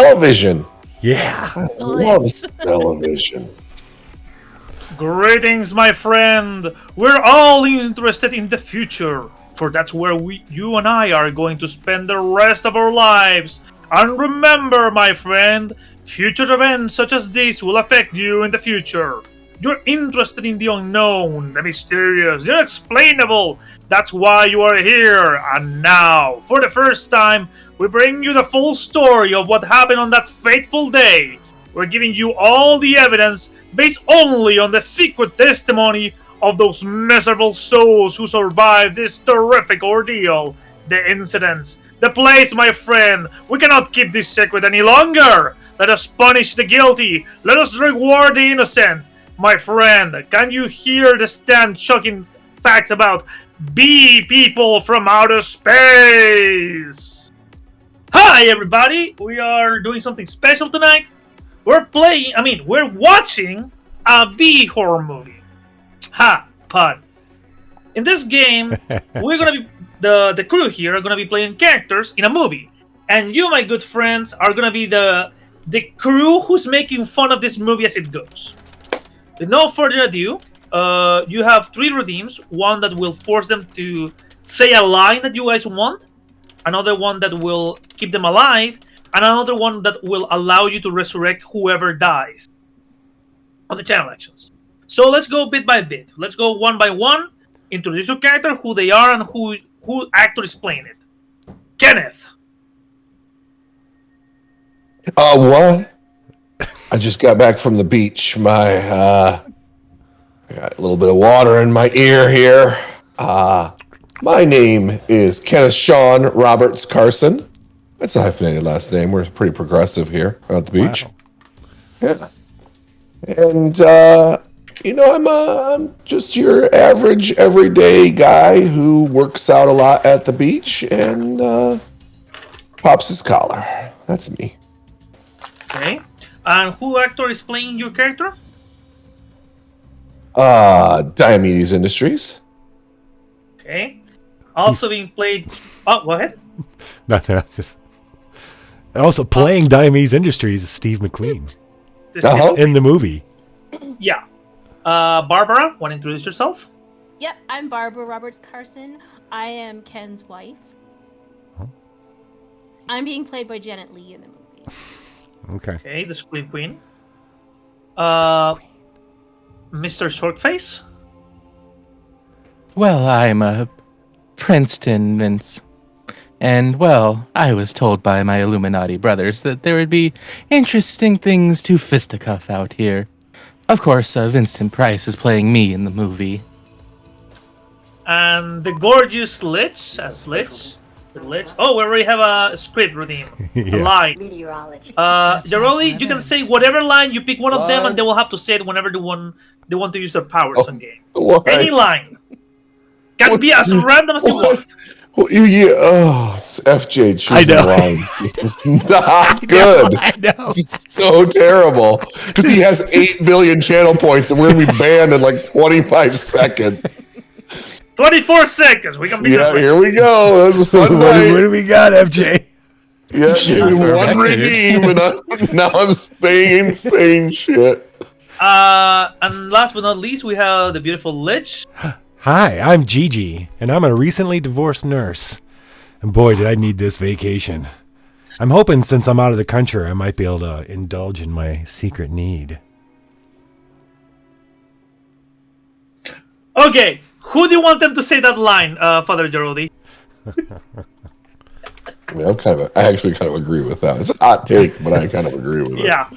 television. Yeah. I love television. Greetings, my friend. We're all interested in the future, for that's where you and I are going to spend the rest of our lives. And remember, my friend, future events such as this will affect you in the future. You're interested in the unknown, the mysterious, the unexplainable. That's why you are here. And now, for the first time, we bring you the full story of what happened on that fateful day. We're giving you all the evidence based only on the secret testimony of those miserable souls who survived this terrific ordeal. The incidents, the place, my friend. We cannot keep this secret any longer. Let us punish the guilty. Let us reward the innocent. My friend, can you hear the stand shocking facts about bee people from outer space? Hi, everybody. We are doing something special tonight. We're watching a bee horror movie. Ha, pun. In this game, we're gonna be the crew here are gonna be playing characters in a movie, and you, my good friends, are gonna be the crew who's making fun of this movie as it goes. With no further ado, you have 3 redeems. One that will force them to say a line that you guys want, another one that will keep them alive, and another one that will allow you to resurrect whoever dies on the channel actions. So let's go bit by bit. Let's go one by one. Introduce your character, who they are, and who actor is playing it. Kenneth. What? I just got back from the beach. I got a little bit of water in my ear here. My name is Kenneth Sean Roberts Carson. That's a hyphenated last name. We're pretty progressive here at the beach. Wow. Yeah. And, I'm just your average, everyday guy who works out a lot at the beach and pops his collar. That's me. Okay. And who actor is playing your character? Diomedes Industries. Okay. Also being played... Oh, go ahead. Nothing. Just also playing Diomedes Industries is Steve McQueen in the movie. Yeah. Barbara, want to introduce yourself? Yep, I'm Barbara Roberts Carson. I am Ken's wife. Huh? I'm being played by Janet Leigh in the movie. Okay, the Scream Queen. Mr. Shortface? Well, I'm Princeton Vince. And, well, I was told by my Illuminati brothers that there would be interesting things to fisticuff out here. Of course, Vincent Price is playing me in the movie. And the gorgeous Lich, as Lich. The Lich. Oh, we already have a script redeem. A line. Meteorology. Jaroli, you can say whatever line, you pick one of them, and they will have to say it whenever they want to use their powers on game. What? Any line. Can be as random as you want. Well, it's FJ choosing lines. This is not good. I know. This is so terrible. Because he has 8 billion channel points and we're going to be banned in like 25 seconds. 24 seconds. We can be here we go. That was a fun night. What do we got, FJ? Yeah, one redeem, and now I'm saying insane shit. And last but not least, we have the beautiful Lich. Hi, I'm Gigi, and I'm a recently divorced nurse. And boy, did I need this vacation. I'm hoping since I'm out of the country, I might be able to indulge in my secret need. Okay, who do you want them to say that line, Father Jarodi? I actually kind of agree with that. It's a hot take, but I kind of agree with it. Yeah.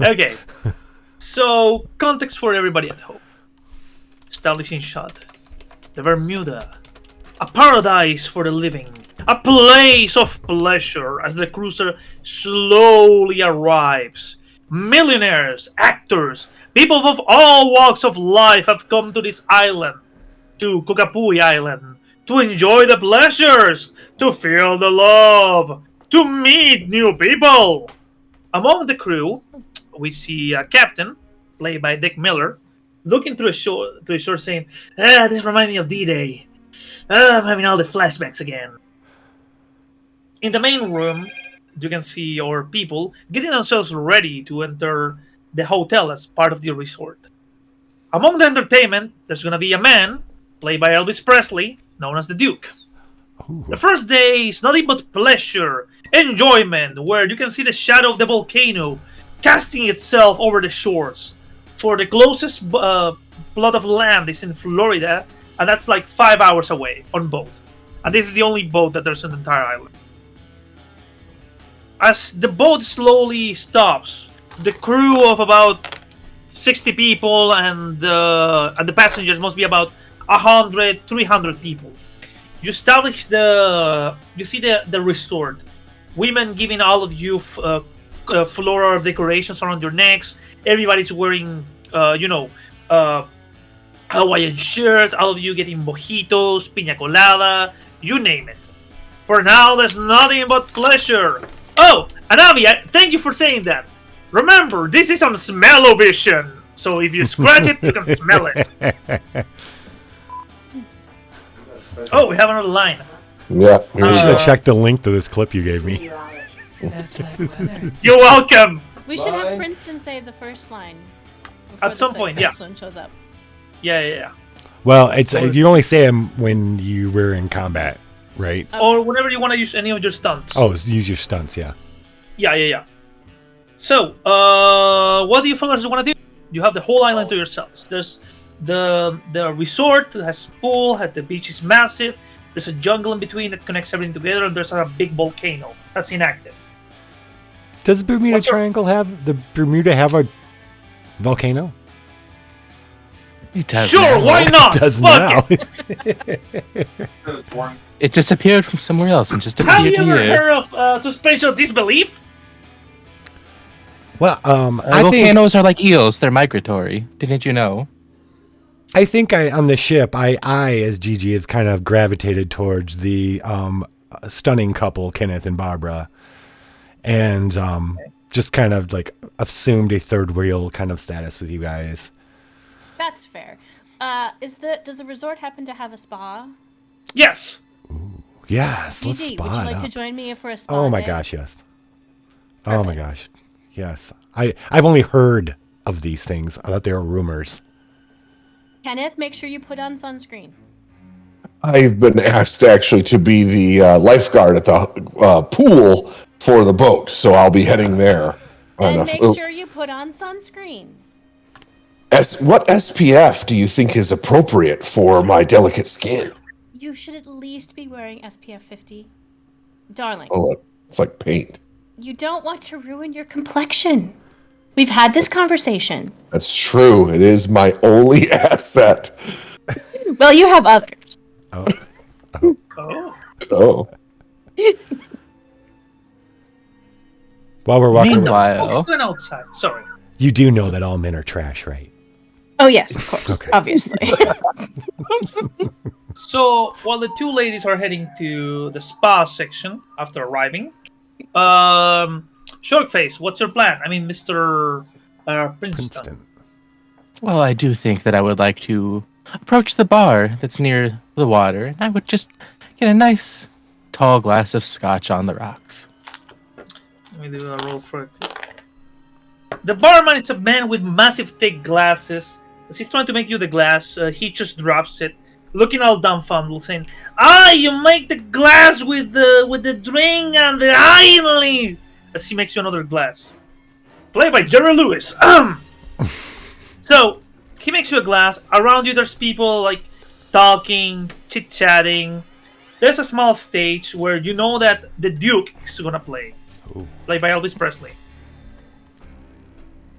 Okay. So, context for everybody at home. Establishing shot. The Bermuda. A paradise for the living. A place of pleasure as the cruiser slowly arrives. Millionaires, actors, people of all walks of life have come to this island, to Kukapui Island, to enjoy the pleasures, to feel the love, to meet new people. Among the crew, we see a captain, played by Dick Miller, looking through his shore saying, this reminds me of D-Day. I'm having all the flashbacks again. In the main room, you can see your people getting themselves ready to enter the hotel as part of the resort. Among the entertainment, there's gonna be a man, played by Elvis Presley, known as the Duke. The first day is nothing but pleasure, enjoyment, where you can see the shadow of the volcano casting itself over the shores. For the closest plot of land is in Florida, and that's like 5 hours away on boat. And this is the only boat that there's on the entire island. As the boat slowly stops, the crew of about 60 people and the passengers must be about 100, 300 people. You establish you see the resort. Women giving all of you floral decorations around your necks. Everybody's wearing, Hawaiian shirts. All of you getting mojitos, piña colada, you name it. For now, there's nothing but pleasure. Oh, Anavi, thank you for saying that. Remember, this is on smell-o-vision. So if you scratch it, you can smell it. Oh, we have another line. Yeah. I should have checked the link to this clip you gave me. That's like weather. You're welcome. We should have Princeton say the first line. before At the some point, next yeah. one shows up. Yeah. Well, it's you only say them when you were in combat, right? Or whenever you want to use any of your stunts. Oh, use your stunts, yeah. Yeah. So, what do you fellas want to do? You have the whole island to yourselves. There's the resort that has pool, the beach is massive. There's a jungle in between that connects everything together, and there's a big volcano that's inactive. Does Bermuda What's your- Triangle have a volcano? It does Sure, now. why not? It does Fuck now. it. It disappeared from somewhere else and just Have appeared you ever here. heard of suspension of disbelief? Well, I think Volcanoes are like eels; they're migratory. Didn't you know? on the ship, I as Gigi have kind of gravitated towards the stunning couple, Kenneth and Barbara, and just kind of like assumed a third wheel kind of status with you guys. That's fair. Does the resort happen to have a spa? Yes. Yes, let's GG, spot would you like up. to join me for a spa Oh my day? gosh, yes. Oh my Perfect. gosh, yes. I've only heard of these things. I thought they were rumors. Kenneth, make sure you put on sunscreen. I've been asked actually to be the lifeguard at the pool for the boat, so I'll be heading there. And make sure you put on sunscreen. What SPF do you think is appropriate for my delicate skin? You should at least be wearing SPF 50. Darling, Oh, it's like paint. you don't want to ruin your complexion. We've had this conversation. That's true. It is my only asset. Well, you have others. Oh, Oh. Oh, while we're walking, What's Meanwhile, going outside? Sorry. you do know that all men are trash, right? Oh, yes, of course. Okay. Obviously. So while the two ladies are heading to the spa section after arriving, Shortface, what's your plan? I mean, Mr. Princeton. Princeton. well, I do think that I would like to approach the bar that's near the water, and I would just get a nice tall glass of scotch on the rocks. Let me do a roll for it. The barman is a man with massive thick glasses. As he's trying to make you the glass, he just drops it, looking all dumbfounded, saying, "Ah, you make the glass with the drink and the island." As he makes you another glass. Played by Jerry Lewis. So he makes you a glass. Around you, there's people like talking, chit-chatting. There's a small stage where you know that the Duke is gonna play, played by Elvis Presley.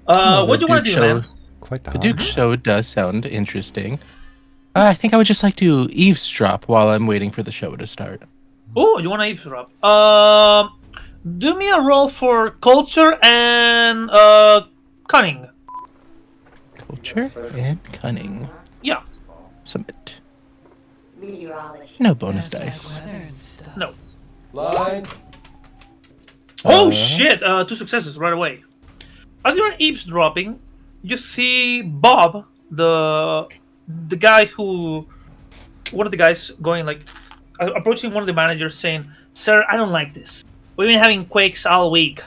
Well, What do the you want to Duke do, man? Quite the The Duke show does sound interesting. I think I would just like to eavesdrop while I'm waiting for the show to start. Oh, you want to eavesdrop? Do me a roll for culture and cunning. Culture and cunning. Yeah, Submit. No bonus That's dice. like weather and stuff. no. line. Oh Uh, shit! 2 successes right away. As you're eavesdropping, you see Bob, the guy who, one of the guys going like, approaching one of the managers saying, "Sir, I don't like this. We've been having quakes all week.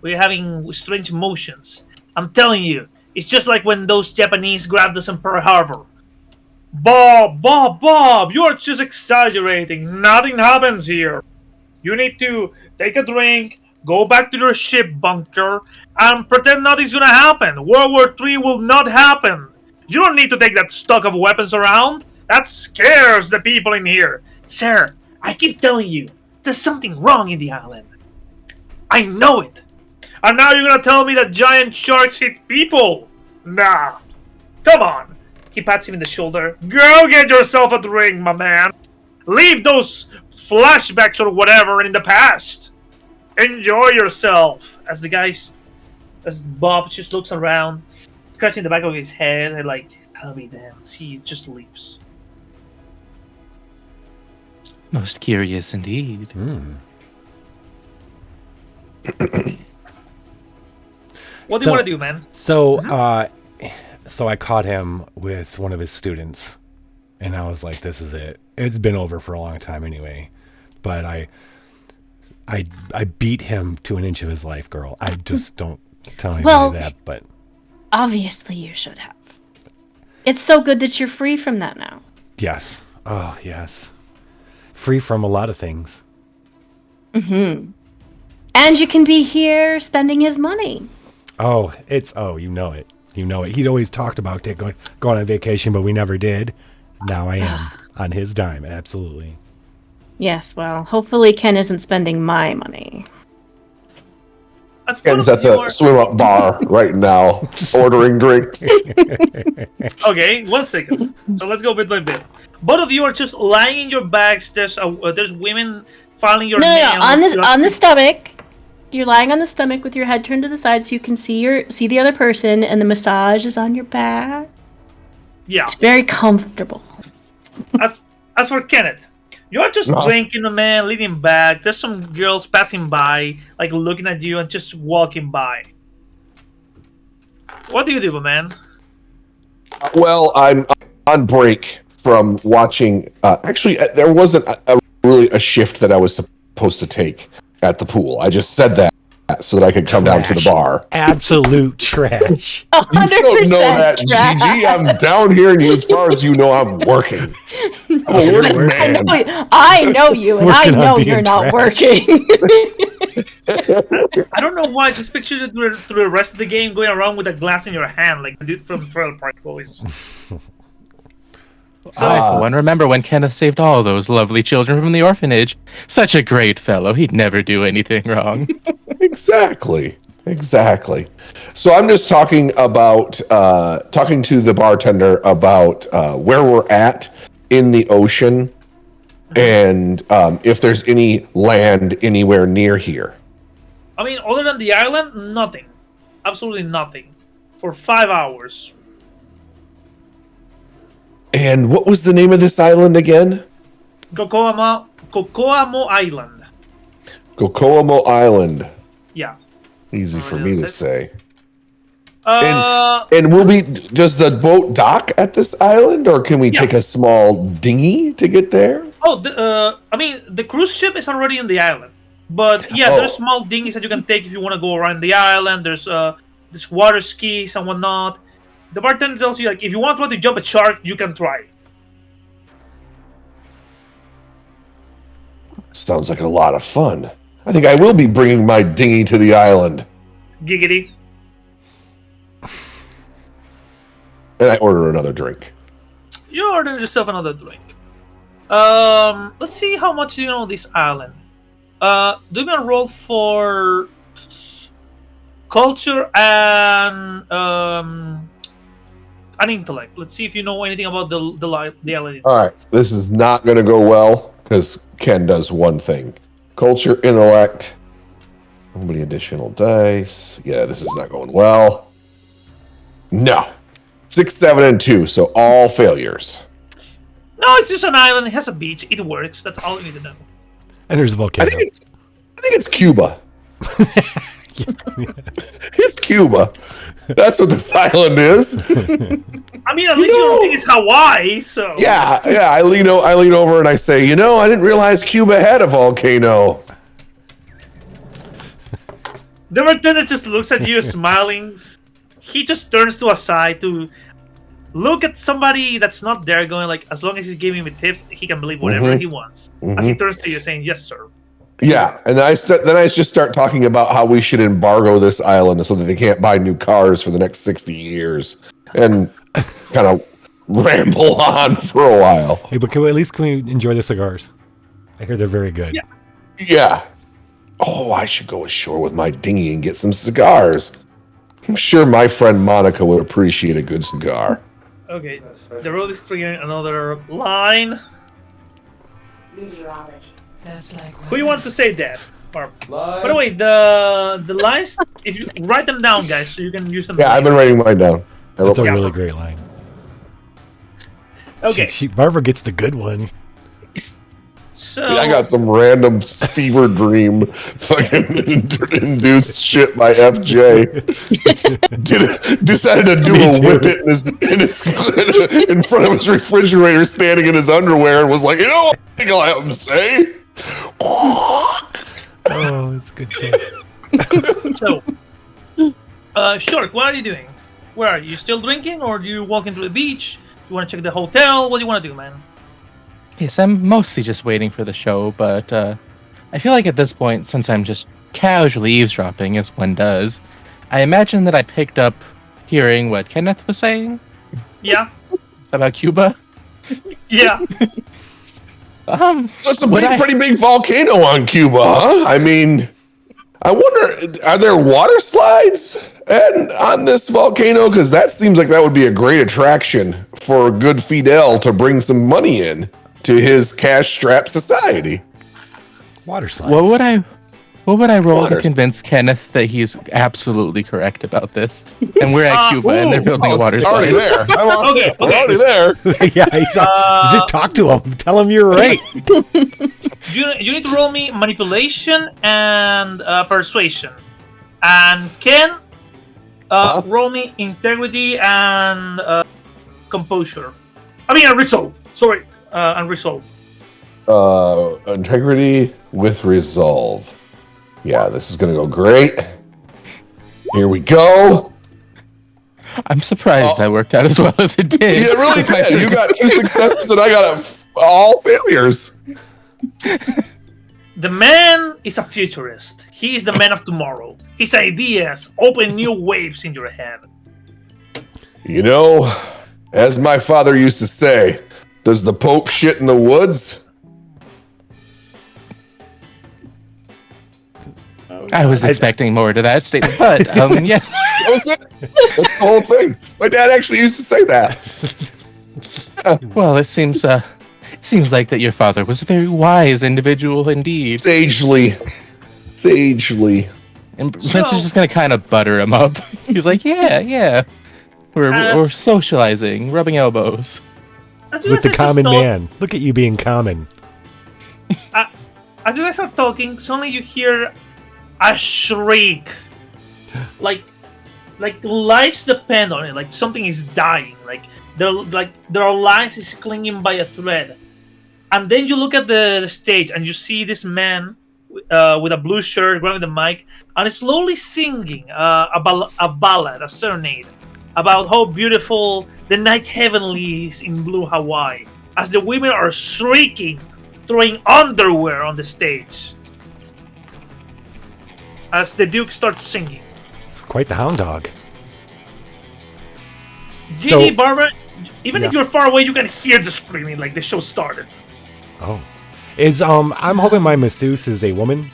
We're having strange emotions. I'm telling you, it's just like when those Japanese grabbed us in Pearl Harbor. Bob, you are just exaggerating. Nothing happens here. You need to take a drink, go back to your ship bunker, and pretend nothing's gonna happen. World War III will not happen. You don't need to take that stock of weapons around. That scares the people in here. Sir, I keep telling you, there's something wrong in the island. I know it. And now you're gonna tell me that giant sharks eat people? Nah. Come on. He pats him in the shoulder. Go get yourself a drink, my man. Leave those flashbacks or whatever in the past. Enjoy yourself. As Bob just looks around, scratching the back of his head, and like, I'll be damned. He just leaves. Most curious indeed. What do you want to do, man? So I caught him with one of his students, and I was like, "This is it. It's been over for a long time anyway." But I beat him to an inch of his life, girl. I just don't tell anybody that, but obviously you should have. It's so good that you're free from that now. yes, oh yes, free from a lot of things. Mm-hmm. And you can be here spending his money. Oh, you know it. You know it. He'd always talked about going on vacation, but we never did. Now I am on his dime. Absolutely. Yes, well, hopefully Ken isn't spending my money. As part Ken's of at the your- swim up bar right now, ordering drinks. Okay, 1 second. So let's go bit by bit. Both of you are just lying in your bags. There's women filing your No, nails. on the stomach. You're lying on the stomach with your head turned to the side so you can see the other person, and the massage is on your back. Yeah. It's very comfortable. As for Kenneth, you're just drinking, man, leaning back. There's some girls passing by, like looking at you and just walking by. What do you do, my man? Well, I'm on break from watching. Actually, there wasn't really a shift that I was supposed to take at the pool. I just said that so that I could come down to the bar. Absolute trash. 100% You don't know that, trash. Gigi. I'm down here, and as far as you know, I'm working. I'm a working man. I know you, and I Working on know being you're not trash. working. I don't know why. I just pictured it through the rest of the game going around with a glass in your hand, like the dude from Trailer Park Boys. I, for one, remember when Kenneth saved all those lovely children from the orphanage. Such a great fellow. He'd never do anything wrong. Exactly. So I'm just talking about talking to the bartender about where we're at in the ocean and if there's any land anywhere near here. I mean, other than the island, nothing. Absolutely nothing. For 5 hours. And what was the name of this island again? Kokoamo Island. Kokoamo Island. Yeah. Easy for Oh, me to that's it. say. Uh, And does the boat dock at this island, or can we Yeah. take a small dinghy to get there? I mean, the cruise ship is already in the island. But yeah, Oh. there's small dinghies that you can take if you want to go around the island. There's water skis and whatnot. The bartender tells you, like, if you want to jump a shark, you can try. Sounds like a lot of fun. I think I will be bringing my dinghy to the island. Giggity. And I order another drink. You order yourself another drink. Let's see how much you know this island. Do me a roll for culture and intellect. Let's see if you know anything about the island. All right, this is not going to go well because Ken does one thing: culture, intellect. Nobody additional dice. Yeah, this is not going well. No, 6, 7, and 2. So all failures. No, it's just an island. It has a beach. It works. That's all you need to know. And there's a I volcano. think it's Cuba. It's Cuba. That's what this island is. I mean, at least you don't think it's Hawaii. So Yeah. I lean over and I say, I didn't realize Cuba had a volcano. The bartender just looks at you, smiling. He just turns to a side to look at somebody that's not there, going like, as long as he's giving me tips, he can believe whatever he wants. As he turns to you, saying, "Yes, sir." Yeah, and then I just start talking about how we should embargo this island so that they can't buy new cars for the next 60 years, and kind of ramble on for a while. Hey, but can we enjoy the cigars? I hear they're very good. Yeah. Yeah. Oh, I should go ashore with my dinghy and get some cigars. I'm sure my friend Monica would appreciate a good cigar. Okay, the road is triggering another line. That's like Who you want to say that? Barb? By the way, the lines, if you write them down, guys, so you can use them. Yeah, I've been writing mine down. That's a Yeah. really great line. Okay, Barbara gets the good one. so I got some random fever dream fucking induced shit by FJ. Decided to do a whip it in front of his refrigerator, standing in his underwear, and was like, you know what I think I'll have him say? Oh, it's good shit. So, Shark, what are you doing? Where are you? Still drinking, or do you walk into the beach? You want to check the hotel? What do you want to do, man? Yes, I'm mostly just waiting for the show, but I feel like at this point, since I'm just casually eavesdropping, as one does, I imagine that I picked up hearing what Kenneth was saying Yeah, about Cuba. yeah. So it's a Would I- pretty big volcano on Cuba, huh? I mean, I wonder, are there water slides on this volcano? Because that seems like that would be a great attraction for good Fidel to bring some money in to his cash-strapped society. Water slides. What would I roll Water. to convince Kenneth that he's absolutely correct about this? And we're at Cuba, and they're building a water It's already slide. there. Okay, We're okay. already there. Yeah, just talk to him. Tell him you're right. You need to roll me manipulation and persuasion, and Ken, roll me integrity and composure. I mean, resolve. Sorry, and resolve. Integrity with resolve. Yeah, this is gonna go great. Here we go. I'm surprised that worked out as well as it did. Yeah, it really did. You got 2 successes and I got all failures. The man is a futurist. He is the man of tomorrow. His ideas open new waves in your head. You know, as my father used to say, does the Pope shit in the woods? I was expecting more to that statement, but yeah. That was it. That's the whole thing. My dad actually used to say that. Well, it seems like that your father was a very wise individual indeed. Sagely. And Prince is just gonna kind of butter him up. He's like, yeah. We're socializing, rubbing elbows. As you With the guys are common just talk- man. Look at you being common. As you guys are talking, suddenly you hear a shriek. Like lives depend on it. Like something is dying. Like their lives is clinging by a thread. And then you look at the stage and you see this man with a blue shirt grabbing the mic and slowly singing a ballad, a serenade about how beautiful the night heavenly is in blue Hawaii. As the women are shrieking, throwing underwear on the stage. As the Duke starts singing. It's quite the hound dog. Gigi, So- Barbara, even Yeah. if you're far away, you can hear the screaming like the show started. Oh. I'm hoping my masseuse is a woman.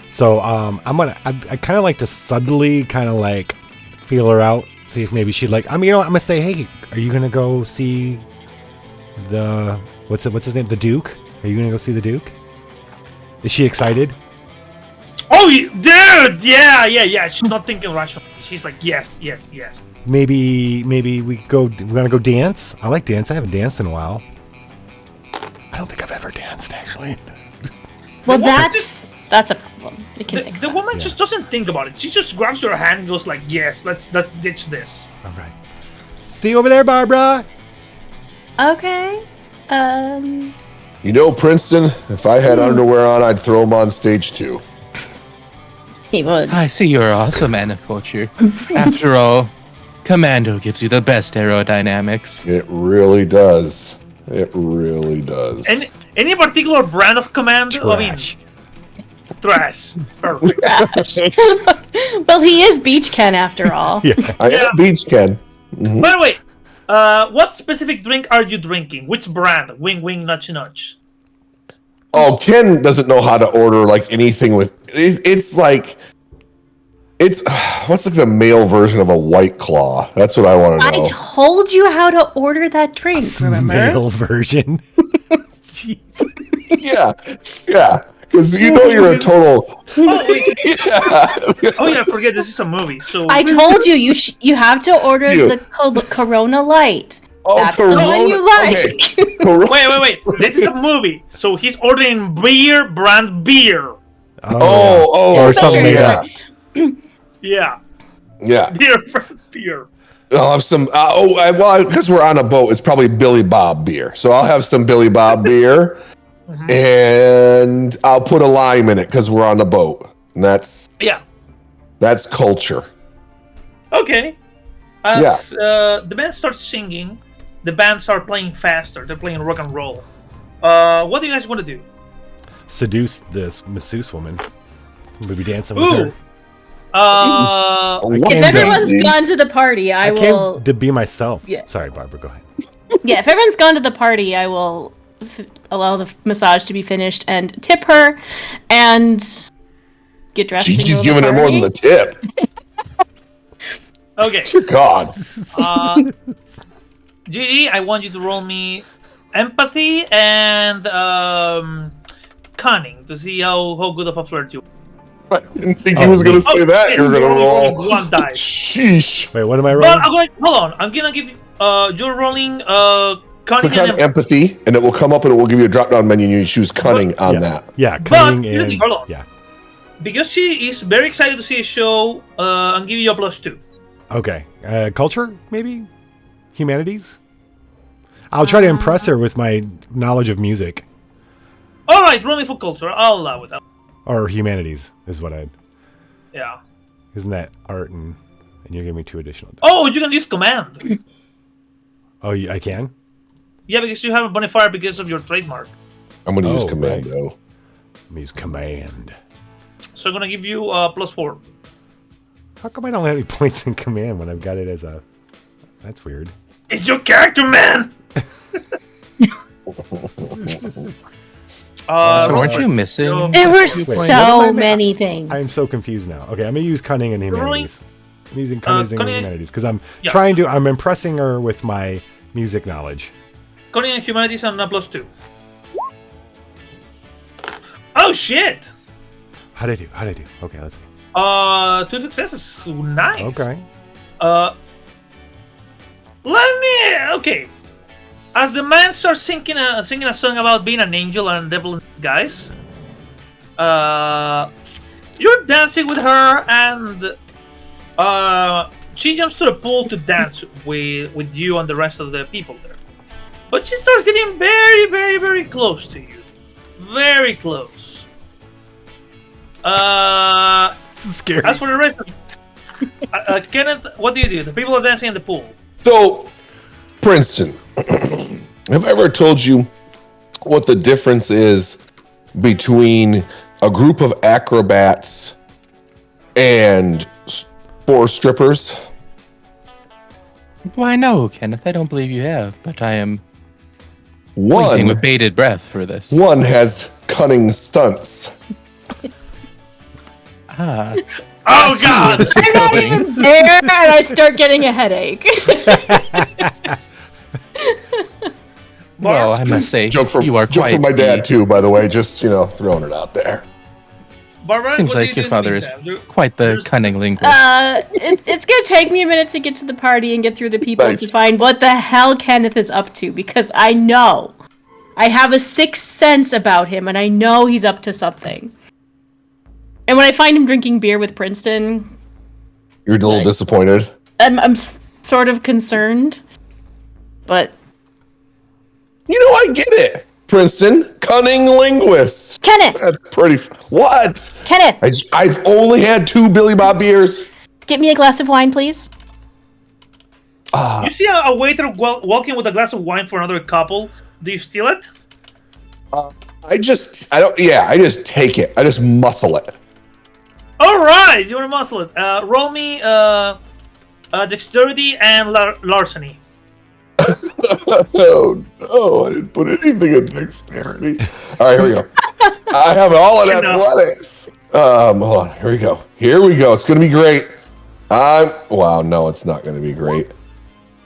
So I kind of like to subtly kind of like feel her out, see if maybe she'd like. I'm gonna say, hey, are you gonna go see the what's his name, the Duke? Are you gonna go see the Duke? Is she excited? Oh, dude! Yeah. She's not thinking rationally. She's like, yes. Maybe we're gonna go dance. I like dance. I haven't danced in a while. I don't think I've ever danced actually. Well, The woman that's a problem. We can fix The that. woman just doesn't think about it. She just grabs your hand and goes like, yes, let's ditch this. All right. See you over there, Barbara. Okay. You know, Princeton, if I had underwear on, I'd throw them on stage too. He would. I see you're also a man of culture. After all, Commando gives you the best aerodynamics. It really does. It really does. Any particular brand of command? I mean, Trash. trash. Perfect. Well, he is Beach Ken after all. Yeah. I Yeah. am Beach Ken. By the way, what specific drink are you drinking? Which brand? Wing wing nudge nudge. Oh, Ken doesn't know how to order like anything with. It's like. It's what's like the male version of a White Claw? That's what I want to I know. told you how to order that drink, remember? Male version. Gee. Yeah, yeah. Because you know you're a total. Oh, wait. Yeah. Oh yeah, forget this is a movie. So I told you you have to order You. the Corona Light. Oh, That's the one you like. Okay. Corona- wait. This is a movie. So he's ordering beer, brand beer. Oh, Or okay, something like yeah. that. Yeah, Yeah. beer, brand beer. I'll have some. Well, because we're on a boat, it's probably Billy Bob beer. So I'll have some Billy Bob beer, and I'll put a lime in it because we're on the boat, and that's Yeah. culture. Okay. As the band starts singing, the band start playing faster. They're playing rock and roll. What do you guys want to do? Seduce this masseuse woman. We'll be dancing with Ooh. her. If everyone's gone to the party, I I will. came to be myself. Yeah. Sorry, Barbara, go ahead. Yeah, if everyone's gone to the party, I will allow the massage to be finished and tip her and get dressed. and Gigi's go to the giving her more than party. the tip. Okay. Dear God. Gigi, I want you to roll me empathy and cunning to see how good of a flirt you are. I didn't think he was going to say that. You were going to roll. one die. Sheesh. Wait, what am I But rolling? hold on. I'm gonna give you. You're rolling cunning Click on and empathy, and it will come up and it will give you a drop down menu, and you choose cunning on that. Yeah, But cunning here's the- and hold on. yeah. because she is very excited to see a show. I'm giving you a +2. Okay, culture maybe, humanities. I'll try to impress her with my knowledge of music All right, roll me for culture. I'll allow it. or humanities is what I. Yeah. Isn't that art and you give me 2 additional? Oh, you can use command. Oh, I can. Yeah, because you have a bonfire because of your trademark. I'm going to use Oh, commando. Let me use command. So I'm gonna give you +4. How come I don't have any points in command when I've got it as a? That's weird. It's your character, man. So weren't roll you missing? There were what am I so missing? many things. I am so confused now. Okay, I'm gonna use cunning and rolling- humanities. I'm using cunning and cunning- humanities because I'm Yeah. I'm impressing her with my music knowledge. Cunning and humanities and a +2. Oh shit! How'd I do? Okay, let's see. 2 successes. Nice. Okay. Let me. Okay. As the man starts singing a song about being an angel and devil in disguise, you're dancing with her, and she jumps to the pool to dance with you and the rest of the people there. But she starts getting very, very, very close to you. Very close. This is scary. As for the rest of Kenneth, what do you do? The people are dancing in the pool. So, Princeton, have I ever told you what the difference is between a group of acrobats and 4 strippers? Why no, Kenneth? I don't believe you have, but I am waiting with One, bated breath for this. one has cunning stunts. Ah, Oh God! this is I'm not going. even there, and I start getting a headache. Well, I must say, Joke from you are joke quite from my the- dad too, by the way. Just throwing it out there. Barbara, Seems what do like you do your in the father is meantime? quite the There's- cunning linguist. It's gonna take me a minute to get to the party and get through the people Nice. to find what the hell Kenneth is up to, because I know. I have a sixth sense about him, and I know he's up to something. And when I find him drinking beer with Princeton, You're a little Like- disappointed. I'm sort of concerned. But I get it. Princeton, cunning linguist. Kenneth! That's pretty. What? Kenneth! I've only had 2 Billy Bob beers. Get me a glass of wine, please. You see a waiter walking with a glass of wine for another couple. Do you steal it? I just take it. I just muscle it. All right, you want to muscle it. Roll me dexterity and larceny. Oh no, I didn't put anything in dexterity. All right, here we go. I have all in athletics. Hold on. Here we go. It's gonna be great. Wow, no, it's not gonna be great.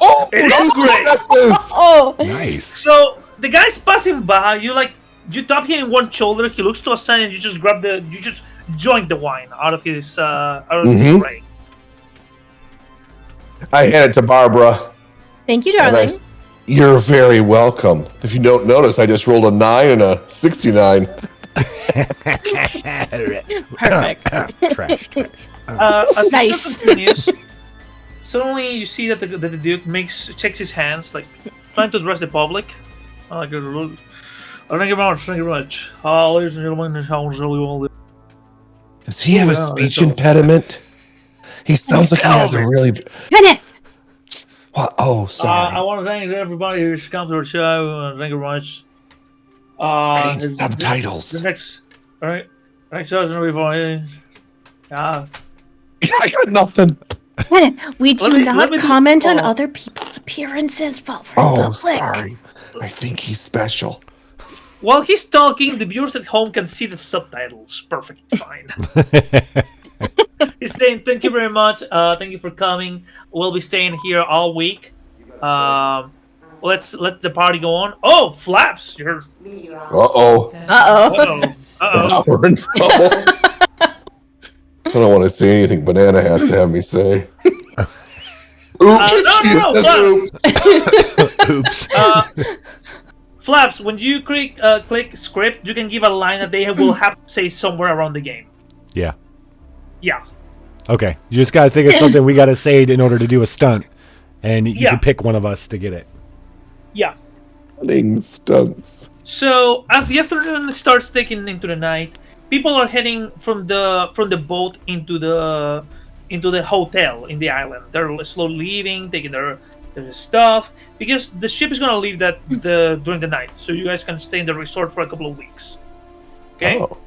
Oh, It is great. successes! Oh! Nice. So the guy's passing by. You tap him in one shoulder. He looks to a side, and you just join the wine out of his tray. I hand it to Barbara. Thank you, and darling. You're very welcome. If you don't notice, I just rolled a 9 and a 69. Perfect. Trash. As Nice. this continues, suddenly you see that the Duke checks his hands, like trying to address the public. Thank you very much. Ladies and gentlemen, how was really well. Does he have a speech impediment? He sounds like he has a really. Kenneth! Oh, sorry. I want to thank everybody who's come to the show. Thank you very much. I need subtitles. The next show's gonna be fun. Yeah. I got nothing. Kenneth, we do Let me not do- comment on oh. other people's appearances while we're in Oh, public. sorry. I think he's special. While he's talking, the viewers at home can see the subtitles. Perfectly fine. He's saying, "Thank you very much. Thank you for coming. We'll be staying here all week. Let's let the party go on." Oh, Flaps! You're Uh-oh. uh-oh. We're in trouble. I don't want to say anything Banana has to have me say. Oops. No, Oops. Oops. Flaps, when you click script, you can give a line that they will have to say somewhere around the game. Yeah. Yeah. Okay. You just got to think of something we got to say in order to do a stunt. And you can pick one of us to get it. Yeah. Running stunts. So as the afternoon starts taking into the night, people are heading from the boat into the hotel in the island. They're slowly leaving, taking their stuff, because the ship is gonna leave during the night. So you guys can stay in the resort for a couple of weeks. Okay. Oh.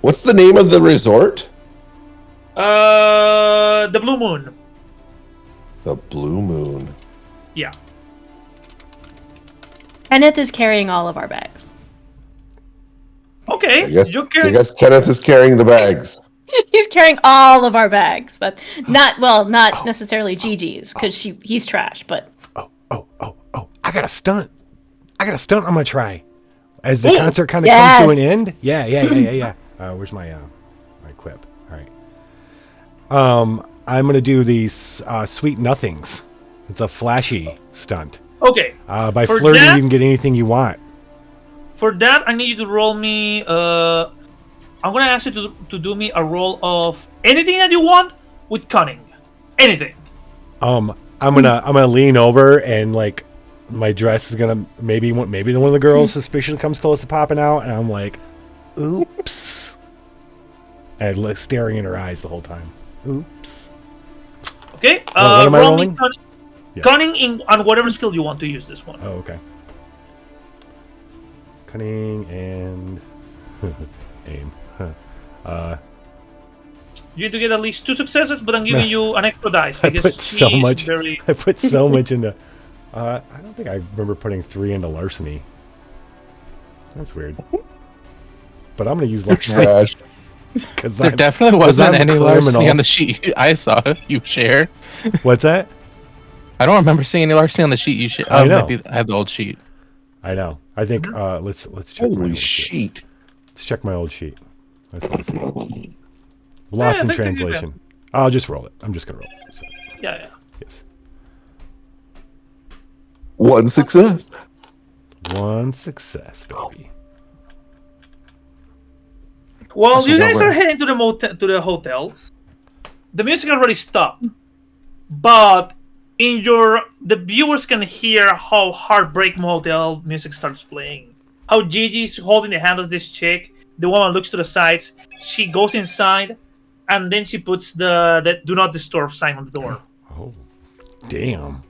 What's the name of the resort? The Blue Moon. The Blue Moon. Yeah. Kenneth is carrying all of our bags. Okay. I guess You're Kenneth is carrying the bags. He's carrying all of our bags. That not necessarily Gigi's because he's trash, but Oh. I got a stunt. I'm going to try. As the Ooh, concert kind of yes. comes to an end. Yeah. Where's my quip? All right. I'm going to do these Sweet Nothings. It's a flashy stunt. okay. By For flirting, that- you can get anything you want. For that, I need you to roll me. I'm gonna ask you to do me a roll of anything that you want with cunning. Anything. I'm gonna lean over and like my dress is gonna maybe one of the girls suspicion comes close to popping out and I'm like, oops, and like staring in her eyes the whole time. Oops. Okay. What am I roll rolling? me cunning, Yeah. cunning on whatever skill you want to use this one. Oh, okay. Cunning and aim. You need to get at least 2 successes, but I'm giving you an extra dice I because put so she is much. Very... I put so much into. I don't think I remember putting 3 into larceny. That's weird. But I'm gonna use larceny Trash. because There definitely wasn't I'm a any larceny criminal. on the sheet I saw you share. What's that? I don't remember seeing any larceny on the sheet you share. I Oh, know. maybe I have the old sheet. I know. I think let's check my Holy old sheet. sheet. Let's check my old sheet. Let's see. Lost in I think you can. translation. I'll just roll it. I'm just gonna roll it. So, Yeah. yes. One success. One success, baby. Well, That's you about guys are right. heading to the hotel. The music already stopped, but the viewers can hear how Heartbreak Motel music starts playing. how Gigi's holding the hand of this chick. The woman looks to the sides. She goes inside, and then she puts the "Do Not Disturb" sign on the door. Oh, damn.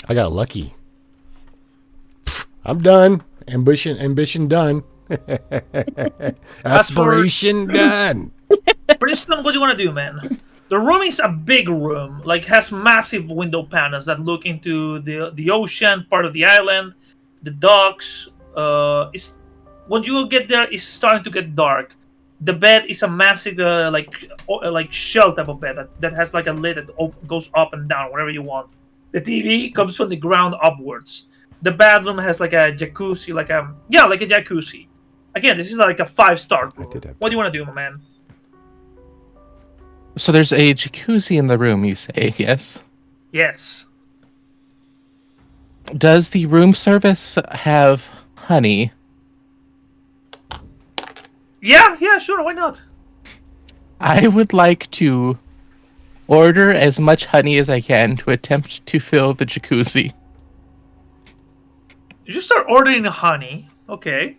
I got lucky. Pfft, I'm done. Ambition done. Aspiration done. Princeton, what do you want to do, man? The room is a big room, like has massive window panels that look into the ocean, part of the island, the docks. It's when you get there, it's starting to get dark. The bed is a massive, like shell type of bed that has like a lid that goes up and down wherever you want. The TV comes from the ground upwards. The bathroom has like a jacuzzi, like a jacuzzi. Again, this is like a 5-star room. What do you want to do, my man? So there's a jacuzzi in the room, you say, yes? Yes. Does the room service have honey? Yeah, sure, why not? I would like to order as much honey as I can to attempt to fill the jacuzzi. You start ordering honey, okay.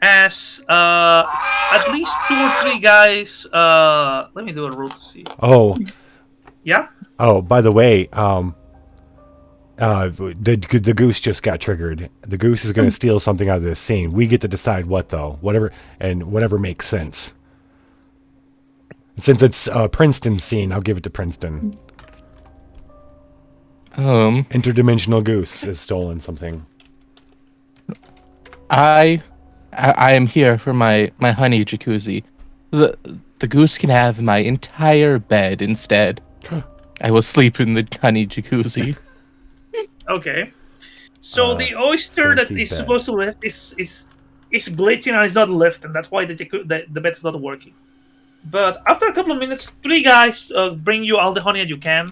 As at least 2 or 3 guys, let me do a roll to see. Oh, Yeah? oh. By the way, the goose just got triggered. The goose is going to steal something out of this scene. We get to decide what, though. Whatever makes sense. Since it's Princeton's scene, I'll give it to Princeton. Interdimensional goose has stolen something. I am here for my honey jacuzzi. The goose can have my entire bed instead. I will sleep in the honey jacuzzi. Okay. So the oyster that fancy is bed. supposed to lift is glitching and it's not lifting. That's why the bed is not working. But after a couple of minutes, 3 guys bring you all the honey that you can.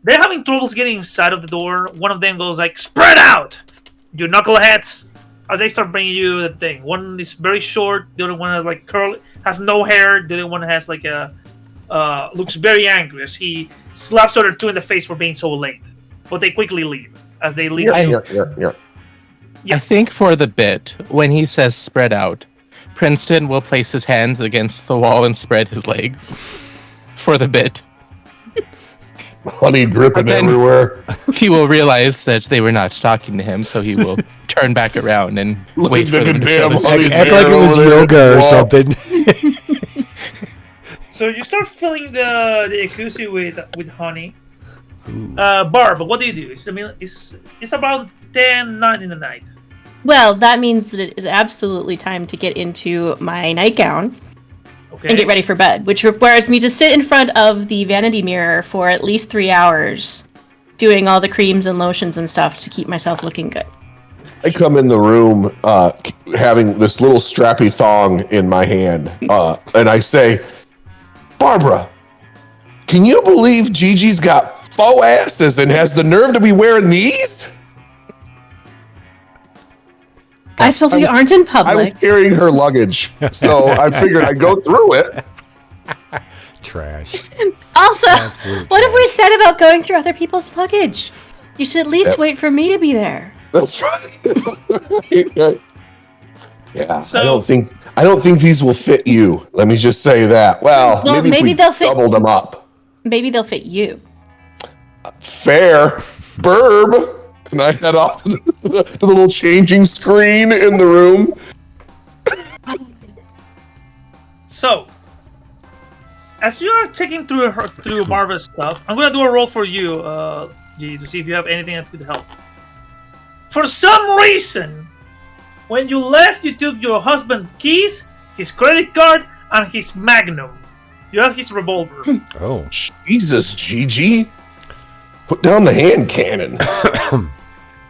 They're having troubles getting inside of the door. One of them goes like, "Spread out, you knuckleheads!" As they start bringing you the thing. One is very short. The other one has like has no hair. The other one has like looks very angry as he slaps other 2 in the face for being so late. But they quickly leave as they leave. Yeah. Yeah. I think for the bit, when he says spread out, Princeton will place his hands against the wall and spread his legs. For the bit. Honey dripping Then- everywhere. He will realize that they were not talking to him, so he will turn back around and wait for them to fill his honey jacuzzi. Act like it was over there. yoga or Wow. something. So you start filling the jacuzzi with honey. Barb, what do you do? It's about 10:09 in the night. Well, that means that it is absolutely time to get into my nightgown Okay. and get ready for bed, which requires me to sit in front of the vanity mirror for at least 3 hours, doing all the creams and lotions and stuff to keep myself looking good. I come in the room having this little strappy thong in my hand, and I say, "Barbara, can you believe Gigi's got faux asses and has the nerve to be wearing these?" I suppose we aren't in I was public. carrying her luggage, so I figured I'd go through it. Trash. Also, Absolute what have we said about going through other people's luggage? You should at least wait for me to be there. That's right. Yeah, So- I don't think these will fit you. Let me just say that. Well, Well, maybe, if maybe we they'll fit- doubled them up. Maybe they'll fit you. Fair, Burb. And I head off to the little changing screen in the room. So, as you're checking through Barbara's stuff, I'm gonna do a roll for you, G, to see if you have anything that could help. For some reason, when you left, you took your husband's keys, his credit card, and his Magnum. You have his revolver. Oh. Jesus, Gigi. Put down the hand cannon.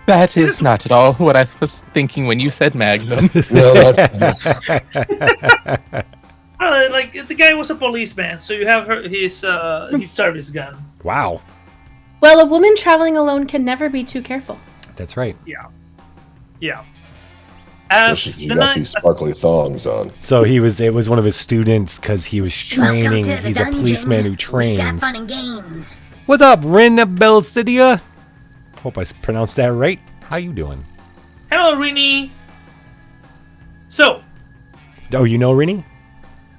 That is not at all what I was thinking when you said Magnum. No, that's Like the guy was a policeman, so you have his service gun. Wow. Well, a woman traveling alone can never be too careful. That's right. Yeah. As you the got night, these sparkly thongs on. So it was one of his students because he was training. Welcome to the He's a dungeon. policeman who We got trains. fun and games. What's up, Renabelcidia? Hope I pronounced that right. How you doing? hello, Rini. So, Oh, you know Rini?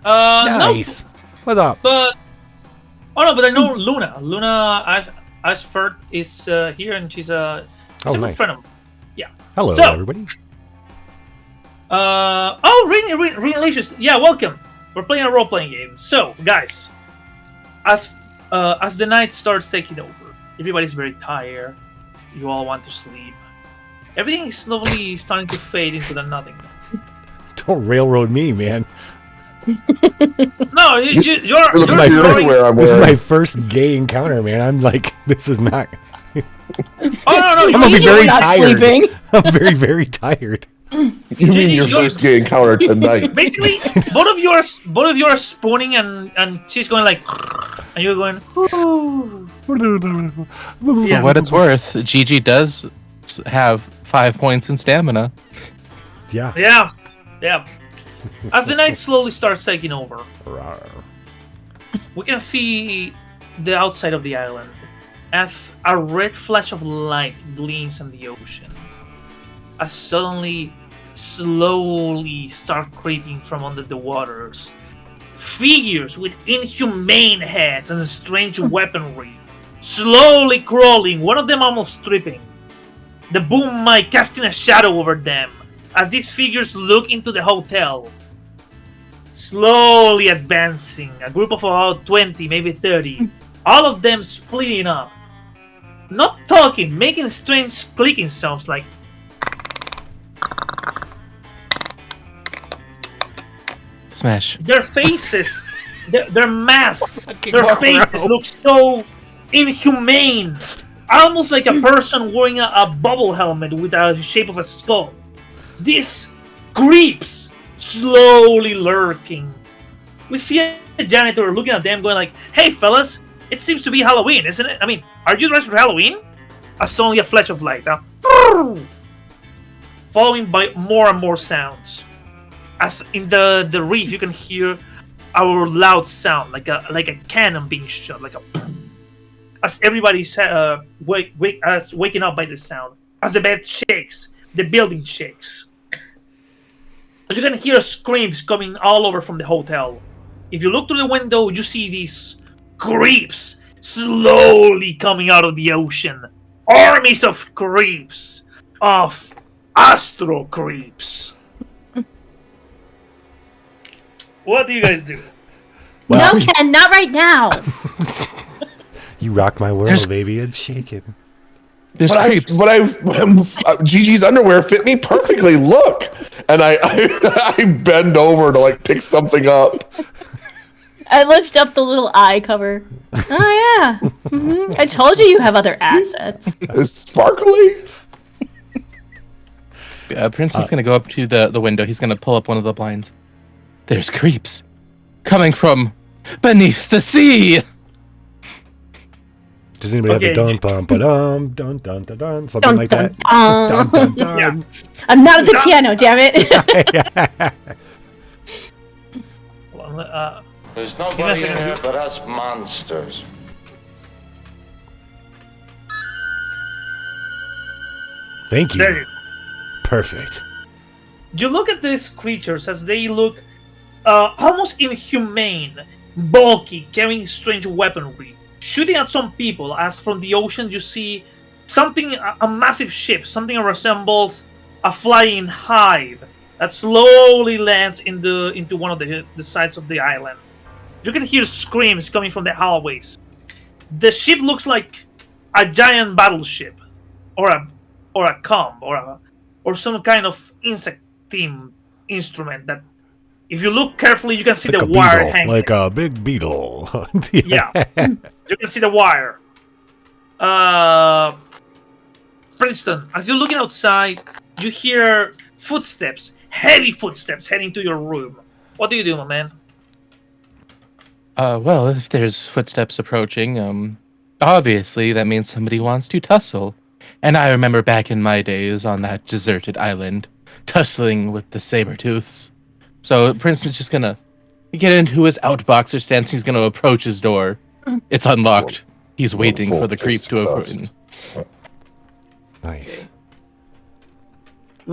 Nice. no, What's up? but but I know Luna. Luna Ashford is here, and she's a Oh, good nice. friend of mine. Yeah. Hello, So- everybody. Rini Licious. Yeah, welcome. We're playing a role-playing game. So, guys, as the night starts taking over, everybody's very tired. You all want to sleep. Everything is slowly starting to fade into the nothing. Don't railroad me, man. No, you're Look at my throwing. underwear I'm This is my wearing. first gay encounter, man. I'm like, this is not. Oh no, I'm gonna be Gigi's very not tired. sleeping. I'm very, very tired. You mean your you're- first gay encounter tonight? Basically, both of you are spooning, and she's going like, and you're going. Ooh. Yeah. For what it's worth, Gigi does have 5 points in stamina. Yeah. Yeah. As the night slowly starts taking over, Rawr. we can see the outside of the island as a red flash of light gleams on the ocean. As suddenly, slowly start creeping from under the waters. Figures with inhumane heads and strange weaponry, slowly crawling, one of them almost tripping. The boom mic casting a shadow over them as these figures look into the hotel. Slowly advancing, a group of about 20, maybe 30, all of them splitting up. Not talking, making strange clicking sounds like Smash. their faces, their masks, their faces look so inhumane. Almost like a person wearing a bubble helmet with the shape of a skull. These creeps slowly lurking. We see a janitor looking at them going like, "Hey fellas, it seems to be Halloween, isn't it? I mean, are you dressed for Halloween?" As only a flash of light, following by more and more sounds. As in the reef, you can hear our loud sound, like a cannon being shot, like a. As everybody's waking up by the sound, as the bed shakes, the building shakes. As you can hear screams coming all over from the hotel. If you look through the window, you see these creeps slowly coming out of the ocean. Armies of creeps, of astro creeps. What do you guys do? No, Ken, not right now. You rock my world, There's- baby. I'm shaking. There's But creeps. Gigi's underwear fit me perfectly. Look, and I I bend over to like pick something up. I lift up the little eye cover. Oh yeah. I told you have other assets. It's sparkly. Princeton's gonna go up to the window. He's gonna pull up one of the blinds. There's creeps coming from beneath the sea. Does anybody Okay. have the dun dun dun dun dun dun something Dun, like dun, that? dun. Dun dun dun. Yeah. I'm not at the piano, damn it. Hold on, There's Give me a nobody in second. here but us monsters. Thank you. there you Perfect. You look at these creatures as they look almost inhumane, bulky, carrying strange weaponry, shooting at some people. As from the ocean, you see something, a massive ship, something that resembles a flying hive that slowly lands into one of the sides of the island. You can hear screams coming from the hallways. The ship looks like a giant battleship, or a comb, or some kind of insect-themed instrument that, if you look carefully, you can see Like the a wire beetle. hanging. Like a big beetle. Yeah. You can see the wire. Princeton, as you're looking outside, you hear footsteps, heavy footsteps heading to your room. What do you do, my man? Well, if there's footsteps approaching, obviously that means somebody wants to tussle. And I remember back in my days on that deserted island, tussling with the saber-tooths. So Princeton's just gonna get into his outboxer stance. He's gonna approach his door. It's unlocked. He's waiting full for the creep to fisticuffs. approach. Nice.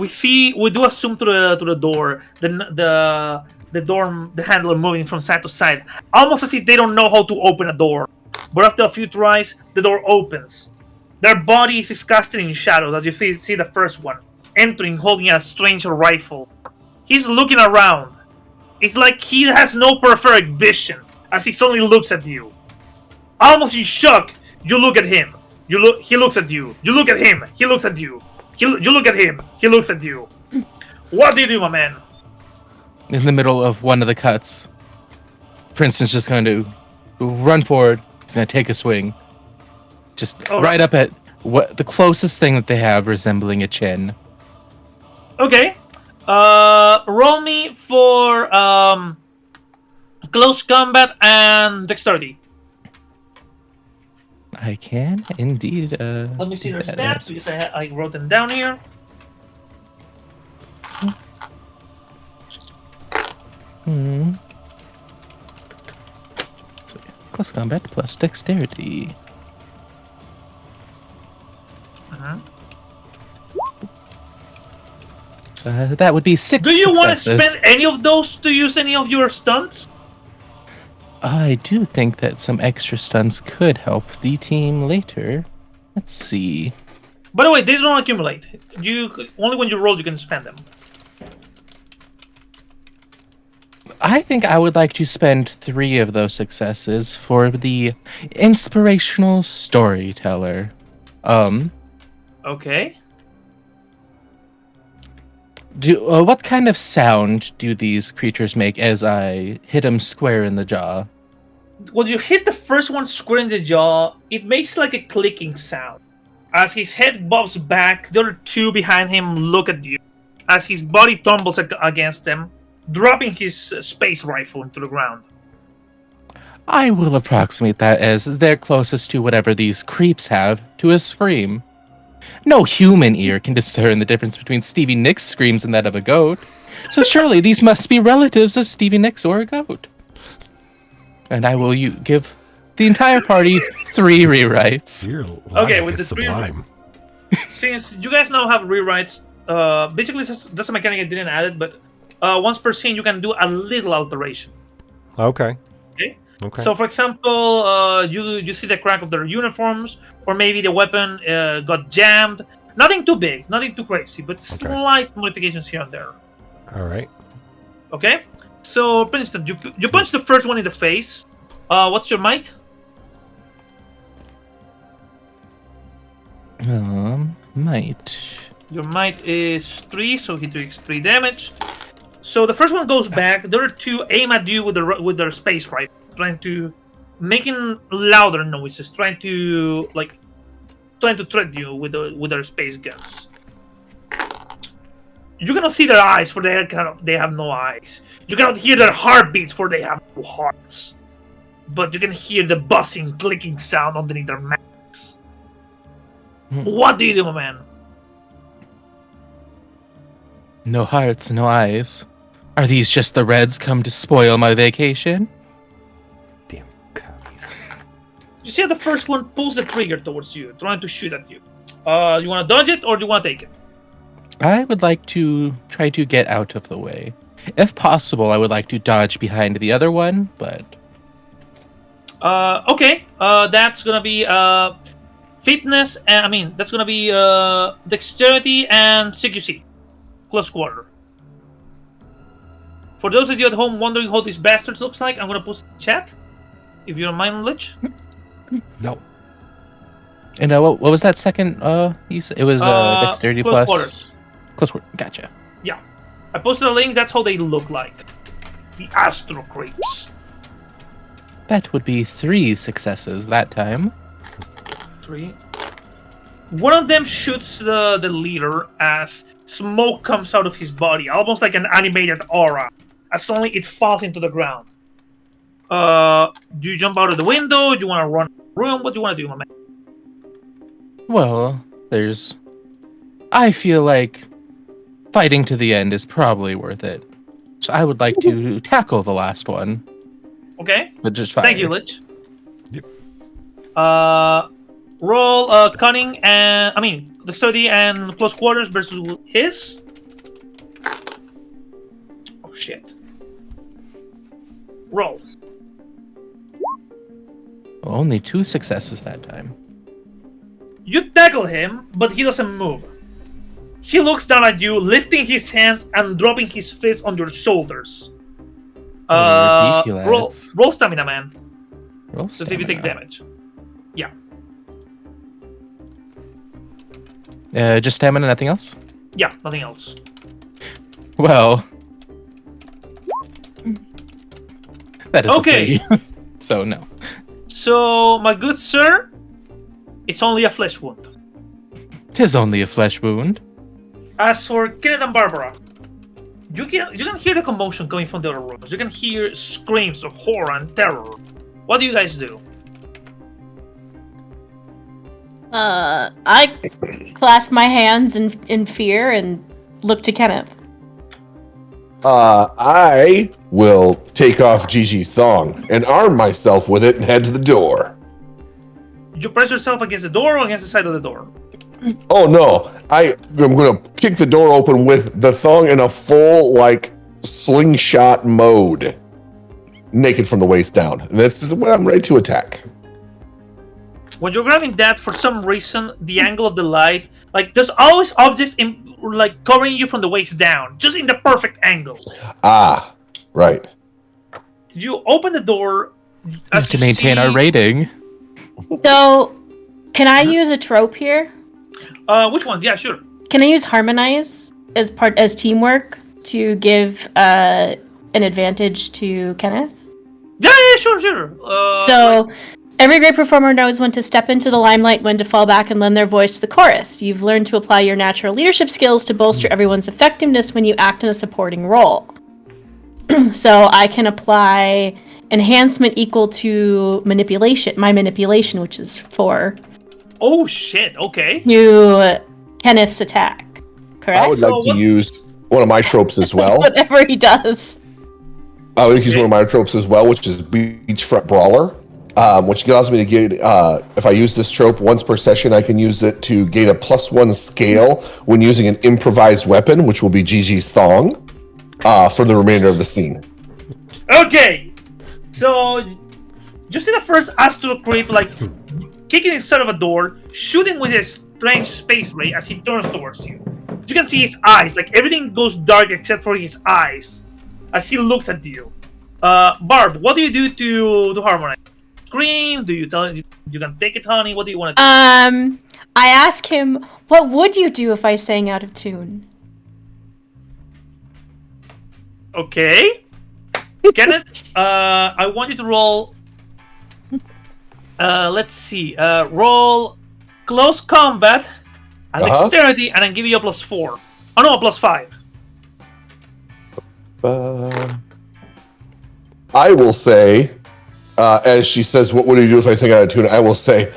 we do a zoom to the door, the handle moving from side to side, almost as if they don't know how to open a door. But after a few tries, the door opens. Their body is casted in shadows as you see the first one entering, holding a strange rifle. He's looking around. It's like he has no peripheral vision as he suddenly looks at you. Almost in shock, you look at him. He looks at you. You look at him. He looks at you. You look at him. He looks at you. What do you do, my man? In the middle of one of the cuts, Princeton's just going to run forward. He's going to take a swing. Just right up at what the closest thing that they have resembling a chin. Okay. Roll me for close combat and dexterity. I can indeed. Let me see do your that. stats because I wrote them down here. Hmm. So, yeah, close combat plus dexterity. That would be 6 Do you want to successes. spend any of those to use any of your stunts? I do think that some extra stunts could help the team later. Let's see. By the way, they don't accumulate. Only when you roll you can spend them. I think I would like to spend 3 of those successes for the inspirational storyteller. Okay. What kind of sound do these creatures make as I hit them square in the jaw? When you hit the first one square in the jaw, it makes like a clicking sound. As his head bobs back, the other two behind him look at you. As his body tumbles against them, dropping his space rifle into the ground. I will approximate that as they're closest to whatever these creeps have to a scream. No human ear can discern the difference between Stevie Nicks' screams and that of a goat. So surely these must be relatives of Stevie Nicks or a goat. And I will give the entire party 3 rewrites. Your Okay, logic with is the three- sublime. Since you guys now have rewrites, basically that's a mechanic I didn't add it, but once per scene you can do a little alteration. Okay. Okay. Okay. So, for example, you see the crack of their uniforms, or maybe the weapon got jammed. Nothing too big, nothing too crazy, but slight modifications here and there. All right. Okay. So, for instance, you punch the first one in the face. What's your might? Might. Your might is 3, so he takes 3 damage. So the first one goes back. The other two aim at you with their space rifle, trying to making louder noises, trying to threat you with their space guns. You cannot see their eyes, for they have no eyes. You cannot hear their heartbeats, for they have no hearts. But you can hear the buzzing, clicking sound underneath their masks. What do you do, my man? No hearts, no eyes. Are these just the Reds come to spoil my vacation? Damn copies. You see how the first one pulls the trigger towards you, trying to shoot at you. You want to dodge it, or do you want to take it? I would like to try to get out of the way. If possible, I would like to dodge behind the other one, but... Okay. That's gonna be fitness, and that's gonna be dexterity and CQC, close quarter. For those of you at home wondering how these bastards looks like, I'm gonna post in chat. If you don't mind, Lich. No. And what was that second? You said it was dexterity close plus quarter. close quarter. Gotcha. Yeah, I posted a link. That's how they look like. The Astro Creeps. That would be 3 successes that time. 3. One of them shoots the leader as smoke comes out of his body, almost like an animated aura, as suddenly it falls into the ground. Do you jump out of the window? Do you want to run the room? What do you want to do, my man? Well, I feel like fighting to the end is probably worth it. So I would like to tackle the last one. Okay. But just fire. Thank you, Lich. Yep. Roll cunning and dexterity and close quarters versus his. Oh shit. Roll. Only 2 successes that time. You tackle him, but he doesn't move. He looks down at you, lifting his hands and dropping his fist on your shoulders. Beefy lads. Roll stamina, man. Roll To see if you take stamina. damage. Yeah. Just stamina, nothing else? Yeah, nothing else. Well, that is Okay. a 3. So, no. So, my good sir, it's only a flesh wound. 'Tis only a flesh wound. As for Kenneth and Barbara, you can hear the commotion coming from the other rooms. You can hear screams of horror and terror. What do you guys do? I clasp my hands in fear and look to Kenneth. I will take off Gigi's thong and arm myself with it and head to the door. You press yourself against the door or against the side of the door? Oh no! I'm gonna kick the door open with the thong in a full slingshot mode, naked from the waist down. This is when I'm ready to attack. When you're grabbing that, for some reason, the angle of the light, there's always objects covering you from the waist down, just in the perfect angle. Ah, right. You open the door as To you maintain see- our rating. So, can I use a trope here? Which one? Yeah, sure. Can I use harmonize as teamwork to give an advantage to Kenneth? Yeah, sure. So, every great performer knows when to step into the limelight, when to fall back and lend their voice to the chorus. You've learned to apply your natural leadership skills to bolster everyone's effectiveness when you act in a supporting role. So I can apply enhancement equal to my manipulation, which is 4, Oh shit! Okay. to Kenneth's attack. Correct? I would like to use one of my tropes as well. Whatever he does. I would use one of my tropes as well, which is Beachfront Brawler, which allows me to get, if I use this trope once per session, I can use it to gain a +1 scale when using an improvised weapon, which will be Gigi's thong, for the remainder of the scene. Okay. So you see the first astral creep kicking inside of a door, shooting with his strange space ray as he turns towards you. You can see his eyes, everything goes dark except for his eyes as he looks at you. Barb, what do you do to harmonize? Scream? Do you tell him you can take it, honey? What do you want to do? I ask him, what would you do if I sang out of tune? Okay. Kenneth, I want you to roll. Let's see. Roll close combat and dexterity, and then give you a +4. Oh no, a +5. I will say, as she says, what would you do if I sing out of tune? I will say,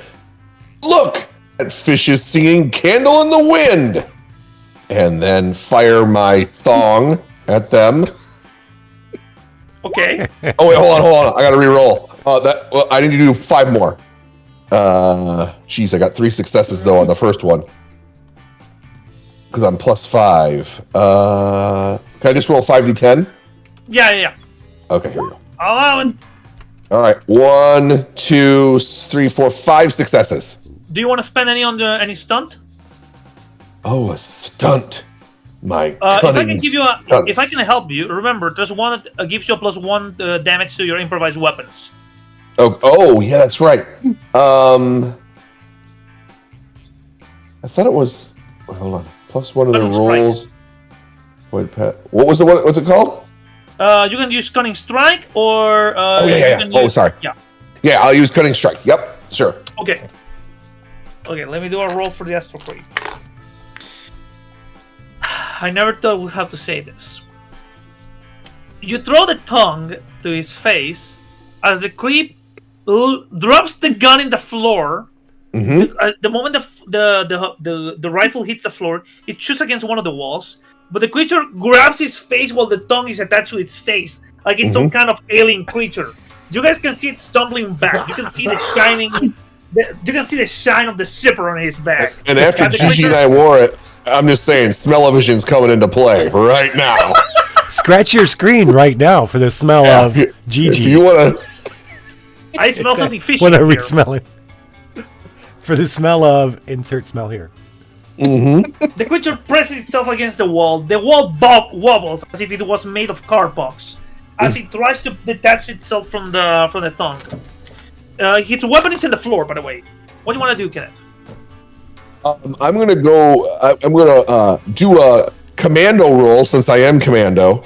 look, that fish is singing Candle in the Wind. And then fire my thong at them. Okay. Oh, wait, hold on. I got to re-roll. I need to do 5 more. Jeez, I got 3 successes, though, on the first one. Because I'm +5. Can I just roll 5d10? Yeah. Okay, here we go. Allow it. All right, 1, 2, 3, 4, 5 successes. Do you want to spend any on any stunt? Oh, a stunt. My If I cunning can give you stunts. if I can help you, remember there's one that gives you a +1 damage to your improvised weapons. Oh, yeah, that's right. I thought it was. Hold on. +1 of the Cunning strike. rolls. Wait, Pat. What was the one? What's it called? You can use Cunning Strike or Oh, you yeah. can Oh, use- sorry. Yeah. Yeah, I'll use cunning strike. Yep, sure. Okay. Okay, let me do a roll for the astral creep. I never thought we'd have to say this. You throw the tongue to his face as the creep drops the gun in the floor. Mm-hmm. The moment the rifle hits the floor, it shoots against one of the walls. But the creature grabs his face while the tongue is attached to its face, like it's some kind of alien creature. You guys can see it stumbling back. You can see the shining. You can see the shine of the zipper on his back. And after the Gigi and I wore it, I'm just saying, smell-o-vision's coming into play right now. Scratch your screen right now for the smell of If you GG. want to, I smell something fishy. What are we here. smelling? For the smell of insert smell here. The creature presses itself against the wall. The wall wobbles as if it was made of cardbox, as it tries to detach itself from the tongue. Its weapon is in the floor, by the way. What do you want to do, Kenneth? I'm gonna go. I'm gonna do a commando roll since I am commando.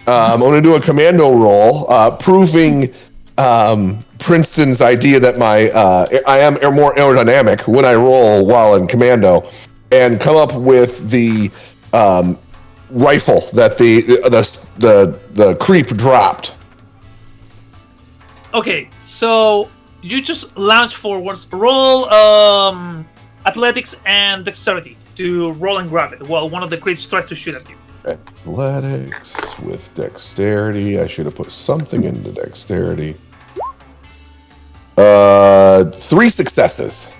I'm gonna do a commando roll, proving Princeton's idea that I am more aerodynamic when I roll while in commando, and come up with the rifle that the creep dropped. Okay, so you just launch forwards. Roll athletics and dexterity to roll and grab it while one of the creeps tries to shoot at you. Athletics with dexterity. I should have put something into dexterity. 3 successes.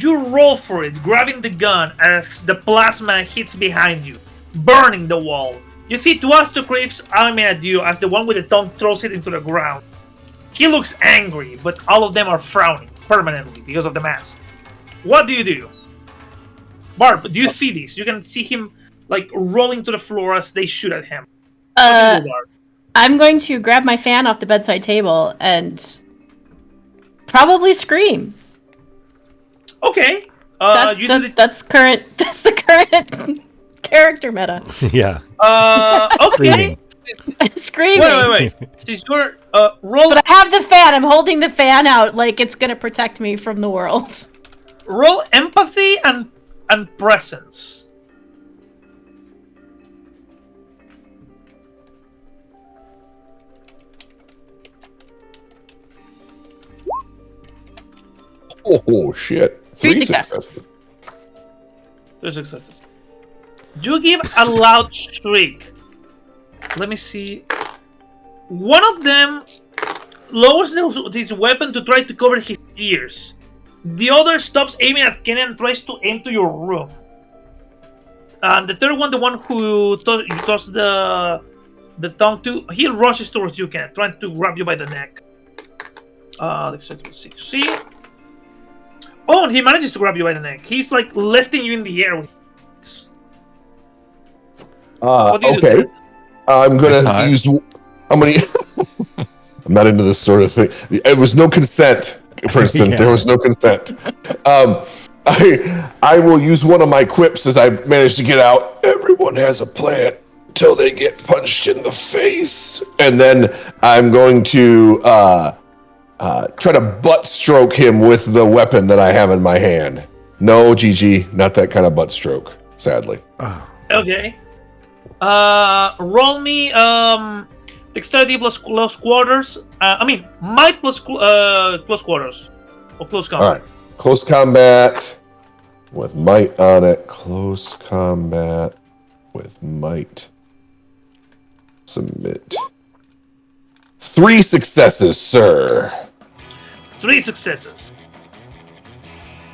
You roll for it, grabbing the gun as the plasma hits behind you, burning the wall. You see two Astro creeps aiming at you as the one with the tongue throws it into the ground. He looks angry, but all of them are frowning permanently because of the mask. What do you do? Barb, do you see this? You can see him like rolling to the floor as they shoot at him. What do you do, Barb? I'm going to grab my fan off the bedside table and probably scream. Okay. That's current. That's the current character meta. Yeah. Okay. Screaming. Wait. Since you're roll But I have the fan. I'm holding the fan out like it's gonna protect me from the world. roll empathy and presence. Oh shit! 3 successes. 3 successes. You give a loud shriek. Let me see. One of them lowers his weapon to try to cover his ears. The other stops aiming at Kenny and tries to aim to your room. And the third one, the one who you tossed the tongue to, he rushes towards you, Kenneth, trying to grab you by the neck. Let's see. Oh, and he manages to grab you by the neck. He's like lifting you in the air with What do you do, Okay. Kenneth? I'm It's gonna hot. use. I'm gonna. I'm not into this sort of thing. It was no consent, Princeton. Yeah. There was no consent. I will use one of my quips as I manage to get out. Everyone has a plan till they get punched in the face, and then I'm going to try to butt stroke him with the weapon that I have in my hand. No, GG, not that kind of butt stroke. Sadly. Okay. Roll me dexterity plus close quarters. Might plus close quarters or close combat. All right. Close combat with might on it. Close combat with might. Submit. 3 successes, sir. 3 successes.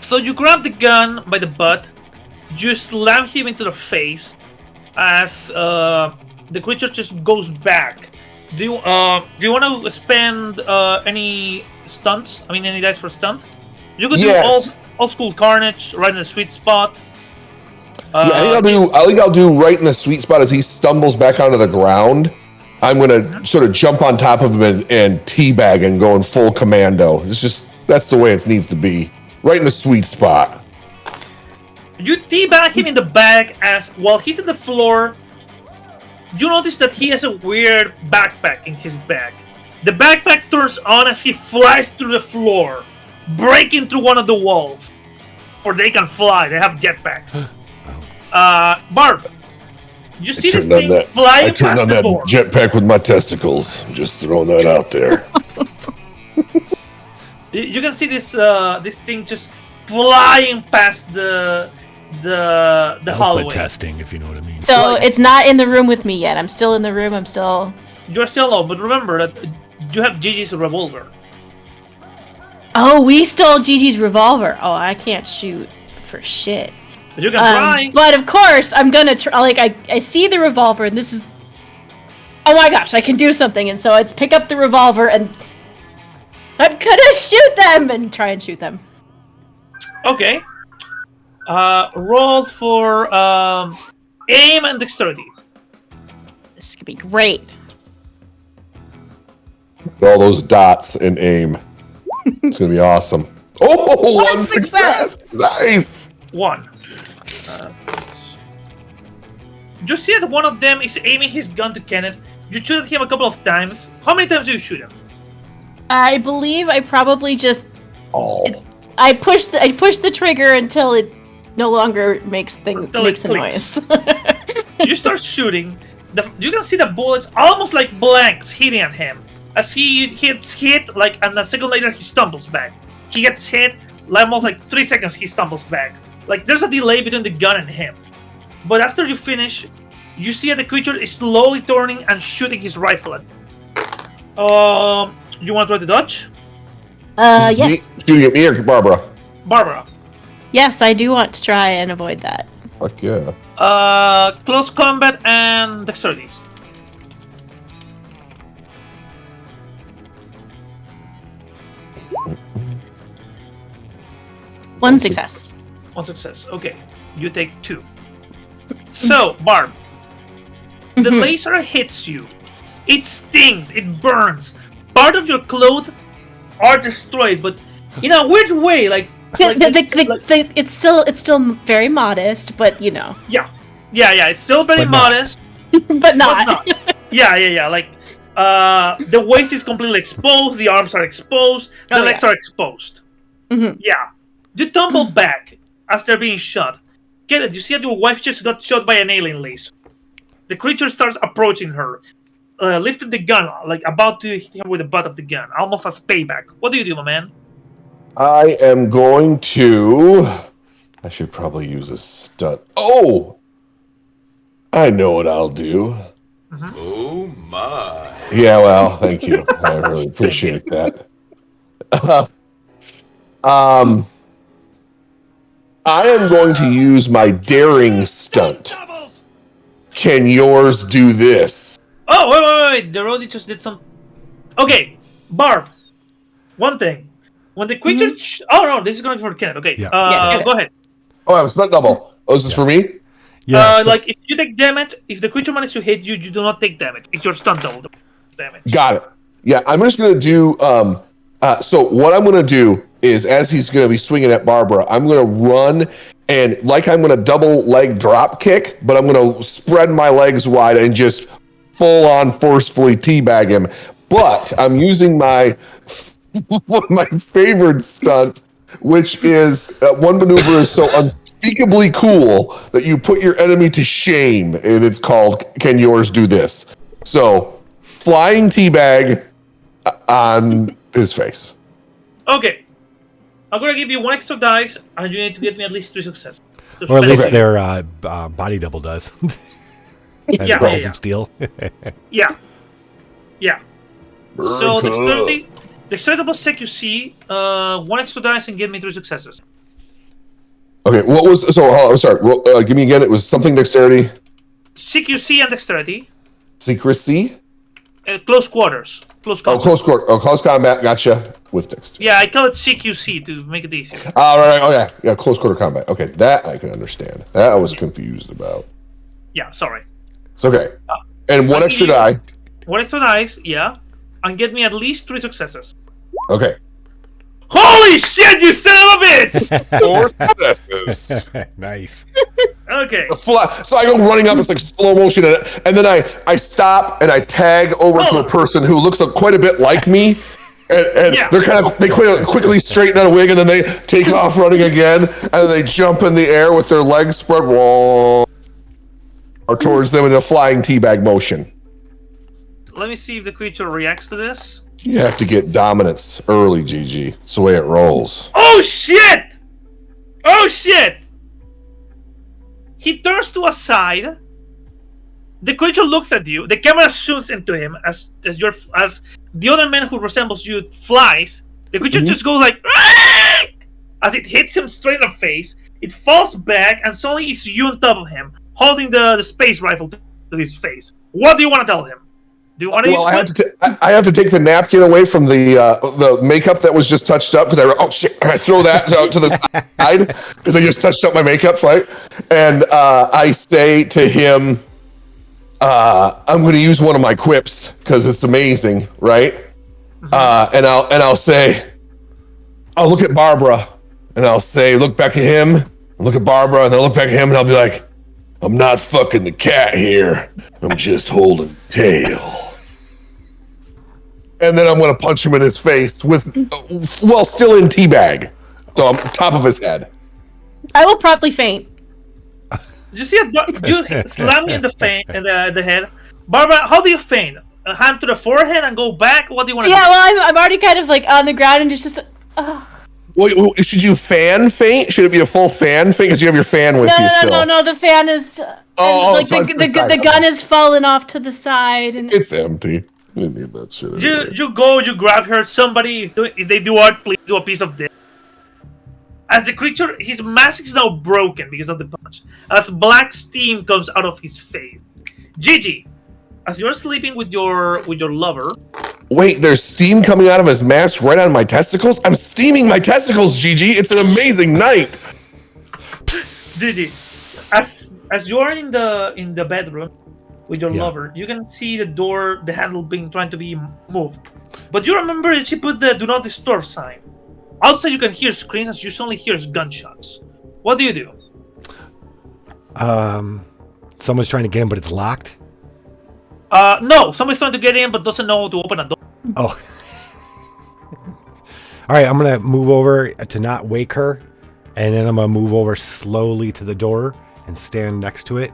So you grab the gun by the butt. You slam him into the face as the creature just goes back. Do you want to spend any stunts? Any dice for stunt? You could Yes. do old school carnage right in the sweet spot. I think I'll do right in the sweet spot as he stumbles back onto the ground. I'm gonna sort of jump on top of him and teabag and go in full commando. That's the way it needs to be. Right in the sweet spot. You teabag him in the back as while he's on the floor. You notice that he has a weird backpack in his bag. The backpack turns on as he flies through the floor, breaking through one of the walls. For they can fly, they have jetpacks. Barb, you see this thing I flying turned past on the that door. jetpack with my testicles. Just throwing that out there. You can see this thing just flying past the Alpha hallway. testing, if you know what I mean. So it's not in the room with me yet. I'm still in the room. I'm still. You're still low, but remember that you have Gigi's revolver. Oh, we stole Gigi's revolver. Oh, I can't shoot for shit. But you can try. But of course, I'm gonna try. Like I see the revolver, and this is oh my gosh, I can do something. And so it's pick up the revolver and I'm gonna shoot them and try and shoot them. Okay. Roll for aim and dexterity. This could be great. All those dots and aim. It's gonna be awesome. Oh, one success! Nice. 1. You see that one of them is aiming his gun to Kenneth. You shoot at him a couple of times. How many times do you shoot him? I believe I probably just Oh, I push the trigger until it no longer makes a clicks. noise. You start shooting. You can see the bullets almost like blanks hitting at him. As he gets hit, like, and a second later he stumbles back. He gets hit, like, almost like 3 seconds he stumbles back. Like, there's a delay between the gun and him. But after you finish, you see that the creature is slowly turning and shooting his rifle at you. You want to try to dodge? this is me Yes. shooting at me or Barbara? Barbara. Yes, I do want to try and avoid that. Fuck yeah. Close combat and dexterity. One success. 1 success. Okay. You take 2. So, Barb. The laser hits you. It stings. It burns. Part of your clothes are destroyed, but in a weird way, It's still very modest, but you know, yeah. It's still very But not. modest, but not. but not. Yeah. Like, the waist is completely exposed. The arms are exposed. The Oh, legs yeah. are exposed. Mhm. Yeah. You tumble back as they're being shot. Kenneth, you see that your wife just got shot by an alien laser. The creature starts approaching her, lifted the gun, like about to hit him with the butt of the gun, almost as payback. What do you do, my man? I am going to. I should probably use a stunt. Oh! I know what I'll do. Oh my. Yeah, well, thank you. I really appreciate that. I am going to use my daring stunt. Can yours do this? Oh, wait. The roadie just did some. Okay, Barb. One thing. When the creature. Oh, no, this is going for Kenneth. Okay. Yeah. Yeah, Go ahead. Oh, I have a stunt double. Oh, is this for me? Yeah. Like, if you take damage, if the creature manages to hit you, you do not take damage. It's your stunt double damage. Got it. Yeah, I'm just gonna do. So what I'm gonna do is, as he's gonna be swinging at Barbara, I'm gonna run and I'm gonna double leg drop kick, but I'm gonna spread my legs wide and just full on forcefully teabag him. But I'm using my my favorite stunt, which is one maneuver is so unspeakably cool that you put your enemy to shame, and it's called "Can yours do this?" So. Flying teabag on his face. Okay. I'm going to give you 1 extra dice, and you need to get me at least 3 successes. or at least Okay. their body double does. Yeah, Balls yeah. of steel. Yeah. So, dexterity plus CQC, 1 extra dice, and give me 3 successes. Okay, what was sorry? Give me again. It was something dexterity, CQC and dexterity. secrecy. Close quarters. Close Oh, combat. close combat. Gotcha. With dexterity. Yeah, I call it CQC to make it easier. All right. Oh yeah. Close quarter combat. Okay, that I can understand. That I was confused about. Yeah, sorry. It's okay. And one I'll extra give you- die. 1 extra dice, yeah. And get me at least 3 successes. Okay. Holy shit, you son of a bitch! 4 successes. Nice. Okay. So I go running up. It's like slow motion, and then I stop and I tag over to a person who looks quite a bit like me, and Yeah. they quickly straighten out a wig, and then they take off running again, and then they jump in the air with their legs spread or towards them in a flying teabag motion. Let me see if the creature reacts to this. You have to get dominance early, GG. It's the way it rolls. Oh shit! Oh shit! He turns to a side. The creature looks at you. The camera zooms into him as the other man who resembles you flies. The creature just goes like as it hits him straight in the face. It falls back, and suddenly it's you on top of him, holding the space rifle to his face. What do you want to tell him? Do you want to use Well, quick? I have to take the napkin away from the makeup that was just touched up because I throw that out to the side because I just touched up my makeup, right? And I say to him, I'm going to use one of my quips because it's amazing, right? And I'll say, I'll look at Barbara and I'll say, look back at him, look at Barbara, and then I'll look back at him and I'll be like, I'm not fucking the cat here. I'm just holding the tail. And then I'm going to punch him in his face with, well, still in teabag. So I'm top of his head. I will promptly faint. You see, you slam me in the head. Barbara, how do you feign? A hand to the forehead and go back? What do you want to Yeah, do? well, I'm already kind of like on the ground and just. Wait, should you fan faint? Should it be a full fan faint? Because you have your fan with you still. No. The fan is. Like so it's the side. the gun is fallen off to the side, and It's empty. You didn't need that shit. You grab her. Somebody, if they do art, please do a piece of this. As the creature, his mask is now broken because of the punch. As black steam comes out of his face. Gigi, as you're sleeping with your lover. Wait, there's steam coming out of his mask right out of my testicles? I'm steaming my testicles, Gigi. It's an amazing night. Gigi, as you're in the bedroom with your lover, you can see the door, the handle trying to be moved. But you remember that she put the "Do Not Disturb" sign. Outside, you can hear screams, as you only hear gunshots. What do you do? Someone's trying to get in, but it's locked. No, somebody's trying to get in, but doesn't know how to open a door. Oh. All right, I'm gonna move over to not wake her, and then I'm gonna move over slowly to the door and stand next to it.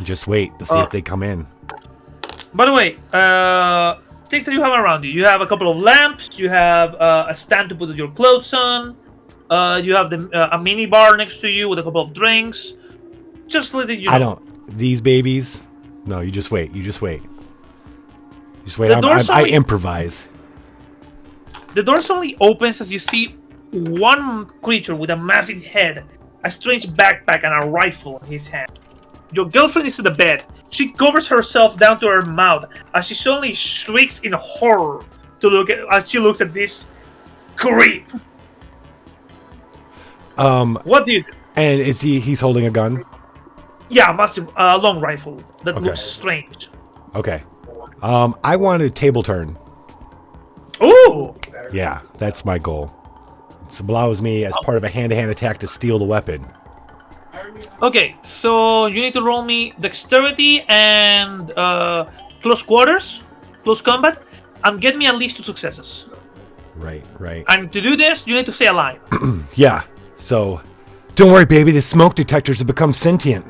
Just wait to see if they come in. By the way, things that you have around you. You have a couple of lamps. You have a stand to put your clothes on. You have a mini bar next to you with a couple of drinks. Just letting you know. I don't. These babies. No, you just wait. Just wait. The I improvise. The door suddenly opens as you see one creature with a massive head, a strange backpack, and a rifle in his hand. Your girlfriend is in the bed. She covers herself down to her mouth as she suddenly shrieks in horror as she looks at this creep. What do you do? And is he's holding a gun? Yeah, massive long rifle that looks strange. Okay. I want a table turn. Ooh! Yeah, that's my goal. It allows me, as part of a hand-to-hand attack, to steal the weapon. Okay, so you need to roll me dexterity and close quarters, close combat, and get me at least 2 successes. Right. And to do this, you need to say a line. Yeah. So, don't worry, baby. The smoke detectors have become sentient.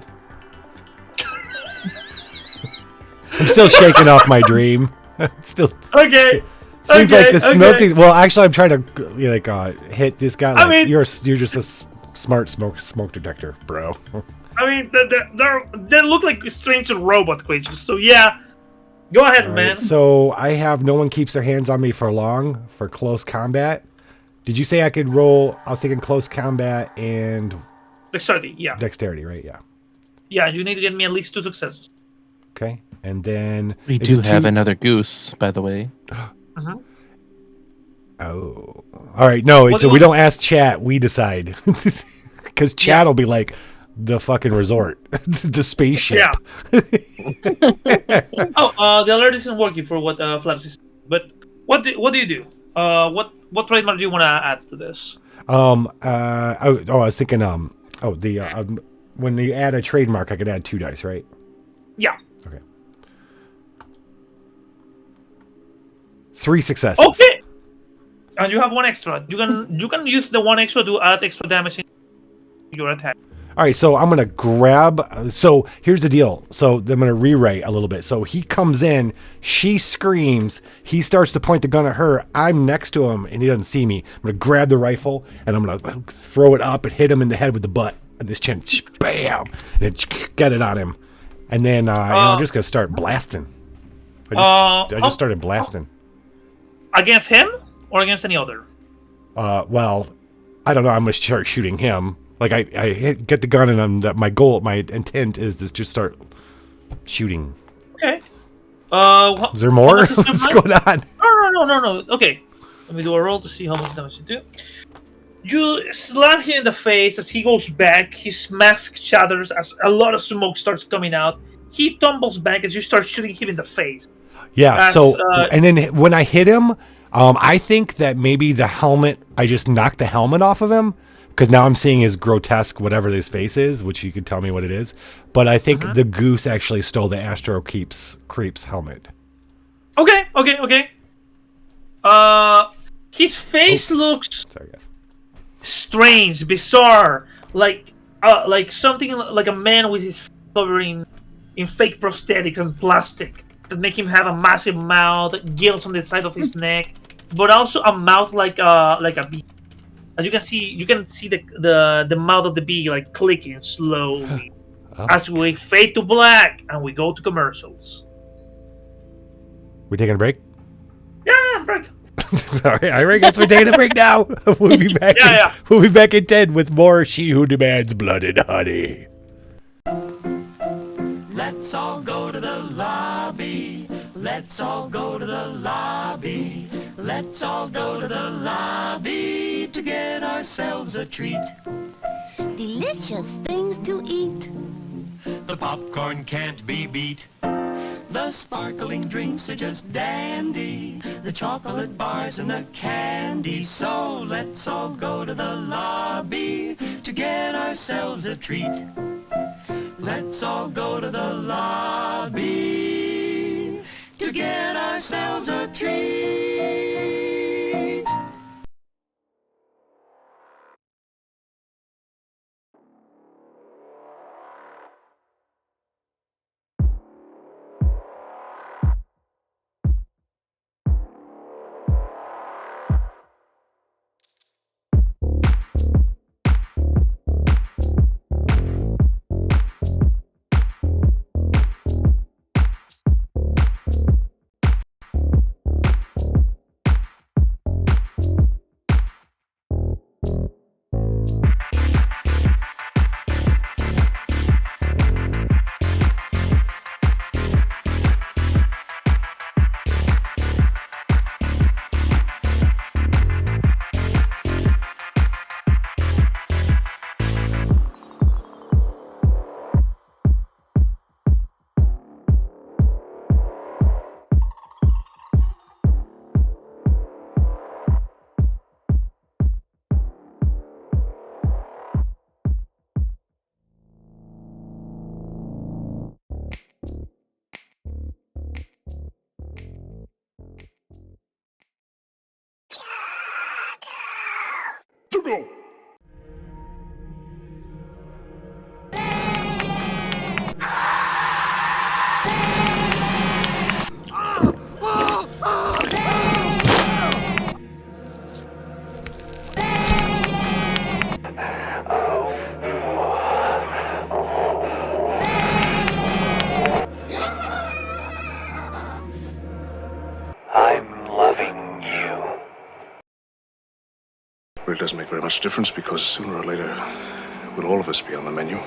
I'm still shaking off my dream. Still. Okay. Seems like the smoke. Well, actually, I'm trying to hit this guy. Like, I mean, you're just a smart smoke detector, bro. I mean, they look like strange robot creatures. So yeah, go ahead, man. So I have no one keeps their hands on me for long for close combat. Did you say I could roll? I was thinking close combat and dexterity. Yeah. Dexterity, right? Yeah. Yeah, you need to get me at least 2 successes. Okay, and then we do have another goose, by the way. Oh, all right. No, we don't ask chat. We decide because chat will be like the fucking resort, the spaceship. Yeah. The alert isn't working for what Flaps is. But what do you do? What trademark do you want to add to this? I was thinking. When you add a trademark, I could add 2 dice, right? Yeah. Okay. 3 successes. Okay. And you have 1 extra. You can use the 1 extra to add extra damage in your attack. All right, so I'm gonna grab. So here's the deal. So I'm gonna rewrite a little bit. So he comes in, she screams, he starts to point the gun at her. I'm next to him, and he doesn't see me. I'm gonna grab the rifle and I'm gonna throw it up and hit him in the head with the butt and this chin. Bam! And get it on him. And then I'm just gonna start blasting. I just started blasting. Against him or against any other? Well, I don't know. I'm gonna start shooting him. Like I get the gun, and my intent is to just start shooting Is there how more? much is your What's mind? going on? No. Okay, let me do a roll to see how much damage you do. You slam him in the face as he goes back. His mask shatters as a lot of smoke starts coming out. He tumbles back as you start shooting him in the face. Yeah. As So, and then when I hit him, I think that maybe the helmet. I just knocked the helmet off of him because now I'm seeing his grotesque whatever his face is, which you could tell me what it is. But I think the goose actually stole the Astro Creeps helmet. Okay. His face Oops. looks Sorry, guys. strange, bizarre, like something like a man with his face covering in fake prosthetics and plastic that make him have a massive mouth, gills on the side of his neck, but also a mouth like a bee. As you can see the mouth of the bee like clicking slowly Oh. as we fade to black and we go to commercials. We taking a break? Yeah, break. Sorry, I guess we're taking a break now. We'll be back. Yeah. We'll be back in 10 with more She Who Demands Blood and Honey. Let's all go to the lobby. Let's all go to the lobby. Let's all go to the lobby to get ourselves a treat. Delicious things to eat. The popcorn can't be beat. The sparkling drinks are just dandy. The chocolate bars and the candy. So let's all go to the lobby to get ourselves a treat. Let's all go to the lobby to get ourselves a treat. I'm loving you. Well, it doesn't make very much difference because sooner or later, will all of us be on the menu?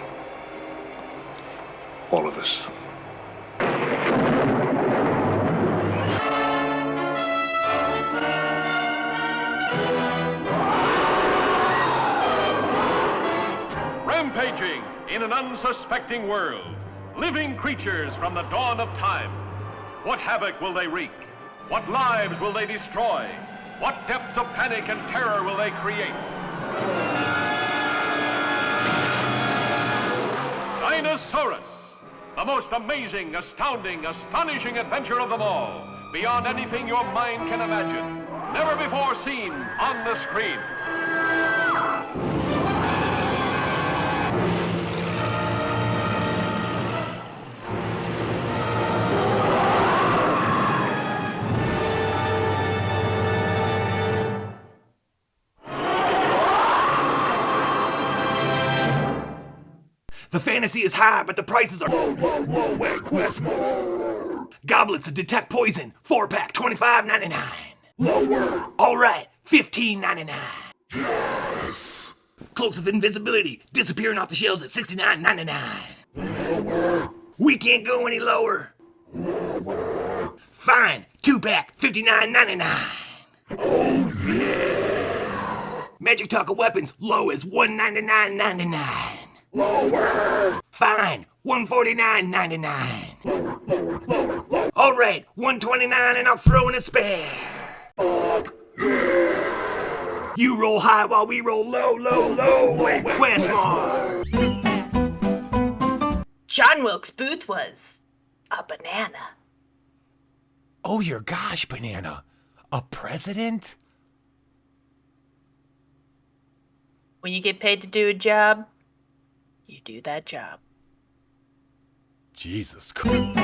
All of us. Rampaging in an unsuspecting world. Living creatures from the dawn of time. What havoc will they wreak? What lives will they destroy? What depths of panic and terror will they create? Dinosaurus, the most amazing, astounding, astonishing adventure of them all, beyond anything your mind can imagine, never before seen on the screen. The fantasy is high, but the prices are whoa, request more. Goblets to detect poison, 4-pack, $25.99. Lower. All right, $15.99. Yes. Cloaks of invisibility, disappearing off the shelves at $69.99. Lower. We can't go any lower. Lower. Fine. 2-pack, $59.99. Oh, yeah. Magic tackle weapons, low as $199.99. Lower. Fine. $149.99. Lower. All right, $129 and I'll throw in a spare. Fuck yeah. You roll high while we roll low, low, low at Questmore. John Wilkes Booth was a banana. Oh, your gosh, Banana. A president? When you get paid to do a job, you do that job. Jesus Christ.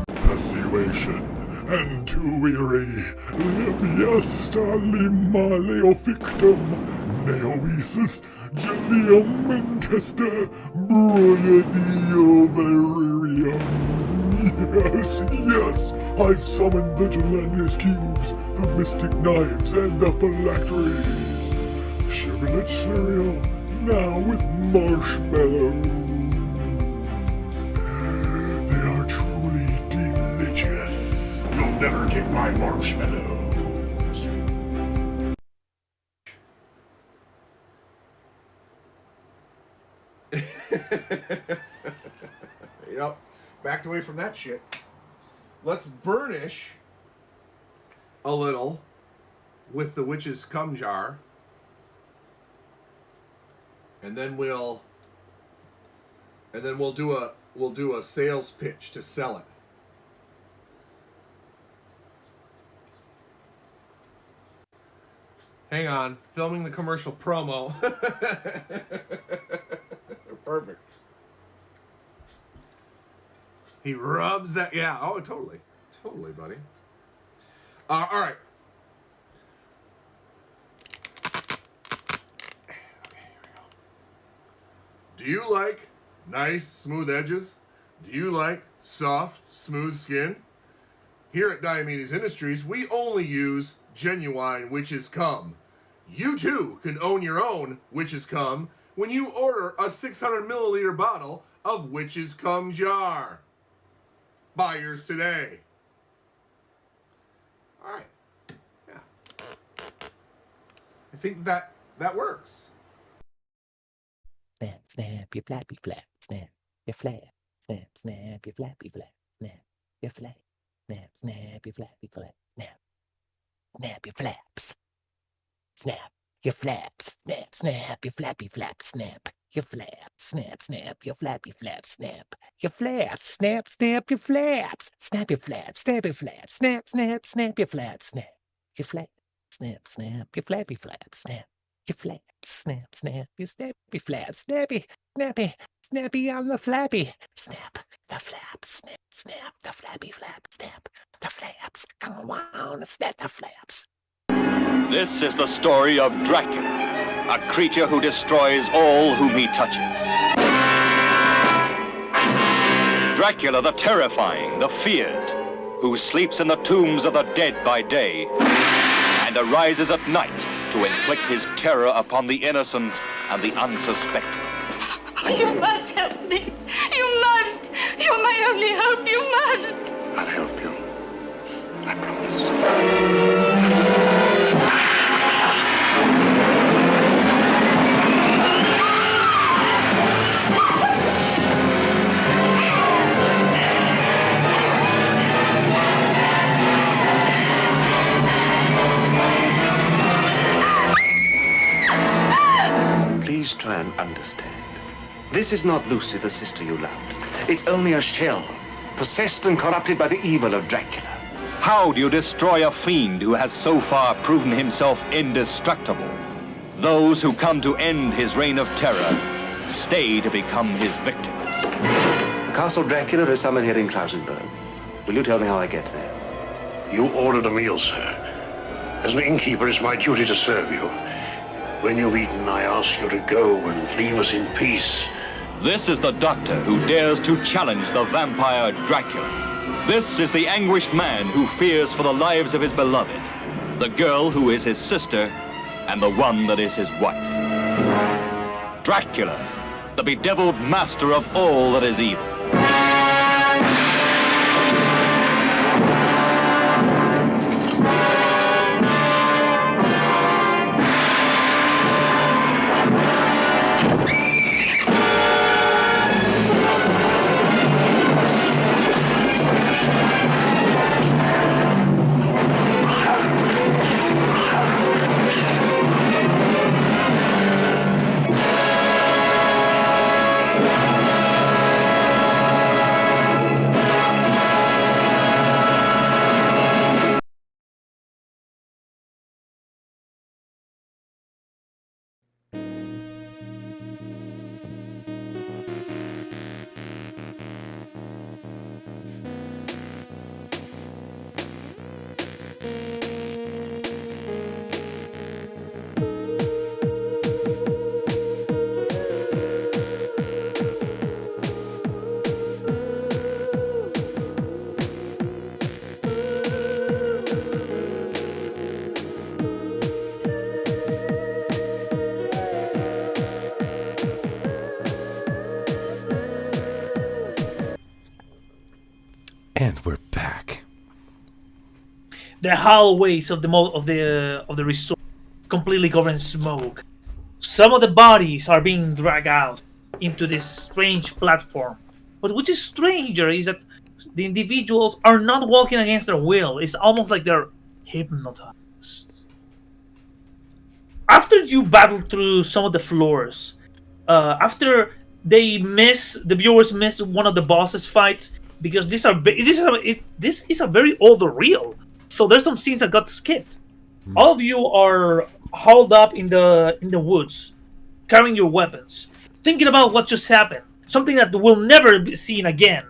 Persuasion and too weary. Lebiesta lima leofictum. Neoesis gelium intesta. Broidio veririum. Yes, yes, I've summoned the Gelander's cubes, the mystic knives, and the phylacteries. Sugarlet cereal, now with marshmallows. They are truly delicious. You'll never get my marshmallows. Yep. Backed away from that shit. Let's burnish a little with the witch's cum jar. And then we'll do a sales pitch to sell it. Hang on, filming the commercial promo. Perfect. He rubs that, yeah, oh, totally. Totally, buddy. All right. Okay, here we go. Do you like nice, smooth edges? Do you like soft, smooth skin? Here at Diomedes Industries, we only use genuine witch's cum. You too can own your own witch's cum when you order a 600 milliliter bottle of witch's cum jar. Buy yours today. All right. Yeah. I think that works. Snap, snap, your flappy flap, snap, your flap, snap, snap, your flappy flap, snap, your flap, snap, snap, your flappy flap, snap, snap your flaps, snap your flaps, snap, snap your flappy flap, snap your flaps, snap, snap your flappy flap, snap your flaps, snap, snap your flaps, snap your flaps, snap your flaps, snap, snap, snap your flaps, snap your flaps, snap, snap your flappy flap, snap your flaps, snap, snap your snappy flaps, snappy, snappy, snappy on the flappy, snap the flaps, snap, snap the flappy flap, snap the flaps, come on, snap the flaps. This is the story of Dracula, a creature who destroys all whom he touches. Dracula the terrifying, the feared, who sleeps in the tombs of the dead by day and arises at night to inflict his terror upon the innocent and the unsuspecting. You must help me. You must. You're my only hope. You must. I'll help you. I promise. Please try and understand. This is not Lucy, the sister you loved. It's only a shell, possessed and corrupted by the evil of Dracula. How do you destroy a fiend who has so far proven himself indestructible? Those who come to end his reign of terror stay to become his victims. Castle Dracula is somewhere here in Klausenberg. Will you tell me how I get there? You ordered a meal, sir. As an innkeeper, it's my duty to serve you. When you've eaten, I ask you to go and leave us in peace. This is the doctor who dares to challenge the vampire Dracula. This is the anguished man who fears for the lives of his beloved, the girl who is his sister, and the one that is his wife. Dracula, the bedeviled master of all that is evil. And we're back. The hallways of the resort completely covered in smoke. Some of the bodies are being dragged out into this strange platform. But which is stranger is that the individuals are not walking against their will. It's almost like they're hypnotized. After you battle through some of the floors, after the viewers miss one of the bosses fights because this is a very old reel. So there's some scenes that got skipped. All of you are hauled up in the woods, carrying your weapons, thinking about what just happened, something that will never be seen again.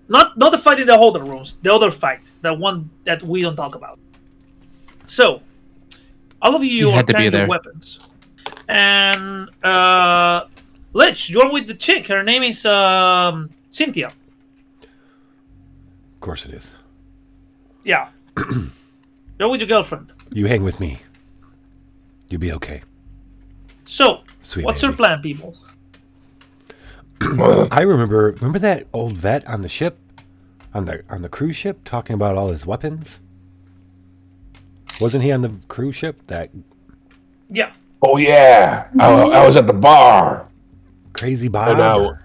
Not the fight in the holder rooms, the other fight, the one that we don't talk about. So, all of you are carrying your weapons, and Lich, you're with the chick. Her name is Cynthia. Of course it is. Yeah. You're with your girlfriend. You hang with me. You'll be okay. So, Sweet what's baby. your plan, people? I remember that old vet on the ship, on the cruise ship, talking about all his weapons. Wasn't he on the cruise ship? That Yeah. Oh yeah, I was at the bar. Crazy Bob.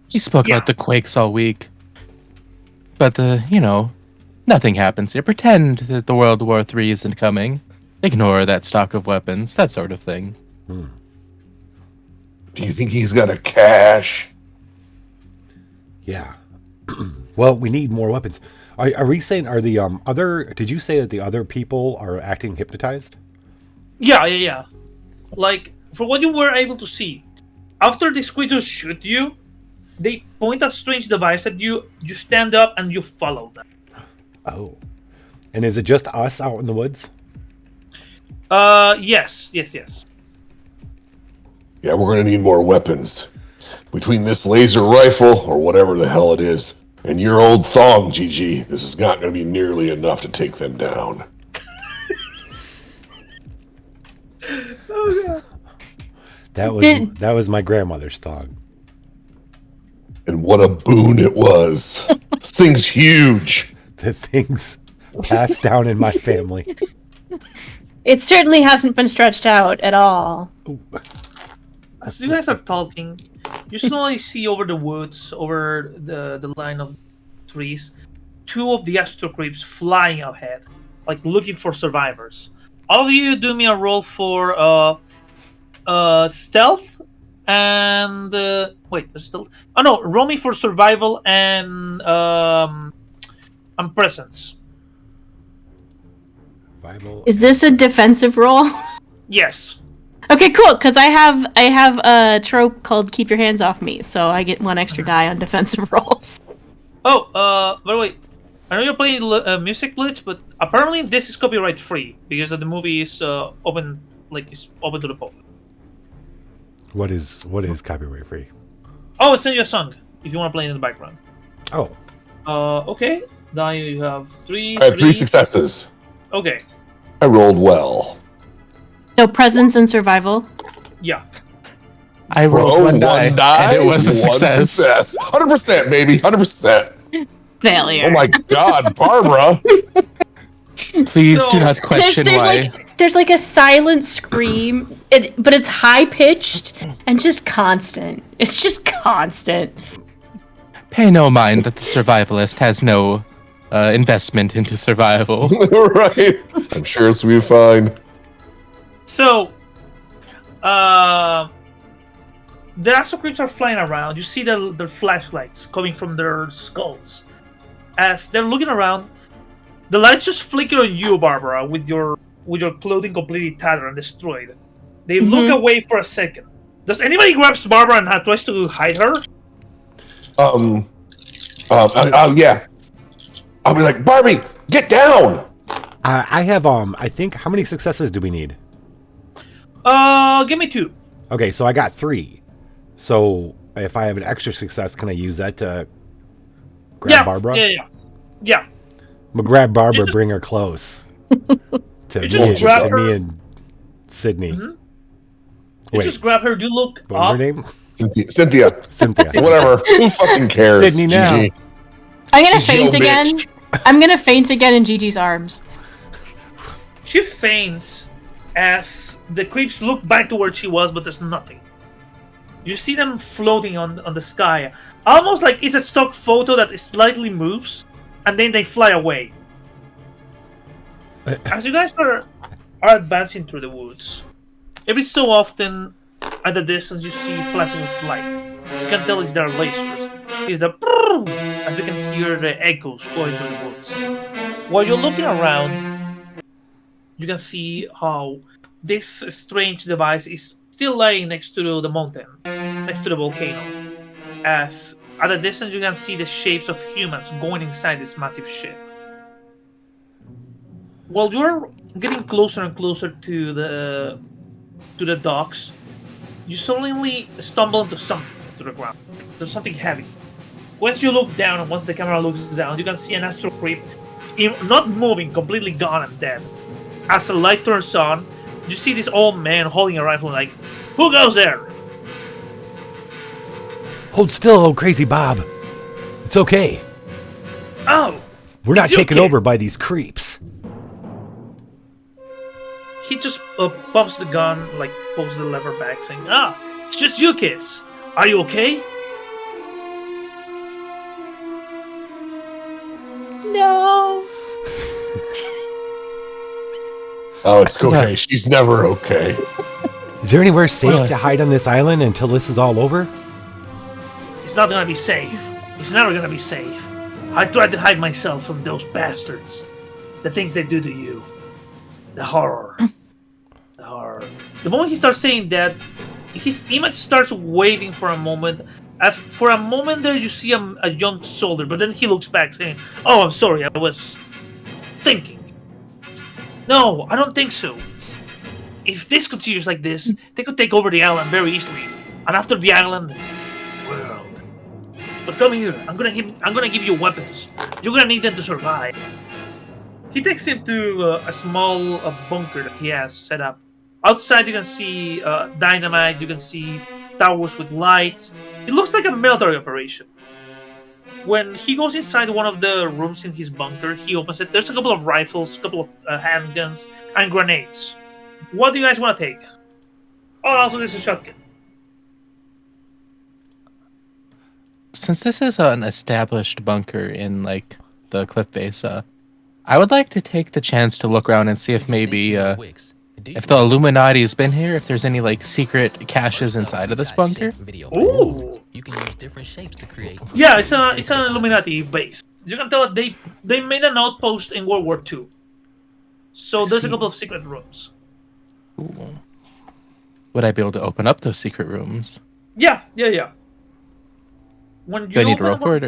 He spoke about the quakes all week. But nothing happens here. Pretend that the World War III isn't coming. Ignore that stock of weapons, that sort of thing. Do you think he's got a cache? Yeah. Well, we need more weapons. Are we saying, are the other, did you say that the other people are acting hypnotized? Yeah. Like, for what you were able to see, after these creatures shoot you, they point a strange device at you, you stand up and you follow them. Oh. And is it just us out in the woods? Yes. Yeah, we're gonna need more weapons. Between this laser rifle, or whatever the hell it is, and your old thong, GG, this is not gonna be nearly enough to take them down. Oh god. That was my grandmother's thong. And what a boon it was. This thing's huge. The thing's passed down in my family. It certainly hasn't been stretched out at all. As you guys are talking, you slowly see over the woods, over the line of trees, two of the astro creeps flying ahead, like looking for survivors. All of you do me a roll for stealth and wait, there's still roll me for survival and presence. Survival. Is this a defensive roll? Yes. Okay, cool. Because I have a trope called "Keep Your Hands Off Me," so I get one extra die on defensive rolls. Oh, by the way, I know you're playing music, Lich, but apparently this is copyright free because the movie is open to the public. What is copyright free? Oh, it's send you a song if you want to play it in the background. Oh. Okay. Now you have three. I have three successes. Okay. I rolled well. No presence and survival. Yeah. I rolled one die, and it was a success. 100%, baby. 100%. Failure. Oh my God, Barbara. Please do not question why. There's like a silent scream, but it's high pitched and just constant. It's just constant. Pay no mind that the survivalist has no investment into survival. Right. I'm sure it's gonna be fine. So, the astro creeps are flying around. You see their flashlights coming from their skulls. As they're looking around, the lights just flicker on you, Barbara, with your clothing completely tattered and destroyed. They look away for a second. Does anybody grabs Barbara and tries to hide her? Yeah. I'll be like, Barbie, get down. I have I think, how many successes do we need? Give me 2. Okay, so I got 3. So if I have an extra success, can I use that to grab Barbara? Yeah. I'm gonna grab Barbara, bring her close to me and Sydney. You just grab her. You look What was up. her name? Cynthia. Whatever. Who fucking cares? Sydney now. Gigi? I'm gonna She's faint your again. bitch. I'm gonna faint again in Gigi's arms. She faints as the creeps look back to where she was, but there's nothing. You see them floating on the sky, almost like it's a stock photo that slightly moves, and then they fly away. As you guys are advancing through the woods, every so often, at the distance, you see flashes of light. You can tell it's their lasers. It's the as you can hear the echoes going through the woods. While you're looking around, you can see how this strange device is still lying next to the mountain, next to the volcano. As at a distance, you can see the shapes of humans going inside this massive ship. While you're getting closer and closer to the docks, you suddenly stumble into something to the ground. There's something heavy. Once you look down, and once the camera looks down, you can see an astral creep, not moving, completely gone and dead. As the light turns on, you see this old man holding a rifle, like, "Who goes there?" Hold still, old crazy Bob. It's okay. Oh, We're not it's taken okay. over by these creeps. He just bumps the gun, like pulls the lever back, saying, "Ah, it's just you kids. Are you okay?" No. Oh, it's okay. She's never okay. Is there anywhere safe to hide on this island until this is all over? It's not gonna be safe. It's never gonna be safe. I tried to hide myself from those bastards. The things they do to you. The horror. The horror. The moment he starts saying that, his image starts waving for a moment. As for a moment there, you see a young soldier, but then he looks back saying, "Oh, I'm sorry, I was thinking." No, I don't think so. If this continues like this, they could take over the island very easily. And after the island, world. But come here, I'm gonna give you weapons. You're gonna need them to survive. He takes him to a small bunker that he has set up. Outside, you can see dynamite. You can see towers with lights. It looks like a military operation. When he goes inside one of the rooms in his bunker, he opens it. There's a couple of rifles, a couple of handguns, and grenades. What do you guys want to take? Oh, also there's a shotgun. Since this is an established bunker in like the cliff face, I would like to take the chance to look around and see if maybe if the Illuminati's been here, if there's any like secret caches inside of this bunker. Ooh. You can use different shapes to create. Yeah, it's an Illuminati base. You can tell that they made an outpost in World War II. So there's a couple of secret rooms. Ooh. Would I be able to open up those secret rooms? Yeah. When Do I need to roll for it?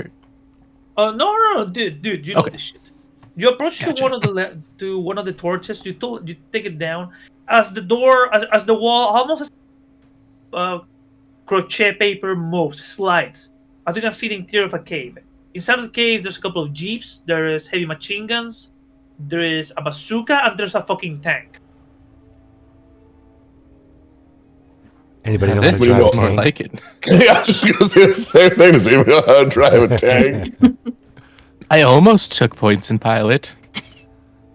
Or? No, dude, you know Okay. this shit. You approach to one of the torches. You take it down as the door, as the wall, almost as crochet paper moves, slides. As you can see the interior of a cave. Inside of the cave, there's a couple of jeeps. There is heavy machine guns. There is a bazooka, and there's a fucking tank. Anybody know how to drive a tank? Like it. Yeah, I was just gonna say the same thing. Does anyone know how to drive a tank? I almost took points in pilot.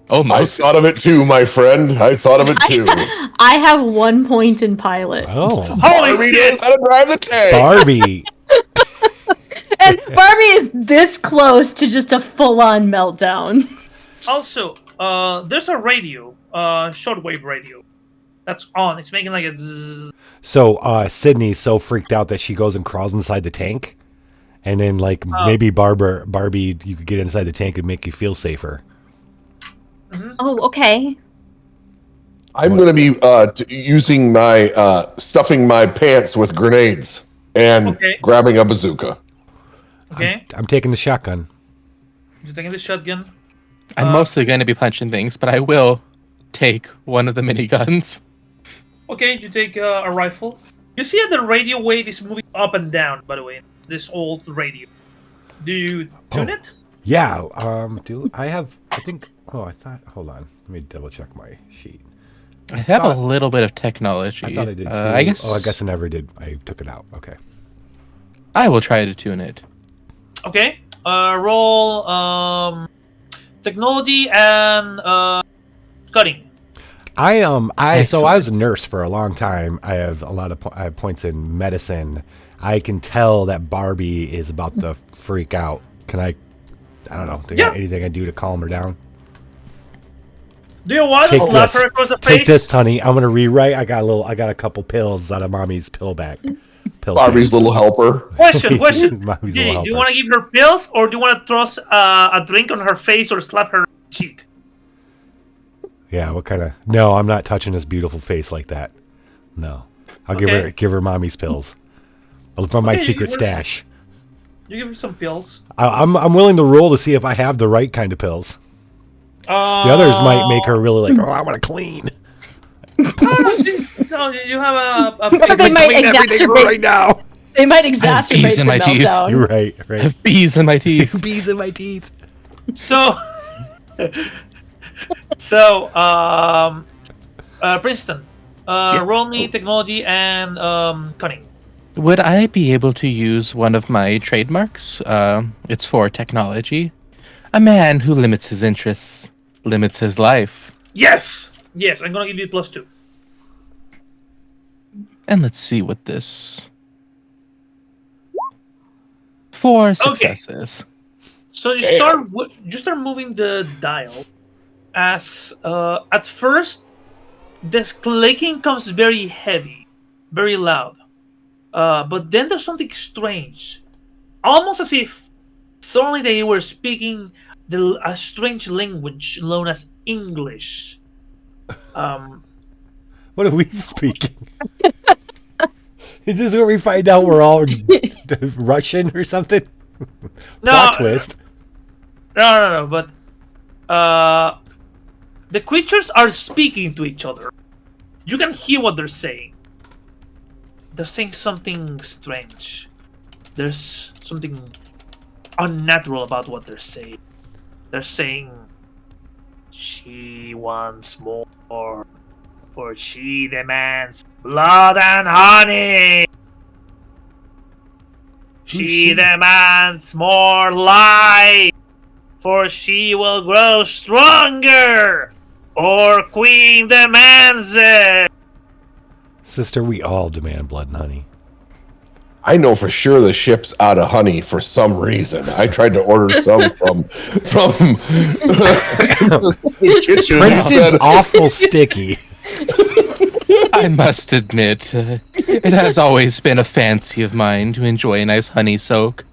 Almost. I thought of it too, my friend. I thought of it too. I have 1 point in pilot. Oh, Holy Barbie shit! knows how to drive the tank. Barbie. And Barbie is this close to just a full-on meltdown. Also, there's a radio, shortwave radio, that's on. It's making like a zzz. So Sydney's so freaked out that she goes and crawls inside the tank, and then like maybe Barbie, you could get inside the tank and make you feel safer. Oh, okay. I'm going to be using my stuffing my pants with grenades and grabbing a bazooka. Okay. I'm taking the shotgun. You're taking the shotgun. I'm mostly going to be punching things, but I will take one of the miniguns. Okay, you take a rifle. You see that the radio wave is moving up and down, by the way. This old radio. Do you tune it? Yeah. Do I have? I think. Oh, I thought. Hold on. Let me double check my sheet. I have a little bit of technology. I thought I did too. I guess. Oh, I guess I never did. I took it out. Okay. I will try to tune it. Okay. Roll technology and cutting. I was Excellent. a nurse for a long time. I have a lot of I have points in medicine. I can tell that Barbie is about to freak out. Can I don't know. Anything I do to calm her down? Do you want to slap her across the face? Take this, honey. I'm gonna rewrite. I got a couple pills out of mommy's pill bag. Barbie's little helper. Question. Mommy's Gigi, little do you helper. want to give her pills or do you want to toss a drink on her face or slap her cheek? Yeah, what kind of? No, I'm not touching this beautiful face like that. No, I'll give her mommy's pills from my secret stash. You give her some pills. I'm willing to roll to see if I have the right kind of pills. The others might make her really like, I want to clean. No, you have a Or they might exacerbate right now. They might I have exacerbate bees the in my teeth. meltdown. You're right. I have bees in my teeth. Bees in my teeth. So, Princeton, roll me technology and cunning. Would I be able to use one of my trademarks? It's for technology. A man who limits his interests limits his life. Yes, I'm gonna give you +2. And let's see what this. 4 successes. So you start moving the dial. As at first, the clicking comes very heavy, very loud. But then there's something strange, almost as if suddenly they were speaking a strange language known as English. What are we speaking? Is this where we find out we're all Russian or something? Plot twist. No. But the creatures are speaking to each other. You can hear what they're saying. They're saying something strange. There's something unnatural about what they're saying. They're saying, she wants more, for she demands blood and honey. She demands more life, for she will grow stronger. Or Queen demands it. Sister, we all demand blood and honey. I know for sure the ship's out of honey for some reason. I tried to order some from the kitchen. Princeton's awful sticky. I must admit, it has always been a fancy of mine to enjoy a nice honey soak.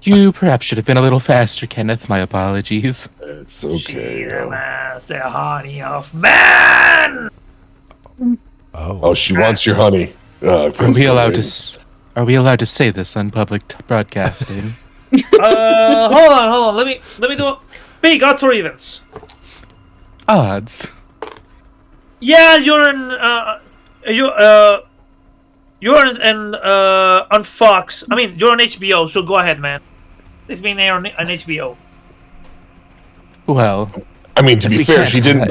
You perhaps should have been a little faster, Kenneth. My apologies. It's okay. She demands the honey of man. Oh, she wants your honey. Are we allowed to say this on public broadcasting? Hold on. Let me do big odds or evens. Odds. Yeah, you're in on Fox. I mean, you're on HBO. So go ahead, man. It's being aired on HBO. Well, I mean, to be fair, she didn't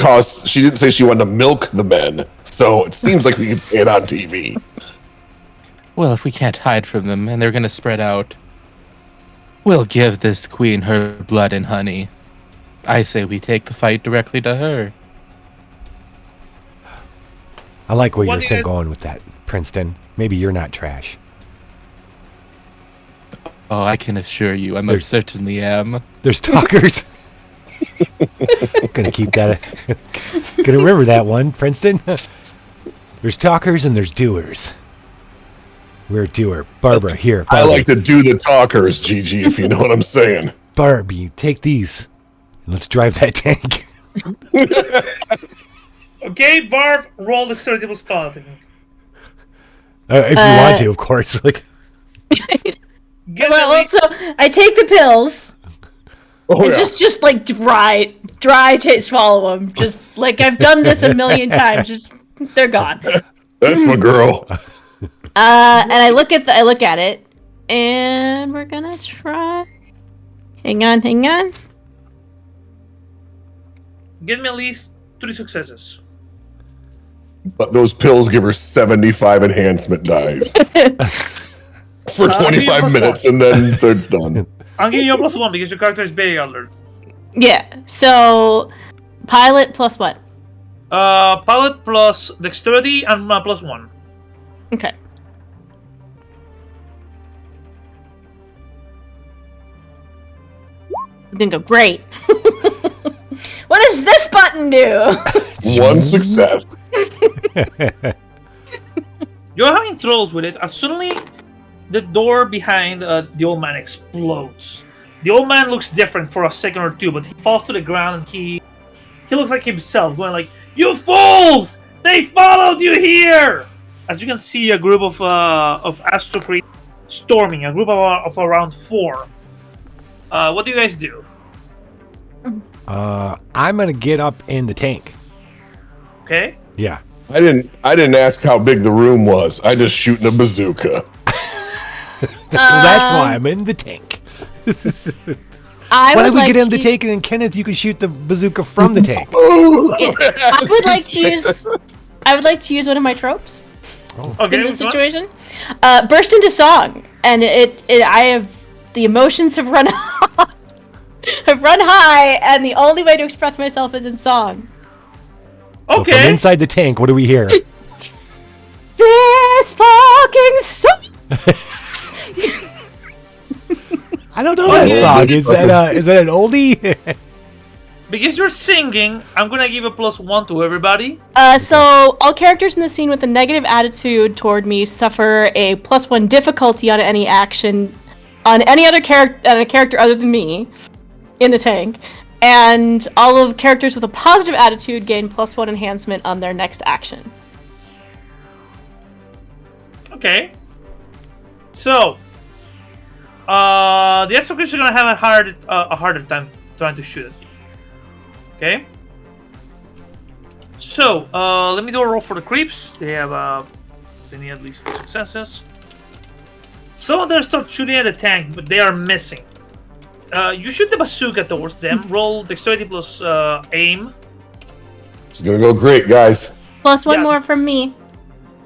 say she wanted to milk the men, so it seems like we can say it on TV. Well, if we can't hide from them and they're gonna spread out, we'll give this queen her blood and honey. I say we take the fight directly to her. I like where you're going with that, Princeton. Maybe you're not trash. Oh, I can assure you, I most certainly am. There's talkers. Gonna keep that. Gonna remember that one, Princeton. There's talkers and there's doers. We're a doer. Barbara, here. Barbie. I like to do the talkers, Gigi, if you know what I'm saying. Barbie, take these. And let's drive that tank. Okay, Barb, roll the dexterity spot. If you want to, of course. Like. Well, also, I take the pills. And just like dry swallow them. Just like I've done this a million times. Just they're gone. That's my girl. And I look at it, and we're gonna try. Hang on. Give me at least 3 successes. But those pills give her 75 enhancement dies. for I'll give you 25 plus minutes, one. and then it's done. I'm giving you a +1 because your character is very alert. Yeah. So, pilot plus what? Pilot plus dexterity and +1. Okay. It's gonna go great. What does this button do? One success. You're having troubles with it, and suddenly the door behind the old man explodes. The old man looks different for a second or two, but he falls to the ground and he looks like himself, going like, "You fools! They followed you here!" As you can see, a group of Astro Creep storming, a group of around 4. What do you guys do? I'm gonna get up in the tank. Okay. Yeah. I didn't ask how big the room was. I just shooting a bazooka. So that's why I'm in the tank. I Why would don't we like get in the to- tank and then Kenneth, you can shoot the bazooka from the tank. I would like to use. I would like to use one of my tropes Okay. in this which one? situation. Burst into song, and I have the emotions have run have run high, and the only way to express myself is in song. So from inside the tank, what do we hear? This fucking sucks. I don't know Okay. that song. Is that an oldie? Because you're singing, I'm gonna give a +1 to everybody. So all characters in the scene with a negative attitude toward me suffer a +1 difficulty on any action on any other character other than me in the tank, and all of characters with a positive attitude gain +1 enhancement on their next action. Okay. So, the Astro Creeps are gonna have a harder time trying to shoot at you. Okay. So, let me do a roll for the creeps. They need at least 4 successes. Some of them start shooting at the tank, but they are missing. You shoot the bazooka towards them. Roll dexterity plus aim. It's gonna go great, guys. +1 more from me.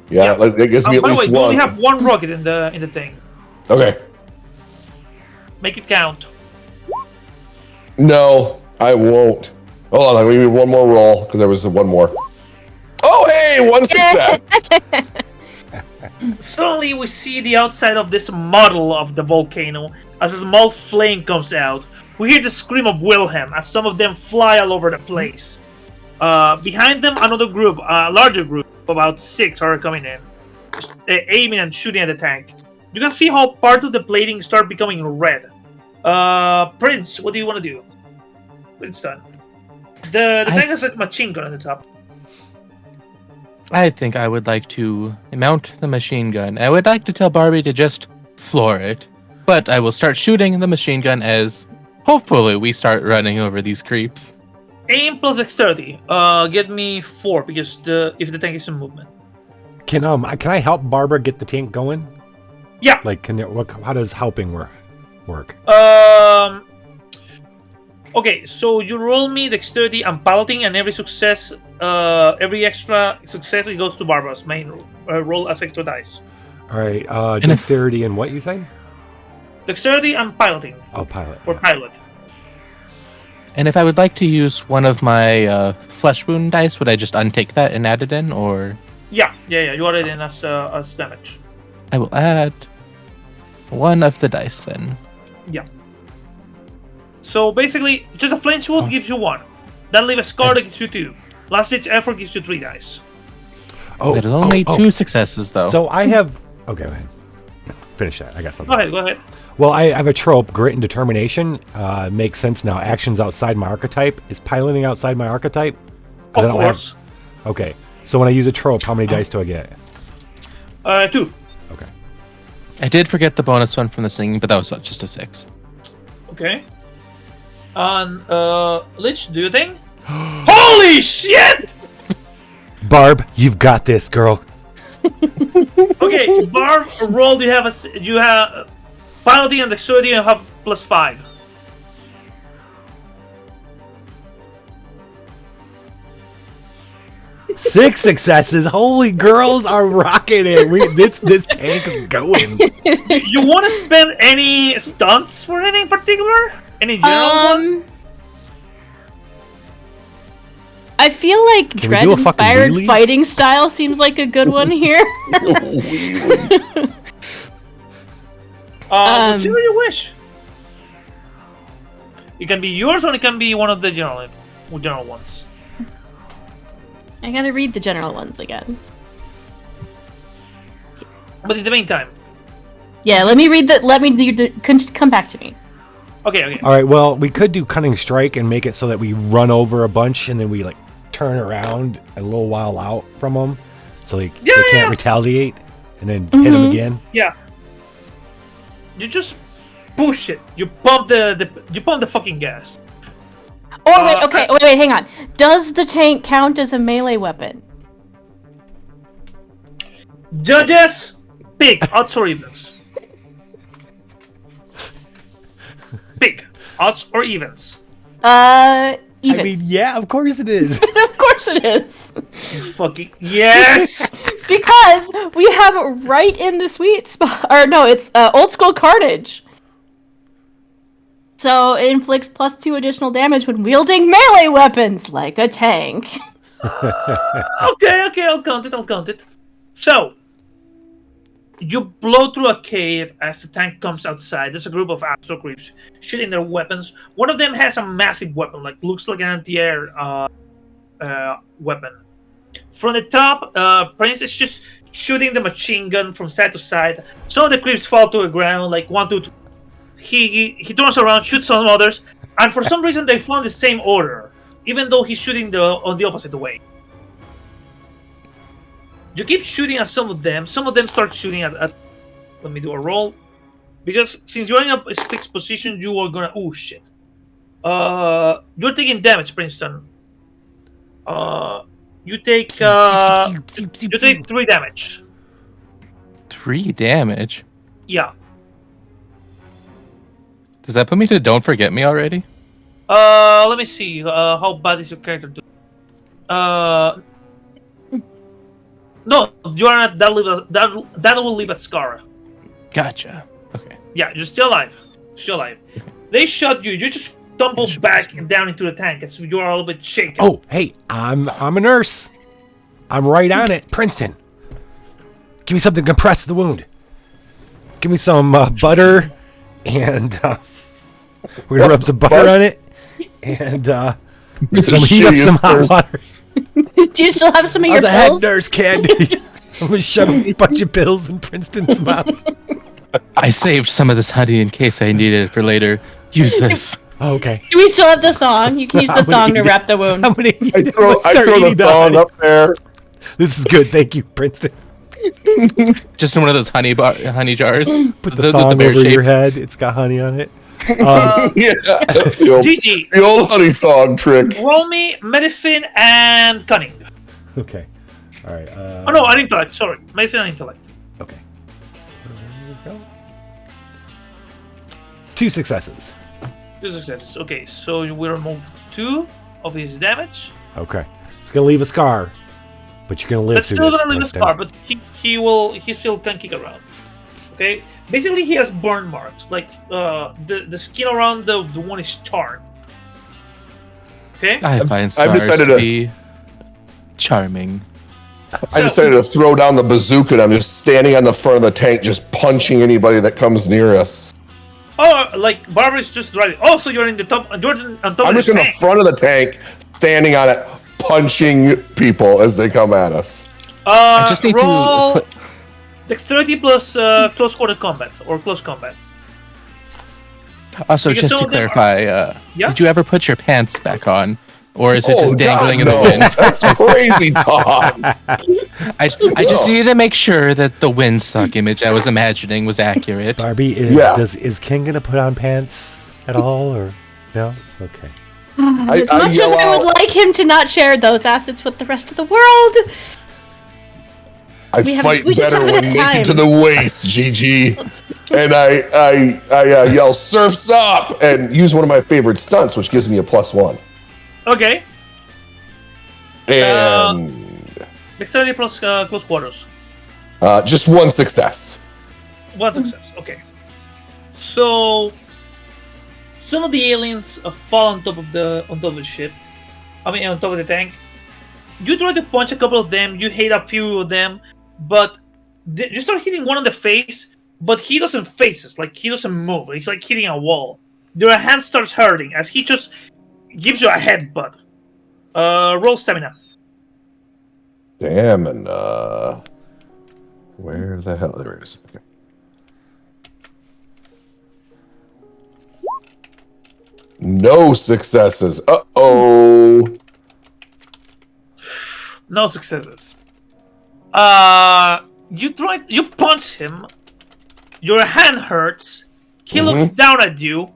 Yeah, that gives me at By the way, least you only one. have 1 rocket in the thing. Okay. Make it count. No, I won't. Hold on, I'm gonna give you one more roll because there was one more. Oh, hey, one success. Suddenly, we see the outside of this model of the volcano as a small flame comes out. We hear the scream of Wilhelm as some of them fly all over the place. Behind them, another group, a larger group, of about 6 are coming in, aiming and shooting at the tank. You can see how parts of the plating start becoming red. Prince, what do you want to do? It's done. The tank has a machine gun on the top. I think I would like to mount the machine gun. I would like to tell Barbie to just floor it. But I will start shooting the machine gun as hopefully we start running over these creeps. Aim plus dexterity. Get me 4 because if the tank is in movement. Can I help Barbara get the tank going? Yeah. Like, how does helping work? Okay, so you roll me dexterity and piloting, and every success, every extra success, it goes to Barbara's main roll as extra dice. All right, dexterity and what you saying? Dexterity and piloting. Oh, pilot. Or pilot. And if I would like to use one of my flesh wound dice, would I just untake that and add it in, or? Yeah. You add it in as damage. I will add one of the dice then. Yeah. So basically, just a flinch wound gives you 1. Then leave a scar that gives you 2. Last ditch effort gives you 3 dice. Oh, there's only 2 successes though. So I have. Okay, go ahead. Finish that. I got something. Go ahead. Well, I have a trope, grit and determination. Makes sense now. Actions outside my archetype. Is piloting outside my archetype? Of course. Okay. So when I use a trope, how many dice do I get? 2. Okay. I did forget the bonus one from the singing, but that was just a 6. Okay. And Lich, do you think? Holy shit! Barb, you've got this, girl. Okay, Barb, roll. You have piloting and dexterity. You have +5. 6 successes. Holy girls are rocking it. This tank is going. You want to spend any stunts for anything particular? Any general one? I feel like Can we do a fucking dread-inspired wheelie? fighting style seems like a good one here. Whichever you wish. It can be yours, or it can be one of the general ones. I gotta read the general ones again. But in the meantime, Yeah, let me read come back to me. okay. All right, well, we could do Cunning Strike and make it so that we run over a bunch and then we like turn around a little while out from them, so they can't retaliate, and then hit them again. Yeah. You just push it. You pump the fucking gas. Oh wait, wait, hang on. Does the tank count as a melee weapon? Judges, pick odds or evens. Pick odds or evens. Evens. I mean, yeah, of course it is. Of course it is. Fucking yes. Because we have it right in the sweet spot. Or no, it's old school carnage. So it inflicts +2 additional damage when wielding melee weapons, like a tank. Okay, I'll count it. So, you blow through a cave as the tank comes outside. There's a group of astro creeps shooting their weapons. One of them has a massive weapon, looks like an anti-air weapon. From the top, Prince is just shooting the machine gun from side to side. Some of the creeps fall to the ground, like 1, 2, 3. He turns around, shoots some others, and for some reason they fall in the same order, even though he's shooting on the opposite way. You keep shooting at some of them. Some of them start shooting at. Let me do a roll, because since you're in a fixed position, you are gonna. Oh shit! You're taking damage, Princeton. You take 3 damage. 3 damage? Yeah. Does that put me to Don't Forget Me already? Let me see. How bad is your character doing? No, you are not. That will leave a scar. Gotcha. Okay. Yeah, you're still alive. They shot you. You just tumbled back and down into the tank, and so you are a little bit shaken. Oh, hey, I'm a nurse. I'm right on it. Princeton, give me something to compress the wound. Give me some butter, and we're gonna rub some butter on it, and heat up some hot water. Do you still have some of your I was a head pills? nurse, Candy. I'm gonna shove a bunch of pills in Princeton's mouth. I saved some of this honey in case I needed it for later. Use this. Oh, okay. Do we still have the thong? You can use the thong to wrap the wound. I'm gonna I throw the thong up there. This is good. Thank you, Princeton. Just in one of those honey jars. Put the thong over your head. It's got honey on it. Yeah. GG. The old honey thong trick. Roll me medicine and cunning. Okay. All right. Oh no, and intellect. Sorry, medicine and intellect. Okay. There we go. 2 successes. 2 successes. Okay, so you will remove 2 of his damage. Okay. It's gonna leave a scar, but you're gonna live That's through still this. gonna leave a Princeton. scar, but he still can kick around. Okay. Basically, he has burn marks. Like the skin around the one is charred. Okay. I find stars to be charming. I decided to throw down the bazooka, and I'm just standing on the front of the tank, just punching anybody that comes near us. Oh, like Barbara's just driving. Oh, so you're in the top. Jordan on top I'm of just the in the tank. front of the tank, standing on it, punching people as they come at us. I just need roll to. dexterity plus close quarter combat or close combat. Also, Because just some to of them clarify, Yeah? did you ever put your pants back on? Or is it Oh, just dangling God, in the no. wind? That's crazy talk. I just needed to make sure that the windsuck image I was imagining was accurate. Barbie, is King gonna put on pants at all, or no? Okay. As much as I would like him to not share those assets with the rest of the world, I fight better when naked to the waist, GG. And I yell, "Surf's up!" and use one of my favorite stunts, which gives me a +1. Okay. And Dexterity plus close quarters. Just one success. One success. Okay. So some of the aliens fall on top of the ship. I mean, on top of the tank. You try to punch a couple of them. You hit a few of them, but you start hitting one on the face. But he doesn't face us. Like he doesn't move. He's like hitting a wall. Your hand starts hurting as he just gives you a headbutt. Roll stamina. Damn, and where the hell? There it is. Okay. No successes. Uh-oh. No successes. You punch him. Your hand hurts. He looks down at you.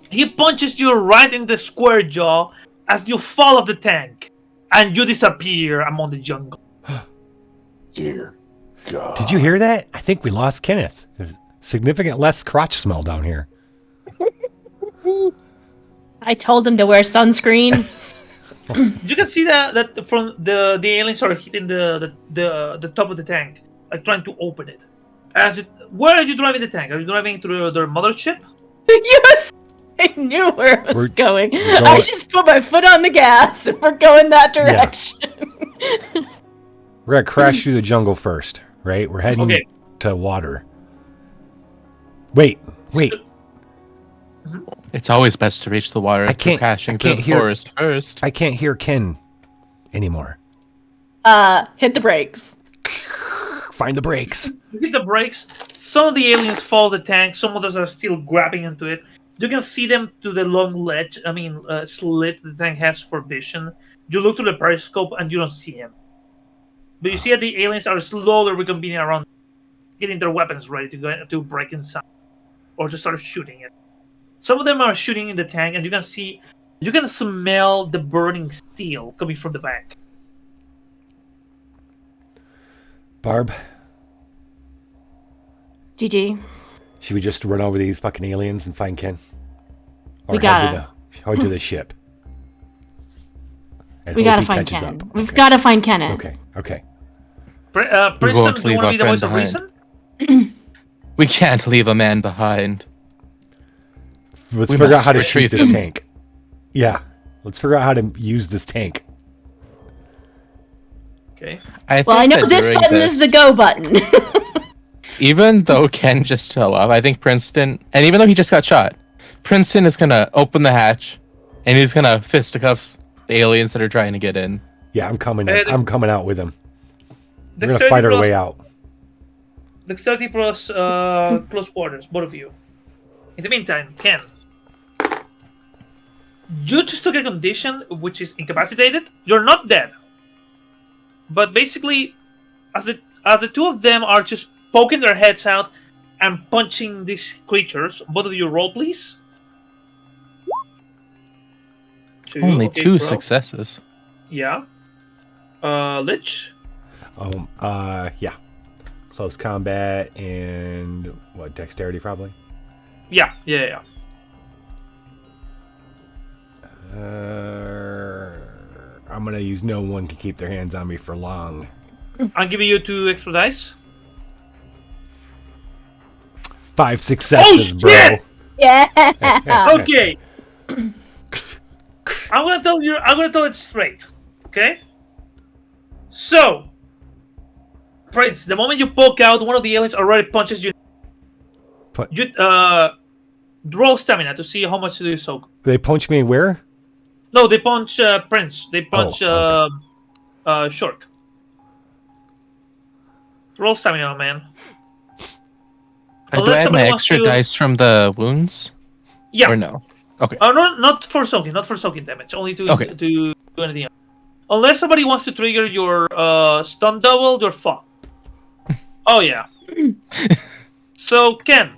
He punches you right in the square jaw as you fall off the tank, and you disappear among the jungle. Dear God. Did you hear that? I think we lost Kenneth. There's significant less crotch smell down here. I told him to wear sunscreen. You can see that from the aliens are hitting the top of the tank, like trying to open it. Where are you driving the tank? Are you driving through their mothership? Yes! I knew where it was going. we're going. I just put my foot on the gas and we're going that direction. We're gonna crash through the jungle first, right? We're heading to water. Wait. It's always best to reach the water after crashing through the forest first. I can't hear Ken anymore. Hit the brakes. Find the brakes. You hit the brakes. Some of the aliens fall the tank. Some others are still grabbing into it. You can see them to the long ledge. Slit the tank has for vision. You look through the periscope and you don't see him. But you see that the aliens are slowly reconvening around, getting their weapons ready to go to break inside or to start shooting it. Some of them are shooting in the tank, and you can smell the burning steel coming from the back. Barb, GG. should we just run over these fucking aliens and find Ken? Or We gotta. head to the ship. And We hope gotta he find catches Ken. up. We've gotta find Kenneth. Okay. Princeton, do you want to be the voice of reason? We can't leave a man behind. Let's We figure out must how to shoot retrieve this him. tank. Yeah. Let's figure out how to use this tank. Okay. I know this button is the go button. Even though Ken just fell off, I think Princeton, and even though he just got shot, Princeton is gonna open the hatch, and he's gonna fisticuffs the aliens that are trying to get in. Yeah, I'm coming out with him. We're gonna Dexterity fight our plus- way out. Dexterity plus close quarters, both of you. In the meantime, Ken, you just took a condition which is incapacitated. You're not dead, but basically, as the two of them are just poking their heads out and punching these creatures, both of you roll, please. Only Okay, two bro. successes. Yeah. Lich. Yeah. Close combat and dexterity probably. Yeah. I'm gonna use no one can keep their hands on me for long. I'm giving you 2 extra dice. 5 successes, Oh, bro. shit! Yeah. Okay. I'm gonna tell it straight. Okay? So, Prince, the moment you poke out, one of the aliens already punches you. You roll stamina to see how much do you soak. They punch me where? No, they punch Prince. They punch Shork. Roll stamina, man. Do I Unless have my somebody wants extra to- dice from the wounds? Yeah. Or no? Okay. Oh, no, not for soaking damage. Only to Okay. to do anything else. Unless somebody wants to trigger your stun double, you're fucked. Oh yeah. So Ken.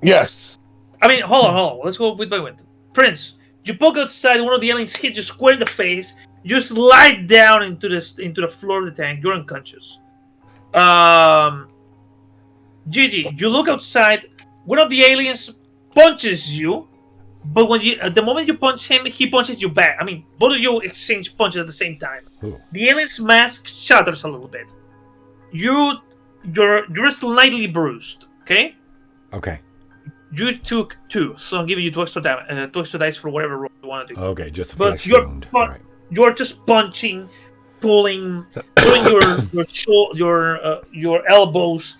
Yes. I mean, hold on. Let's go bit by bit. Prince, you poke outside. One of the aliens hit you square in the face. You slide down into the floor of the tank. You're unconscious. Gigi, you look outside. One of the aliens punches you. But when the moment you punch him, he punches you back. I mean, both of you exchange punches at the same time. Ooh. The alien's mask shatters a little bit. You're slightly bruised. Okay. Okay. You took 2, so I'm giving you 2 extra dice for whatever roll you want to do. Okay, just a But flesh wound. Right. you're just punching, pulling your elbows.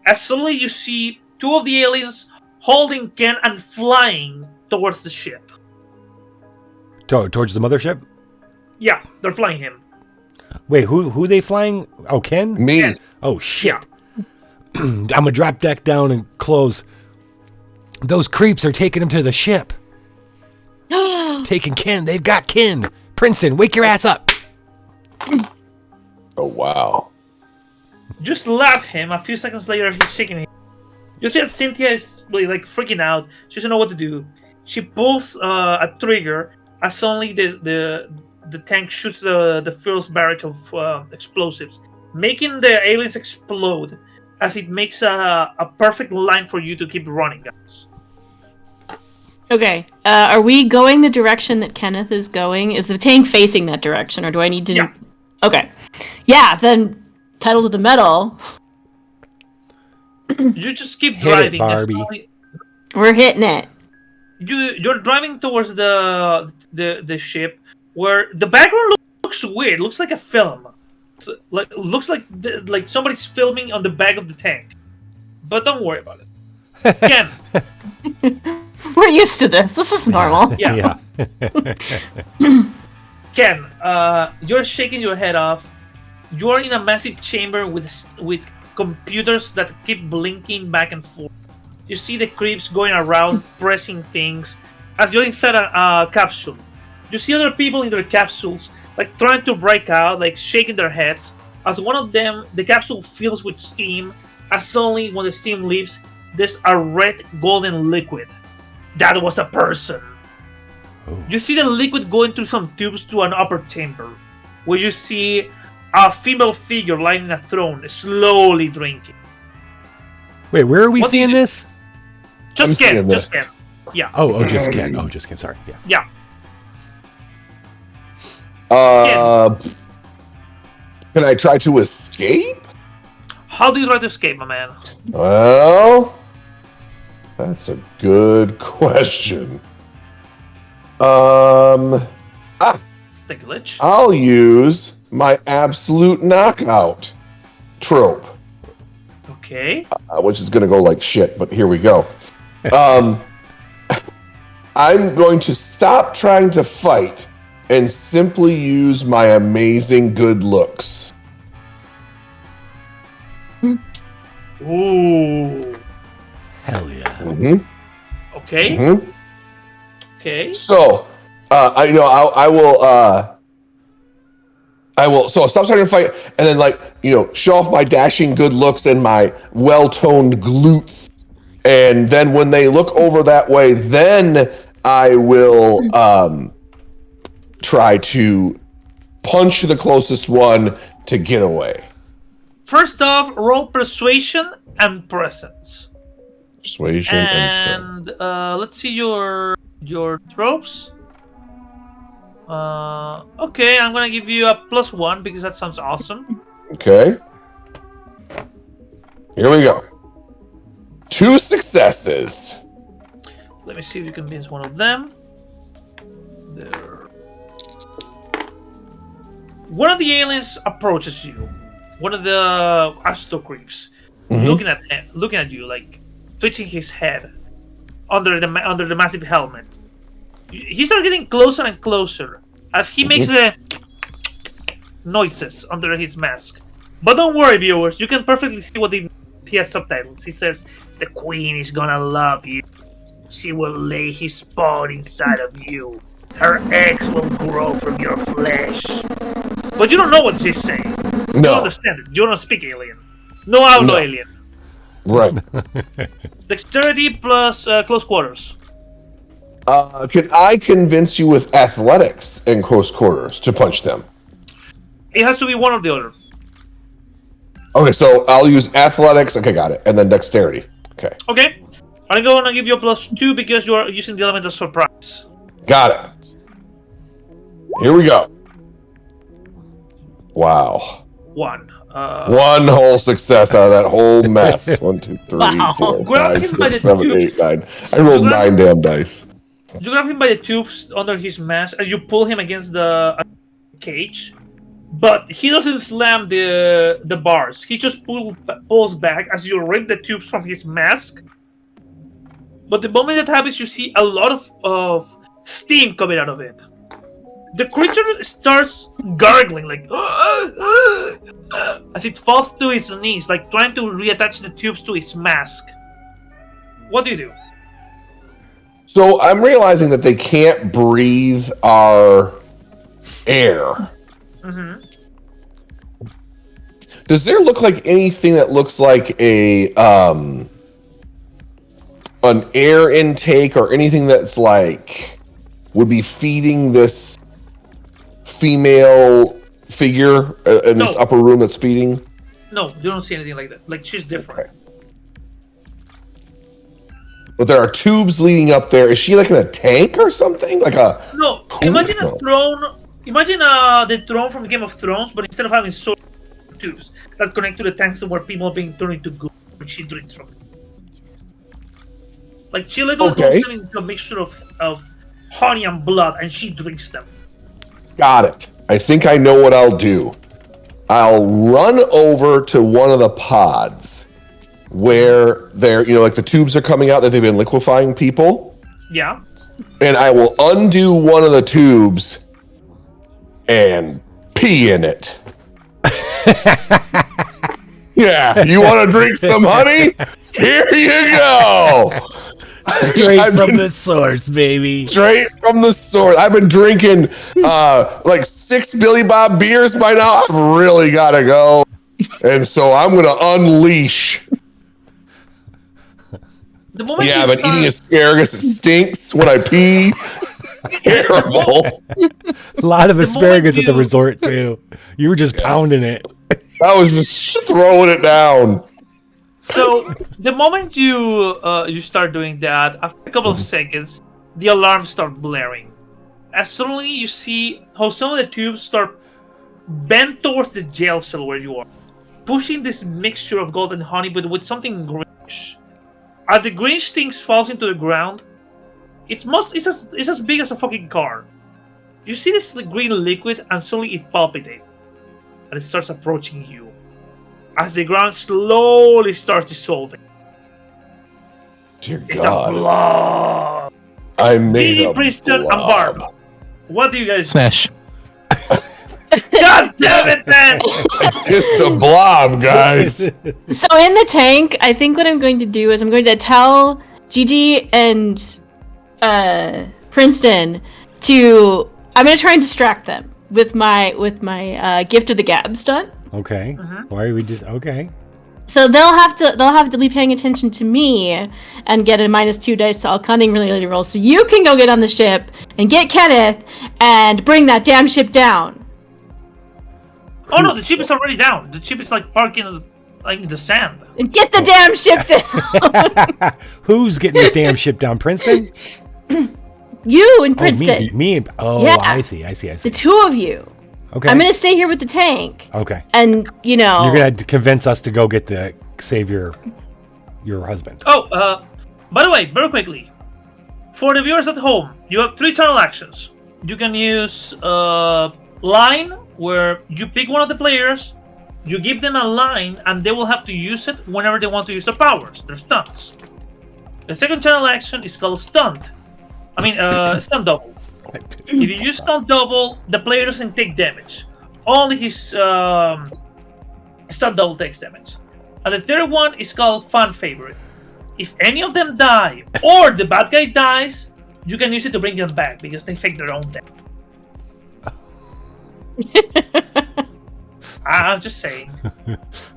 As suddenly you see 2 of the aliens holding Ken and flying towards the ship. Towards the mothership? Yeah, they're flying him. Wait, who they flying? Oh, Ken? Me. Ken. Oh, shit. Yeah. I'm gonna drop deck down and close. Those creeps are taking him to the ship. Taking Ken. They've got Ken. Princeton, wake your ass up. Oh, wow. You slap him. A few seconds later, he's shaking him. You see that Cynthia is really like freaking out. She doesn't know what to do. She pulls a trigger as suddenly the tank shoots the first barrage of explosives, making the aliens explode as it makes a perfect line for you to keep running, guys. Okay. Are we going the direction that Kenneth is going? Is the tank facing that direction, or do I need to... Yeah. Okay. Yeah, then pedal to the metal. You just keep driving. Barbie. We're hitting it. You're driving towards the ship, where the background looks weird. Looks like a film. So, looks like somebody's filming on the back of the tank. But don't worry about it. Ken. We're used to this. This is normal. Yeah. Ken, you're shaking your head off. You're in a massive chamber with computers that keep blinking back and forth. You see the creeps going around pressing things as you're inside a capsule. You see other people in their capsules, like trying to break out, like shaking their heads. As one of them, the capsule fills with steam. As suddenly, when the steam leaves, there's a red golden liquid. That was a person. Oh. You see the liquid going through some tubes to an upper chamber, where you see a female figure lying in a throne, slowly drinking. Wait, where are we seeing this? Just Ken. Yeah. Oh, just Ken. Oh, just Ken. Sorry. Yeah. Yeah. Can I try to escape? How do you try to escape, my man? Well, that's a good question. Thank you, Lich. I'll use my absolute knockout trope. Okay. Which is going to go like shit, but here we go. I'm going to stop trying to fight and simply use my amazing good looks. Ooh. Hell yeah. Mm-hmm. Okay. Mm-hmm. Okay. So, I will. So I'll stop trying to fight, and then show off my dashing good looks and my well-toned glutes, and then when they look over that way, then I will try to punch the closest one to get away. First off, roll persuasion and presence. Persuasion and let's see your tropes. Okay, I'm gonna give you a +1 because that sounds awesome. Okay. Here we go. 2 successes. Let me see if you can miss one of them. There. One of the aliens approaches you. One of the Astro creeps, looking at you, like twitching his head under the massive helmet. He starts getting closer and closer as he makes noises under his mask. But don't worry, viewers, you can perfectly see what he has subtitles. He says, "The Queen is gonna love you. She will lay his spawn inside of you. Her eggs will grow from your flesh." But you don't know what she's saying. You don't understand it. You don't speak alien. No hablo alien. Right. Dexterity plus close quarters. Can I convince you with athletics in close quarters to punch them? It has to be one or the other. Okay, so I'll use athletics. Okay, got it. And then dexterity. Okay. Okay. I'm going to give you a +2 because you are using the element of surprise. Got it. Here we go. Wow. 1. One whole success out of that whole mess. 1, 2, 3, Wow. 4, Grab 5, him by 6, the 7, tubes. 8, 9. I rolled You grab 9 damn dice. You grab him by the tubes under his mask and you pull him against the cage. But he doesn't slam the bars. He just pulls back as you rip the tubes from his mask. But the moment that happens, you see a lot of steam coming out of it. The creature starts gargling, like as it falls to its knees, like trying to reattach the tubes to its mask. What do you do? So I'm realizing that they can't breathe our air. Mm-hmm. Does there look like anything that looks like a an air intake or anything that's like would be feeding this female figure in this upper room that's feeding? No, you don't see anything like that. Like, she's different. Okay. But there are tubes leading up there. Is she like in a tank or something? Like a No, imagine a throne. Imagine the throne from Game of Thrones, but instead of having sword tubes that connect to the tanks where people are being turned into goo, which she drinks from. Like, she literally goes into a mixture of honey and blood, and she drinks them. Got it. I think I know what I'll do. I'll run over to one of the pods where they're, like the tubes are coming out that they've been liquefying people. Yeah. And I will undo one of the tubes and pee in it. Yeah, you want to drink some honey? Here you go. Straight from the source, baby. Straight from the source. I've been drinking like 6 Billy Bob beers by now. I've really got to go. And so I'm going to unleash. Yeah, I've been eating asparagus. It stinks when I pee. Terrible. A lot of asparagus at the resort, too. You were just pounding it. I was just throwing it down. So the moment you start doing that, after a couple of seconds, the alarms start blaring. As suddenly you see how some of the tubes start bent towards the jail cell where you are, pushing this mixture of gold and honey, but with something greenish. As the greenish things falls into the ground, it's as big as a fucking car. You see this green liquid, and suddenly it palpitates, and it starts approaching you. As the ground slowly starts dissolving. Dear It's God. a blob. I made Gigi, a Princeton, and blob. Barb. What do you guys Smash. God damn it, man! It's a blob, guys. So in the tank, I think what I'm going to do is I'm going to tell Gigi and Princeton I'm going to try and distract them with my gift of the gab stunt. Okay. Why are we just okay? So they'll have to be paying attention to me and get a -2 dice to all cunning related rolls. So you can go get on the ship and get Kenneth and bring that damn ship down. Oh no, the ship is already down. The ship is like parking like in the sand. And get the damn ship down. Who's getting the damn ship down, Princeton? You and Princeton. Me and Yeah. I see. The two of you. Okay. I'm gonna stay here with the tank. Okay. And you're gonna convince us to go get save your husband. Oh, by the way, very quickly, for the viewers at home, you have 3 tunnel actions. You can use line, where you pick one of the players, you give them a line, and they will have to use it whenever they want to use their powers, their stunts. The second channel action is called stunt. Stunt double. If you use stunt double, the player doesn't take damage. Only his stunt double takes damage. And the third one is called fan favorite. If any of them die, or the bad guy dies, you can use it to bring them back, because they fake their own death. I'm just saying.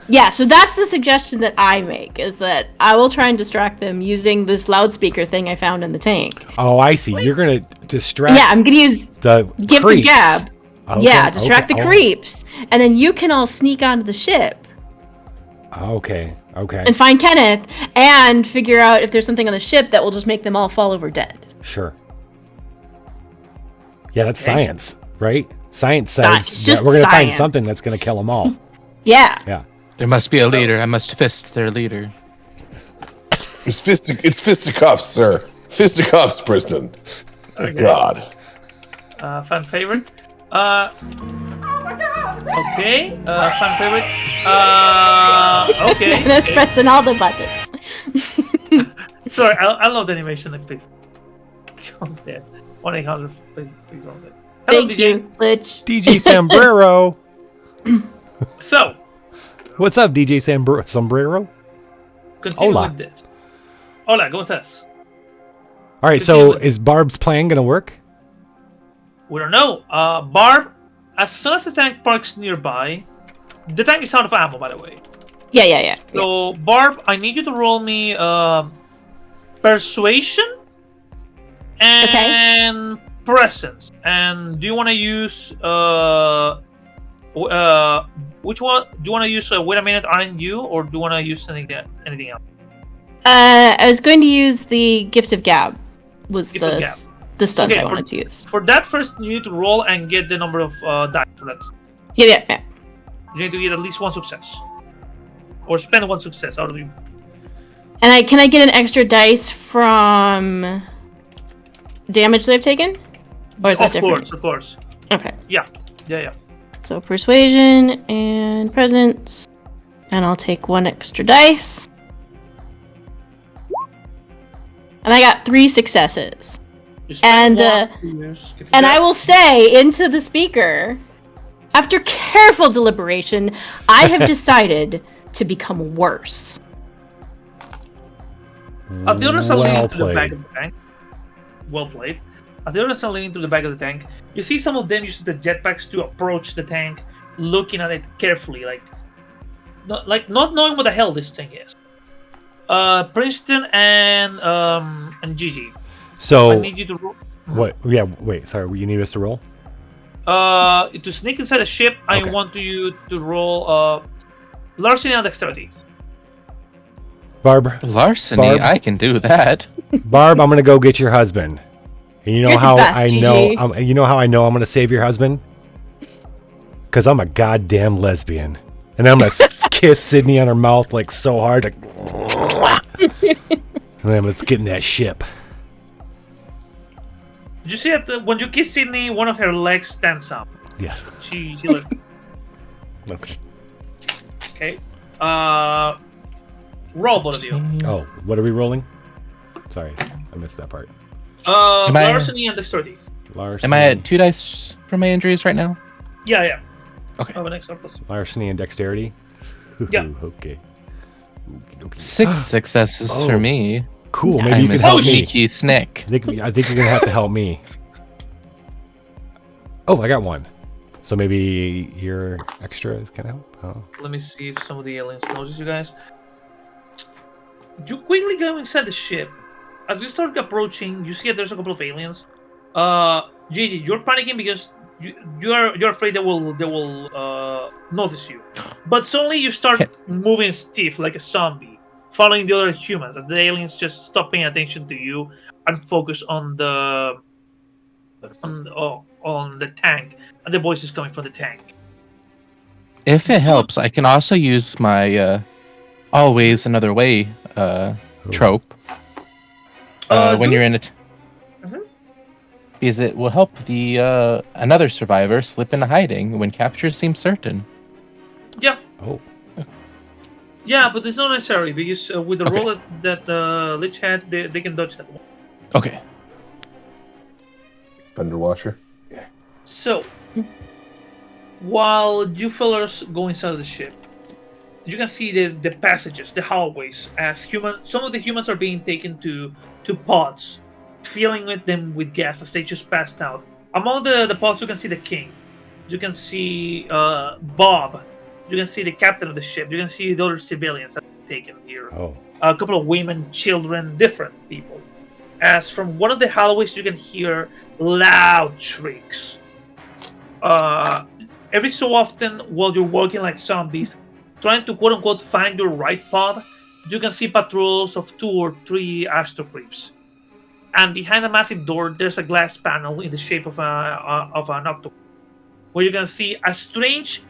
Yeah, so that's the suggestion that I make, is that I will try and distract them using this loudspeaker thing I found in the tank. Oh, I see. You're gonna distract. Yeah, I'm gonna use the gift of gab. Okay, Yeah, distract the creeps, and then you can all sneak onto the ship Okay. And find Kenneth and figure out if there's something on the ship that will just make them all fall over dead. Sure. Yeah, that's Okay. science, right? Science It's says that just we're going to find science. something that's going to kill them all. Yeah. Yeah. There must be a leader. I must fist their leader. It's fisticuffs, sir. Fisticuffs, Preston. Okay. God. Fan favorite. Okay. Fan favorite. Okay. That's okay. pressing all the buttons. Sorry, I love the animation. Like, please. On there. 1-800. Please on there. Hello, Thank DJ. you, Glitch. DJ Sombrero. So, What's up, DJ Sombrero? continue Hola. with this. Hola, ¿cómo estás? All right, so is Barb's plan going to work? We don't know. Barb, as soon as the tank parks nearby, the tank is out of ammo, by the way. Yeah. So, Barb, I need you to roll me persuasion and presence. And do you want to use which one? Do you want to use wait a minute, aren't you, or do you want to use anything else? I was going to use the Gift of Gab. Was Gift of Gab. the stunt Okay, I wanted to use? For that, first you need to roll and get the number of dice for that. Yeah. You need to get at least one success, or spend one success out of you. And can I get an extra dice from damage that I've taken? Or is that different? Of course. Okay. Yeah. So persuasion and presence. And I'll take one extra dice. And I got 3 successes. And I will say into the speaker, after careful deliberation, I have decided to become worse. The others are Well leaning to the played. back of the tank. Well played. The others are leaning to the back of the tank. You see some of them use the jetpacks to approach the tank, looking at it carefully, like not knowing what the hell this thing is. Princeton and Gigi. So I need you to roll. what? Yeah, wait. Sorry, you need us to roll? To sneak inside the ship, I Okay. want you to roll larceny and dexterity. Barb. Larceny, Barb? I can do that. Barb, I'm gonna go get your husband. And you know You're the how best, I Gigi. know? You know how I know I'm gonna save your husband? Because I'm a goddamn lesbian, and I'm gonna kiss Sydney on her mouth like so hard, like, and then let's get in that ship. Did you see that when you kiss Sydney, one of her legs stands up? Yeah. She lifts. Okay. Roll, both of you. Oh, what are we rolling? Sorry, I missed that part. Am I- Larceny and dexterity. Larceny, Am I at 2 dice for my injuries right now? Yeah. Okay. Have an extra plus. Larceny and dexterity. Yeah. Okay. 6 successes Oh. for me. Cool. Maybe you I'm can a help me. sneaky snick. I think you're gonna have to help me. Oh, I got one. So maybe your extras can help. Oh. Let me see if some of the aliens notice you guys. You quickly go inside the ship. As you start approaching, you see that there's a couple of aliens. Gigi, you're panicking because you're afraid they will notice you. But suddenly you start moving stiff like a zombie, following the other humans as the aliens just stop paying attention to you and focus on the tank and the voices coming from the tank. If it helps, I can also use my always another way trope when you're in it. Because it will help the another survivor slip into hiding when capture seems certain. Yeah. Oh. Yeah, but it's not necessary because with the Okay. roll that Lich had, they can dodge that one. Okay. Thunder Washer. So, while you fellas go inside of the ship, you can see the passages, the hallways, as some of the humans are being taken to pods, filling them with gas as they just passed out. Among the pods, you can see the king. You can see Bob. You can see the captain of the ship. You can see the other civilians that are taken here. Oh. A couple of women, children, different people. As from one of the hallways, you can hear loud shrieks. Every so often, while you're walking like zombies, trying to quote unquote find your right pod, you can see patrols of 2 or 3 astro creeps. And behind a massive door, there's a glass panel in the shape of an octopus, where you can see a strange,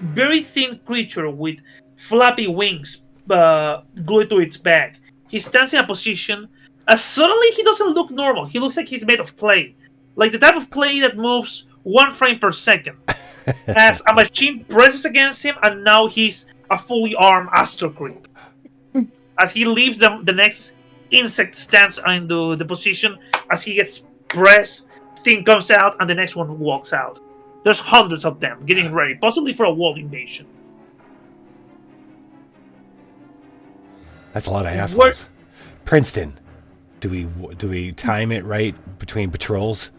very thin creature with flappy wings glued to its back. He stands in a position. Suddenly, he doesn't look normal. He looks like he's made of clay, like the type of clay that moves 1 frame per second. As a machine presses against him, and now he's a fully armed astro creep. As he leaves, the next insect stands in the position. As he gets pressed, Sting comes out, and the next one walks out. There's hundreds of them getting ready, possibly for a world invasion. That's a lot of assholes. Princeton, do we time it right between patrols?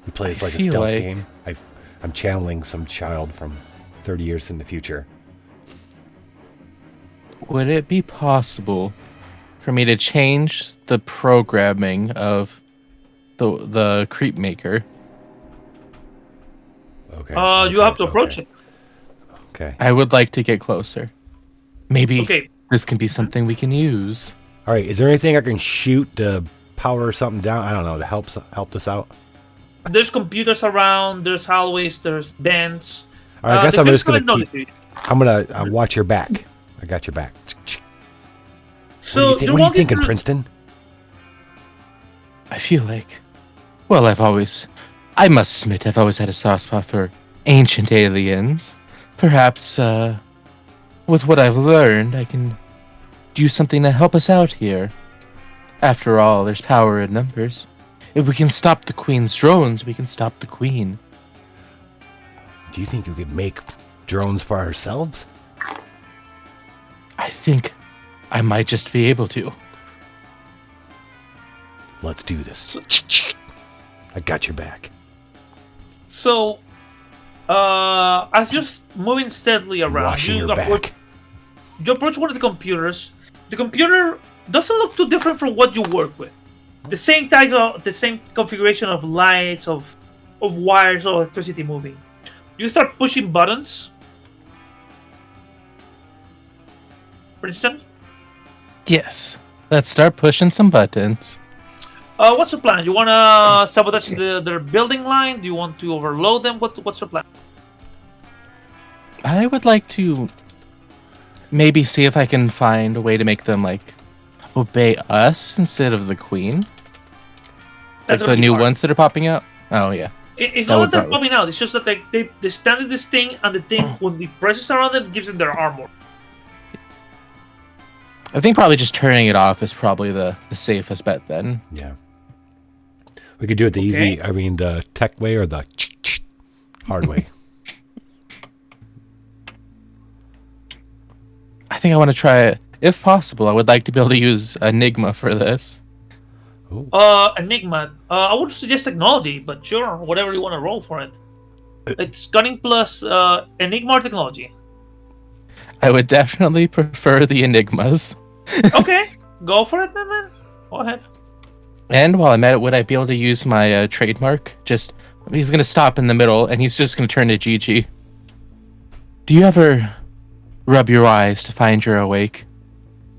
We play this like a stealth game. I'm channeling some child from 30 years in the future. Would it be possible for me to change the programming of the creep maker? Okay. You have to approach it. Okay. I would like to get closer. Maybe Okay. this can be something we can use. All right. Is there anything I can shoot to power something down? I don't know, to help this out. There's computers around. There's hallways. There's vents. All right, I guess I'm just gonna keep. I'm gonna watch your back. I got your back. So what are you thinking, Princeton? I feel like, well, I must admit, I've always had a soft spot for ancient aliens. Perhaps, with what I've learned, I can do something to help us out here. After all, there's power in numbers. If we can stop the Queen's drones, we can stop the Queen. Do you think we could make drones for ourselves? I think I might just be able to. Let's do this. I got your back. So, as you're moving steadily around, Washing your back. You approach one of the computers. The computer doesn't look too different from what you work with. The same the same configuration of lights, of wires, of electricity moving. You start pushing buttons. Princeton? Yes. Let's start pushing some buttons. What's your plan? You want to sabotage their building line? Do you want to overload them? What's your plan? I would like to maybe see if I can find a way to make them, obey us instead of the Queen. That's like the new ones that are popping out? Oh, yeah. It's not that they're popping out. It's just that they stand in this thing, and the thing, when it presses around them, gives them their armor. I think probably just turning it off is probably the safest bet then. Yeah. We could do it the tech way or the hard way. I think I want to try it. If possible, I would like to be able to use Enigma for this. Enigma. I would suggest technology, but sure, whatever you want to roll for it. It's cunning plus Enigma or technology. I would definitely prefer the Enigmas. Okay, go for it, man. Go ahead. And while I'm at it, would I be able to use my trademark? He's going to stop in the middle, and he's just going to turn to Gigi. Do you ever rub your eyes to find you're awake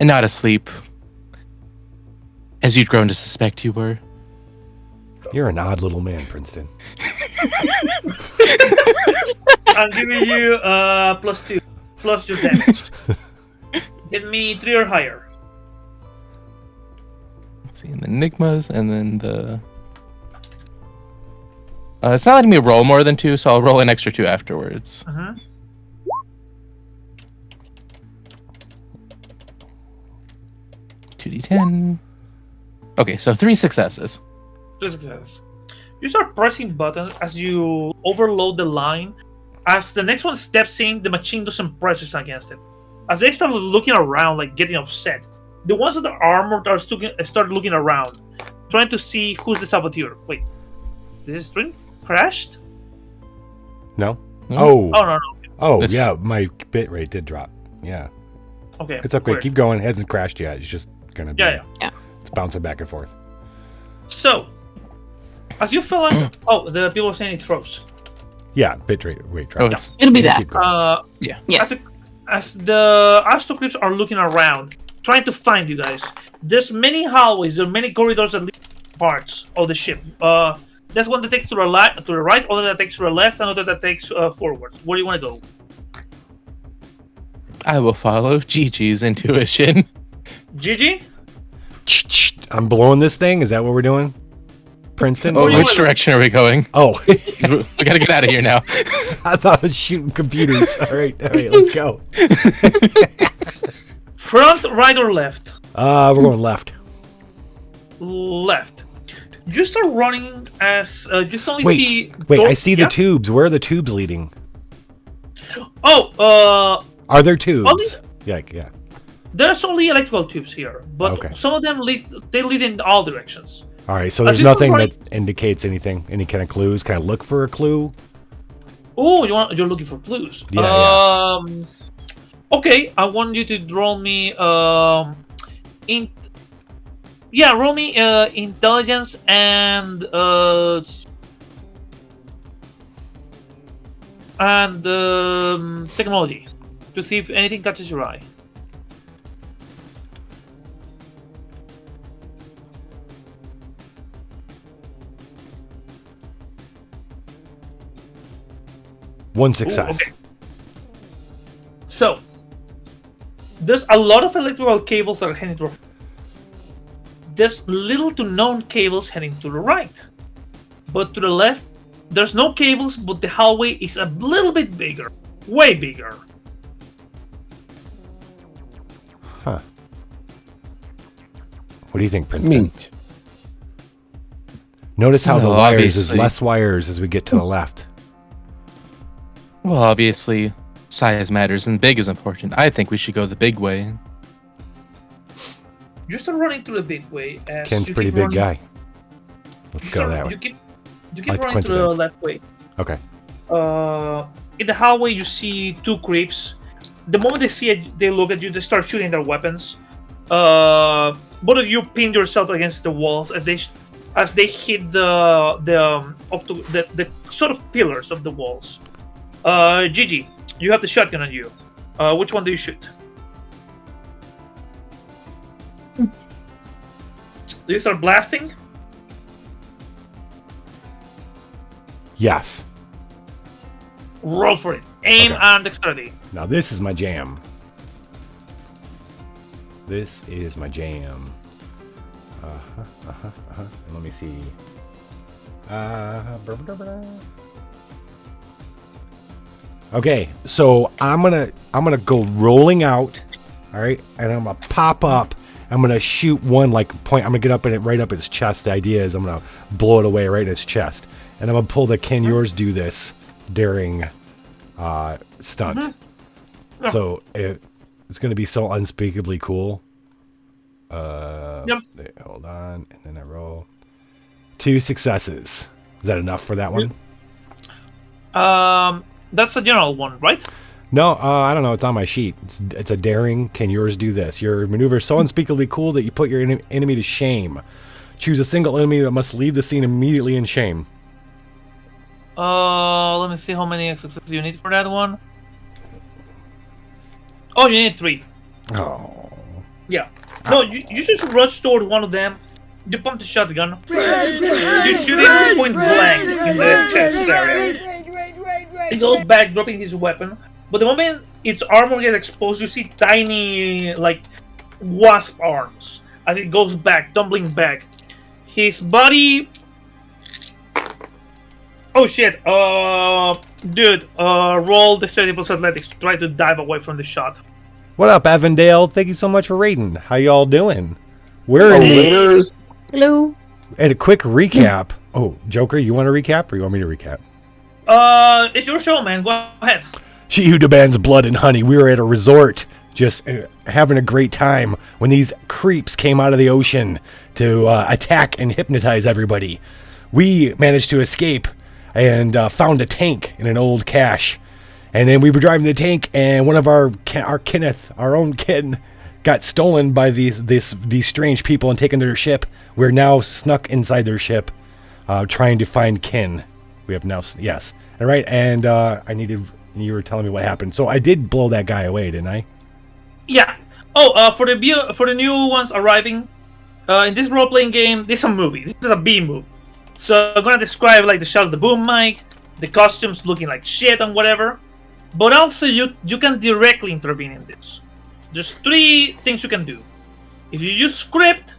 and not asleep, as you'd grown to suspect you were? You're an odd little man, Princeton. I'm giving you +2, plus your damage. Give me 3 or higher. Let's see, the Enigmas, and then the... it's not letting me roll more than 2, so I'll roll an extra 2 afterwards. 2d10. Okay, so 3 successes. 3 successes. You start pressing buttons as you overload the line. As the next one steps in, the machine doesn't press against it. As they start looking around, like getting upset, the ones that are armored are start looking around, trying to see who's the saboteur. Wait, this string crashed? No. Hmm? Oh. Oh, no. Oh, yeah, my bit rate did drop. Yeah. Okay. It's okay. Weird. Keep going. It hasn't crashed yet. It's just gonna be. Yeah. It's bouncing back and forth. So, as you fell in, the people are saying it froze. Yeah, bitrate drop. Oh, it's It'll be Yeah, that. keep going. yeah. Yeah. As the Astro Clips are looking around, trying to find you guys, there's many hallways, there are many corridors that lead to parts of the ship. There's one that takes to the right, other that takes to the left, and other that takes forwards. Where do you want to go? I will follow Gigi's intuition. Gigi? I'm blowing this thing. Is that what we're doing? Princeton? Oh, which direction are we going? Oh. We gotta get out of here now. I thought I was shooting computers. All right, let's go. Front, right, or left? We're going left. Left. You start running as you suddenly see. Wait, I see the tubes. Where are the tubes leading? Oh, are there tubes? Yeah. There's only electrical tubes here, but some of them lead in all directions. All right, so there's nothing that indicates anything, any kind of clues. Can I look for a clue? Oh, you're looking for clues. Yeah. Okay, I want you to roll me roll me intelligence and technology to see if anything catches your eye. One success. Ooh, okay. So, there's a lot of electrical cables that are heading to the. There's little to known cables heading to the right. But to the left, there's no cables, but the hallway is a little bit bigger. Way bigger. Huh. What do you think, Princeton? Notice how the wires is less wires as we get to the left. Well, obviously, size matters and big is important. I think we should go the big way. You start running through the big way. As Ken's you pretty keep big running, guy. Let's go that way. You keep like running to the left way. Okay. In the hallway, you see two creeps. The moment they see it, they look at you. They start shooting their weapons. Both of you pin yourself against the walls as they hit the sort of pillars of the walls. Gigi, you have the shotgun on you. Which one do you shoot? Do you start blasting? Yes. Roll for it. Aim and dexterity. Now this is my jam. This is my jam. Let me see. Okay, so I'm gonna go rolling out. All right, and I'm gonna pop up. I'm gonna shoot one point. I'm gonna get up in it right up his chest. The idea is I'm gonna blow it away right in his chest, and I'm gonna pull the "Can yours do this?" daring stunt. Mm-hmm. So it's gonna be so unspeakably cool. Hold on, and then I roll 2 successes. Is that enough for that one? That's the general one, right? No, I don't know. It's on my sheet. It's a daring. Can yours do this? Your maneuver is so unspeakably cool that you put your enemy to shame. Choose a single enemy that must leave the scene immediately in shame. Let me see how many successes you need for that one. Oh, you need 3. Oh. Yeah. No, you just rush toward one of them. You pump the shotgun. You shoot him point blank in the chest area. He goes back, dropping his weapon. But the moment its armor gets exposed, you see tiny, wasp arms as it goes back, tumbling back. His body. Oh shit! Dude, roll dexterity plus athletics to try to dive away from the shot. What up, Avondale? Thank you so much for raiding. How y'all doing? We're in the... Hello. And a quick recap. Oh, Joker, you want to recap, or you want me to recap? It's your show, man. Go ahead. She who demands blood and honey. We were at a resort, just having a great time when these creeps came out of the ocean to attack and hypnotize everybody. We managed to escape and found a tank in an old cache. And then we were driving the tank, and one of our own Ken, got stolen by these strange people and taken to their ship. We're now snuck inside their ship, trying to find Ken We have now. Yes. All right. And you were telling me what happened. So I did blow that guy away, didn't I? Yeah. For the new ones arriving, in this role playing game, this is a movie. This is a B movie. So I'm gonna describe like the shot of the boom mic, the costumes looking like shit and whatever. But also you can directly intervene in this. There's 3 things you can do. If you use script,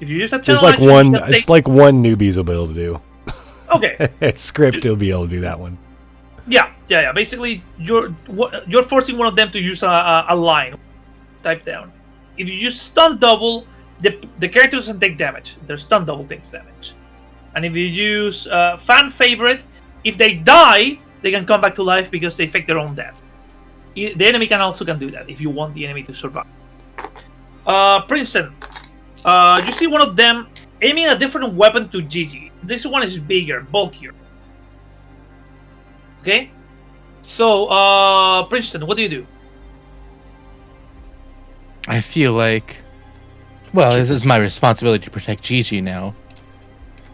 if you use a channel There's like action, one. you can It's take- like one newbies will be able to do. Okay. Script will be able to do that one. Yeah. Basically, you're forcing one of them to use a line. Type down. If you use stun double, the character doesn't take damage. Their stun double takes damage. And if you use fan favorite, if they die, they can come back to life because they fake their own death. The enemy can do that if you want the enemy to survive. Princeton, you see one of them aiming a different weapon to Gigi. This one is bigger, bulkier. Okay? So, Princeton, what do you do? I feel like, well, this is my responsibility to protect Gigi now.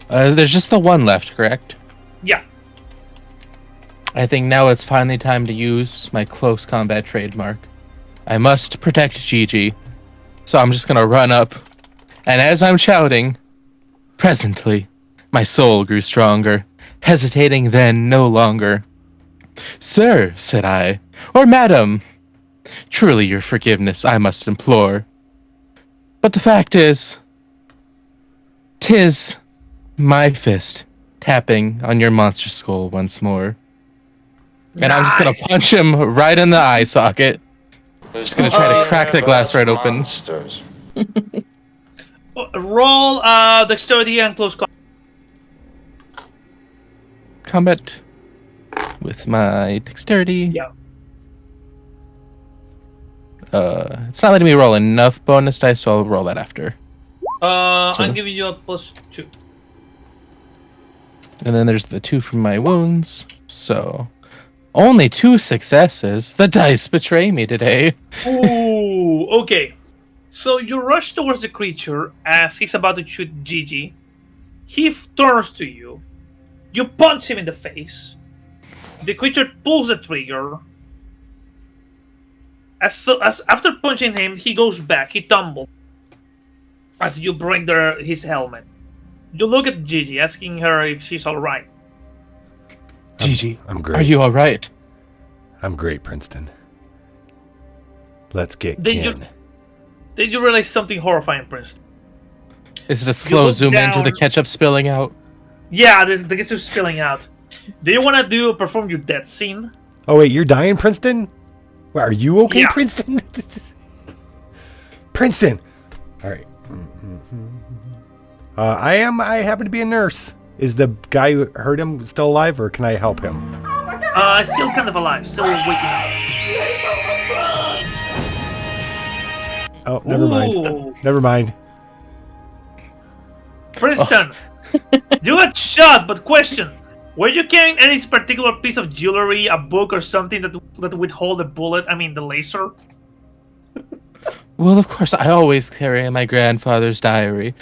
There's just the one left, correct? Yeah. I think now it's finally time to use my close combat trademark. I must protect Gigi. So I'm just gonna run up, and as I'm shouting, presently, my soul grew stronger, hesitating then no longer. Sir, said I, or madam, truly your forgiveness I must implore. But the fact is, 'tis my fist tapping on your monster skull once more. And I'm just gonna punch him right in the eye socket. Just gonna try to crack the glass right open. Roll dexterity and close combat. Combat with my dexterity. Yeah. It's not letting me roll enough bonus dice, so I'll roll that after. I'm giving you a +2. And then there's the 2 from my wounds. So only 2 successes. The dice betray me today. Ooh, okay. So you rush towards the creature as he's about to shoot Gigi. He turns to you. You punch him in the face. The creature pulls the trigger. As after punching him, he goes back. He tumbles. As you break his helmet. You look at Gigi, asking her if she's alright. Gigi, I'm great. Are you alright? I'm great, Princeton. Let's get Did you realize something horrifying, Princeton? Is it a slow zoom into the ketchup spilling out? Yeah, the ketchup spilling out. Do you want to perform your death scene? Oh wait, you're dying, Princeton? Well, are you okay, Yeah. Princeton? Princeton. All right. I happen to be a nurse. Is the guy who hurt him still alive, or can I help him? Still kind of alive, still waking up. Oh, never Ooh. mind. Never mind. Princeton, you got shot, but question: were you carrying any particular piece of jewelry, a book, or something that would hold a bullet? I mean, the laser. Well, of course, I always carry my grandfather's diary.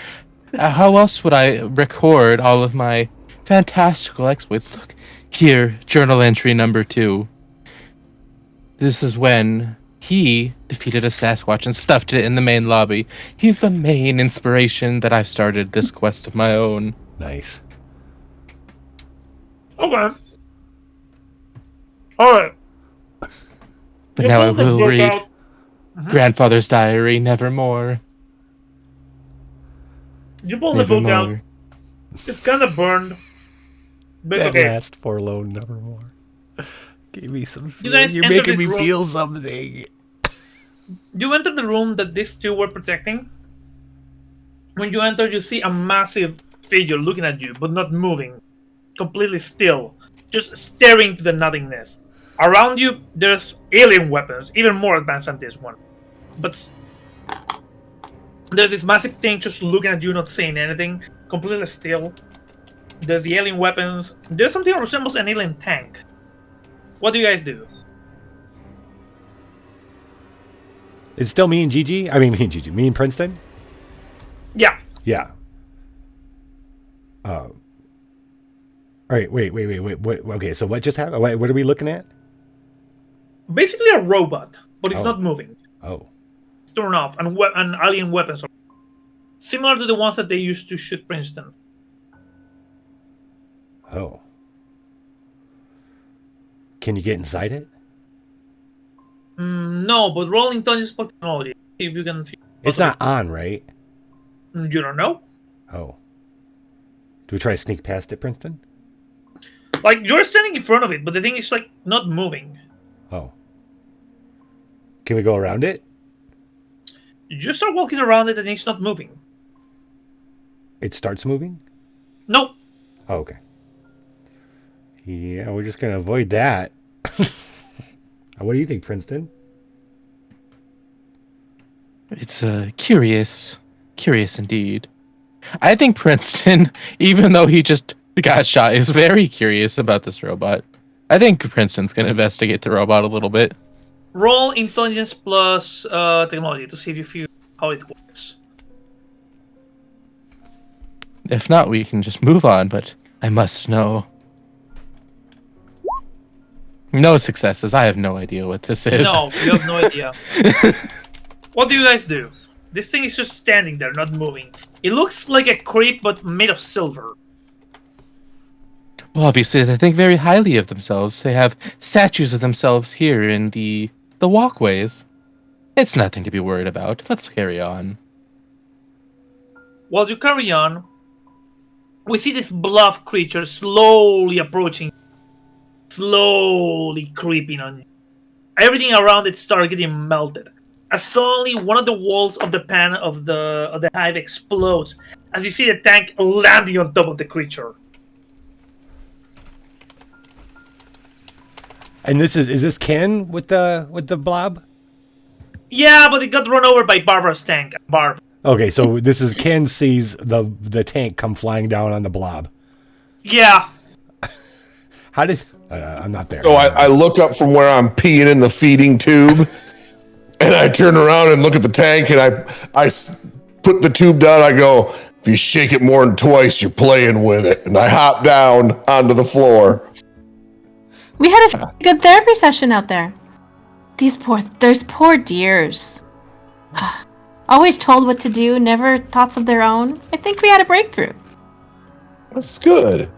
How else would I record all of my fantastical exploits? Look, here, journal entry number 2. This is when he defeated a Sasquatch and stuffed it in the main lobby. He's the main inspiration that I've started this quest of my own. Nice. Okay. All right. But now I will read Grandfather's Diary nevermore. You pull the book out. Nevermore. It's kind of burned. But That okay. last forlorn nevermore. Give me some You feel. guys You're enter making this me room. feel something. You enter the room that these two were protecting. When you enter, you see a massive figure looking at you, but not moving. Completely still. Just staring to the nothingness. Around you, there's alien weapons, even more advanced than this one. But there's this massive thing just looking at you, not saying anything. Completely still. There's the alien weapons. There's something that resembles an alien tank. What do you guys do? It's still me and Gigi? I mean, me and Gigi. Me and Princeton? Yeah. Yeah. All right, wait. What, okay, so what just happened? What are we looking at? Basically a robot, but it's Oh. not moving. Oh. It's turned off, and alien weapons are similar to the ones that they used to shoot Princeton. Oh. Can you get inside it? No, but roll intelligence plus technology. See if you can. It's not on, right? You don't know. Oh. Do we try to sneak past it, Princeton? Like you're standing in front of it, but the thing is like not moving. Oh. Can we go around it? You just start walking around it, and it's not moving. It starts moving? No. Oh, okay. Yeah, we're just gonna avoid that. What do you think, Princeton? It's curious indeed. I think Princeton, even though he just got shot, is very curious about this robot. I think Princeton's gonna investigate the robot a little bit. Roll intelligence plus technology to see if you feel how it works. If not, we can just move on, but I must know. No successes. I have no idea what this is. No, you have no idea. What do you guys do? This thing is just standing there, not moving. It looks like a creep, but made of silver. Well, obviously, they think very highly of themselves. They have statues of themselves here in the walkways. It's nothing to be worried about. Let's carry on. While you carry on, we see this bluff creature slowly approaching, slowly creeping on you. Everything around it starts getting melted. As suddenly one of the walls of the pan of the hive explodes, as you see the tank landing on top of the creature. And is this Ken with the blob? Yeah, but it got run over by Barbara's tank. Barb. Okay, so this is Ken sees the tank come flying down on the blob. Yeah. How did I'm not there. So I look up from where I'm peeing in the feeding tube, and I turn around and look at the tank, and I put the tube down. I go, if you shake it more than twice, you're playing with it. And I hop down onto the floor. We had a good therapy session out there. There's poor deers. Always told what to do, never thoughts of their own. I think we had a breakthrough. That's good.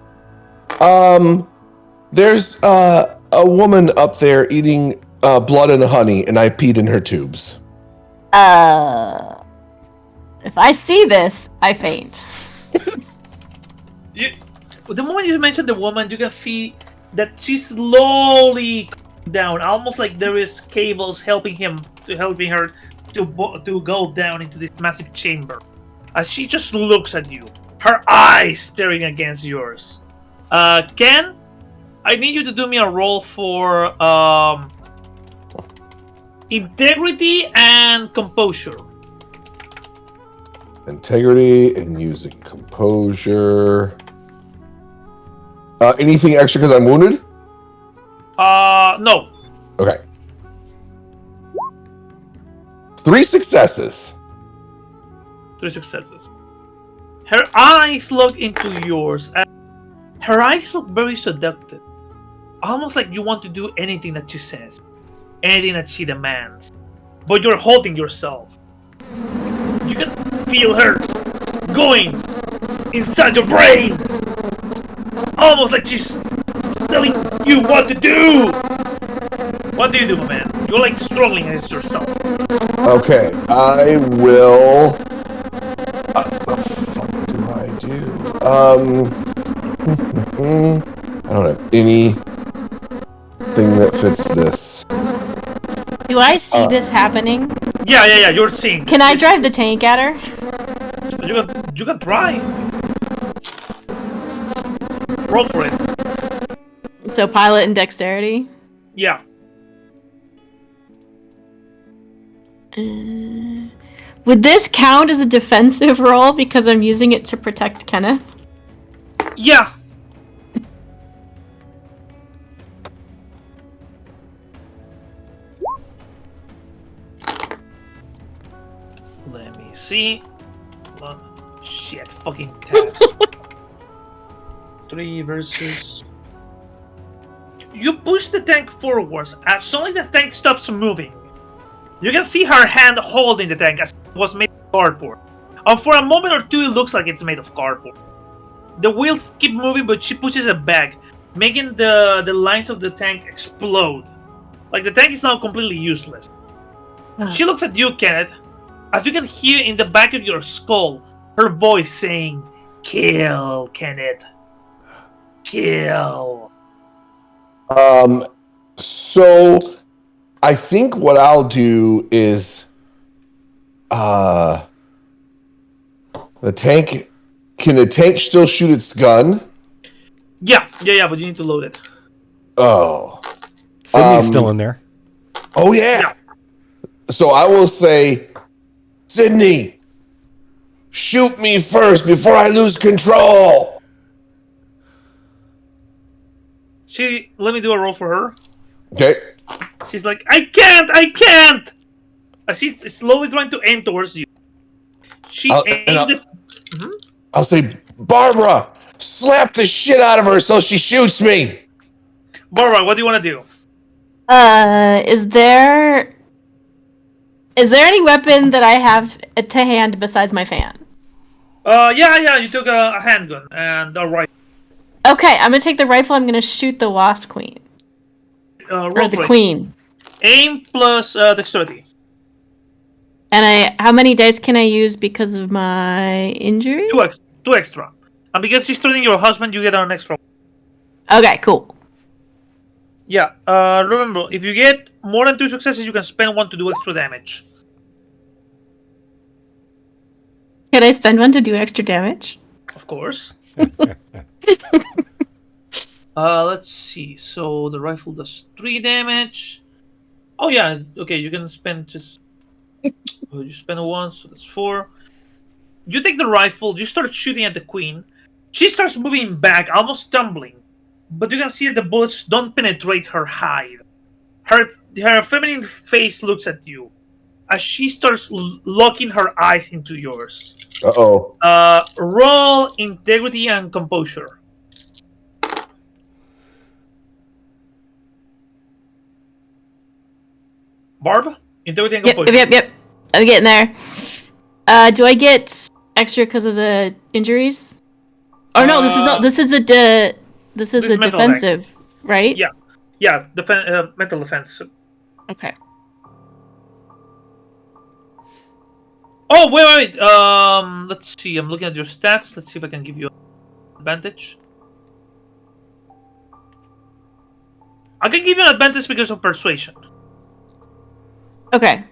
There's a woman up there eating blood and honey, and I peed in her tubes. If I see this, I faint. The moment you mention the woman, you can see that she's slowly down, almost like there is cables helping her to go down into this massive chamber. As she just looks at you, her eyes staring against yours. Ken, I need you to do me a roll for integrity and composure. Integrity and using composure. Anything extra because I'm wounded? No. Okay. 3 successes. 3 successes. Her eyes look into yours. And her eyes look very seductive. Almost like you want to do anything that she says. Anything that she demands. But you're holding yourself. You can feel her going inside your brain. Almost like she's telling you what to do. What do you do, my man? You're like struggling against yourself. Okay, I will. What the fuck do I do? I don't have anything that fits this. Do I see this happening? Yeah. You're seeing. Can I drive the tank at her? You can try. Roll for it. So pilot and dexterity? Yeah. Would this count as a defensive roll because I'm using it to protect Kenneth? Yeah. Let me see. Shit, fucking tabs. 3 versus. You push the tank forwards. As soon as the tank stops moving, you can see her hand holding the tank as it was made of cardboard. And for a moment or two, it looks like it's made of cardboard. The wheels keep moving, but she pushes it back, making the lines of the tank explode. Like the tank is now completely useless. She looks at you, Kenneth, as you can hear in the back of your skull her voice saying, "Kill, Kenneth. Kill." So I think what I'll do is the tank, can the tank still shoot its gun? Yeah, but you need to load it. Oh. Sydney's still in there. Oh yeah. So I will say, Sydney, shoot me first before I lose control. Let me do a roll for her. Okay. She's like, I can't! As she's slowly trying to aim towards you. She aims it. I'll say, Barbara, slap the shit out of her so she shoots me. Barbara, what do you want to do? Is there any weapon that I have to hand besides my fan? Yeah, you took a handgun and a rifle. Okay, I'm gonna take the rifle. I'm gonna shoot the Wasp Queen. Or the Queen. Aim plus dexterity. And how many dice can I use because of my injury? Two extra. And because she's threatening your husband, you get an extra. Okay, cool. Yeah, remember, if you get more than 2 successes, you can spend 1 to do extra damage. Can I spend 1 to do extra damage? Of course. Let's see. So the rifle does 3 damage. Oh yeah, okay, you can spend just... you spend 1, so that's 4. You take the rifle, you start shooting at the queen. She starts moving back, almost stumbling. But you can see that the bullets don't penetrate her hide. Her feminine face looks at you as she starts locking her eyes into yours. Uh-oh. Roll integrity and composure. Barb? Integrity and composure. Yep. I'm getting there. Do I get extra because of the injuries? Or no, this is a defensive, attack. right? Yeah, mental defense. Okay. Oh, wait. Let's see. I'm looking at your stats. Let's see if I can give you advantage. I can give you an advantage because of persuasion. Okay.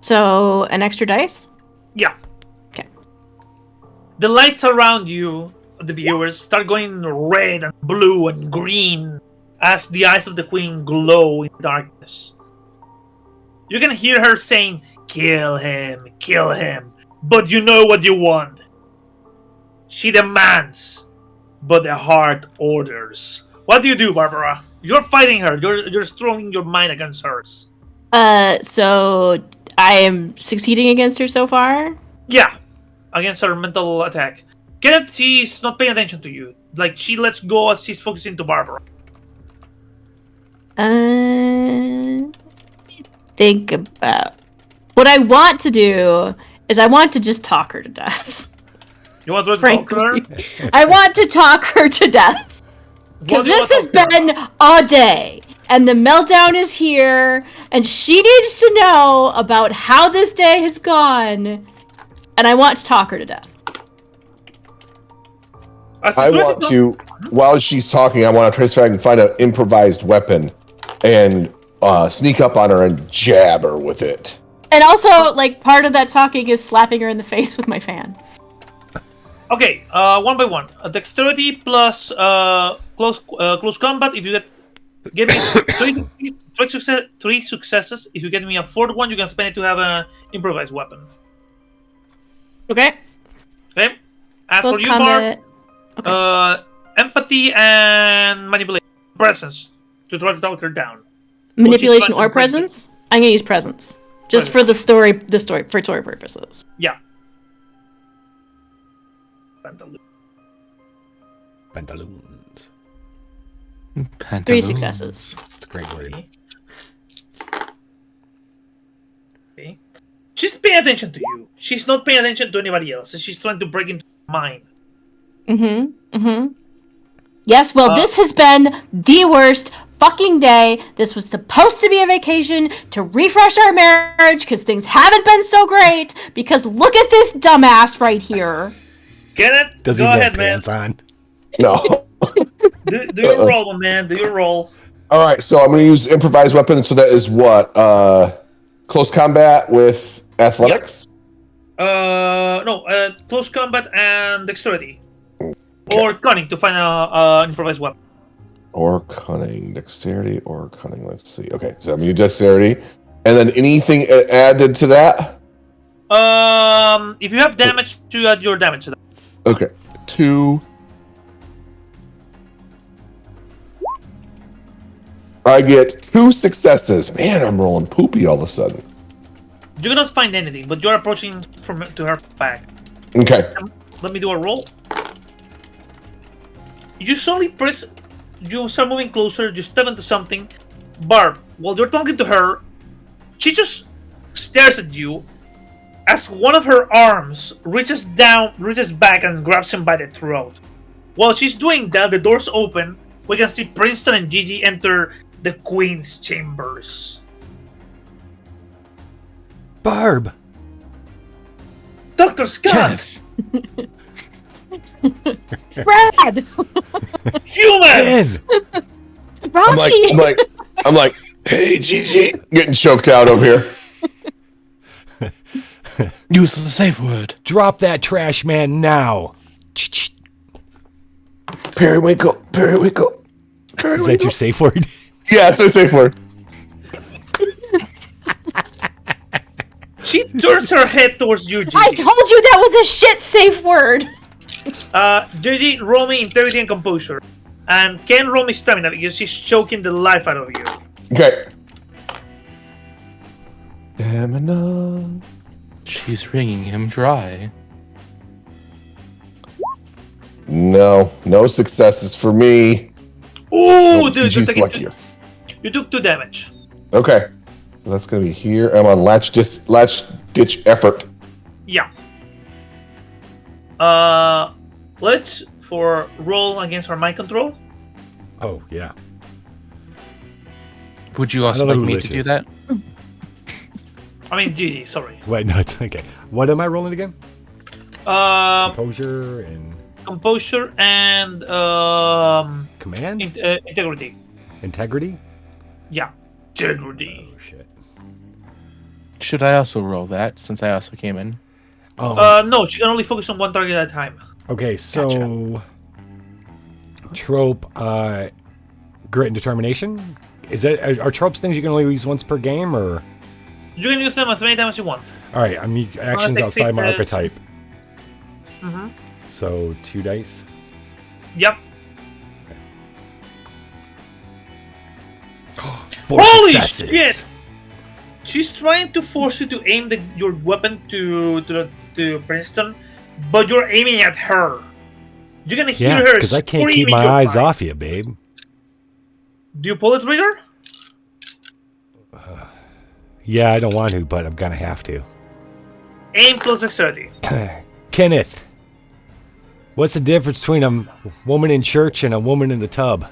So, an extra dice? Yeah. Okay. The lights around you, the viewers, start going red and blue and green as the eyes of the queen glow in darkness. You can hear her saying, kill him, but you know what you want. She demands, but the heart orders. What do you do, Barbara? You're fighting her. You're throwing your mind against hers. So I am succeeding against her so far? Yeah, against her mental attack. Kenneth, she's not paying attention to you. Like, she lets go as she's focusing to Barbara. Think about... What I want to do is I want to just talk her to death. You want to talk her? I want to talk her to death. Because this has been a day. And the meltdown is here. And she needs to know about how this day has gone. And I want to talk her to death. I want to, while she's talking, I want to try to see if I can find an improvised weapon and sneak up on her and jab her with it. And also, like, part of that talking is slapping her in the face with my fan. Okay, 1 by 1. Dexterity plus close combat. If you get me three successes. If you get me a 4th one, you can spend it to have an improvised weapon. Okay. Okay. As Close for you, combat. Barb, empathy and manipulation, presence to try to talk her down. Manipulation or presence? I'm gonna use presence, just for the story for story purposes. Yeah. Pantaloons. 3 successes. It's a great word. Okay. She's paying attention to you. She's not paying attention to anybody else. She's trying to break into your mind. Yes, well, this has been the worst fucking day. This was supposed to be a vacation to refresh our marriage because things haven't been so great. Because look at this dumbass right here. Get it? Does Go he ahead, have man. pants on? No. Do your roll, man. Do your roll. All right, so I'm going to use improvised weapon. So that is what? Close combat with athletics? No, close combat and dexterity. Or cunning to find a improvised weapon. Or cunning. Dexterity or cunning. Let's see. Okay, so I'm going to use dexterity. And then anything added to that? If you have damage, to add your damage to that. Okay. 2. I get 2 successes. Man, I'm rolling poopy all of a sudden. You cannot find anything, but you're approaching to her back. Okay. Let me do a roll. You suddenly press. You start moving closer. You step into something. Barb, while you're talking to her, she just stares at you as one of her arms reaches back and grabs him by the throat. While she's doing that, the doors open. We can see Princeton and Gigi enter the Queen's chambers. Barb! Dr. Scott! Brad! Humans! Rocky! I'm like, hey, Gigi. Getting choked out over here. Use the safe word. Drop that trash man now. Periwinkle. Is that your safe word? Yeah, it's a safe word. She turns her head towards you, Gigi. I told you that was a shit safe word. Gigi, roll me integrity and composure. And Ken, roll me stamina because she's choking the life out of you. Okay. Stamina. She's wringing him dry. No successes for me. Ooh, dude, Gigi's luckier. You took 2 damage. Okay. So that's going to be here. I'm on latch ditch effort. Yeah. Let's roll against her mind control. Oh, yeah. Would you also like me to do that? I mean, Gigi, sorry. Wait, no, it's okay. What am I rolling again? Composure and command. Integrity. Integrity? Yeah, integrity. Oh shit. Should I also roll that since I also came in? No, she can only focus on one target at a time. Okay, so trope, grit and determination. Is that are tropes things you can only use once per game, or? You can use them as many times as you want. All right, I'm actions outside my archetype. Mm-hmm. So 2 dice. Yep. Okay. Holy shit! She's trying to force you to aim your weapon to Princeton, but you're aiming at her. You're gonna hear her because I can't keep my eyes off you, babe. Do you pull the trigger? Yeah, I don't want to, but I'm gonna have to. Aim plus dexterity. Kenneth, what's the difference between a woman in church and a woman in the tub?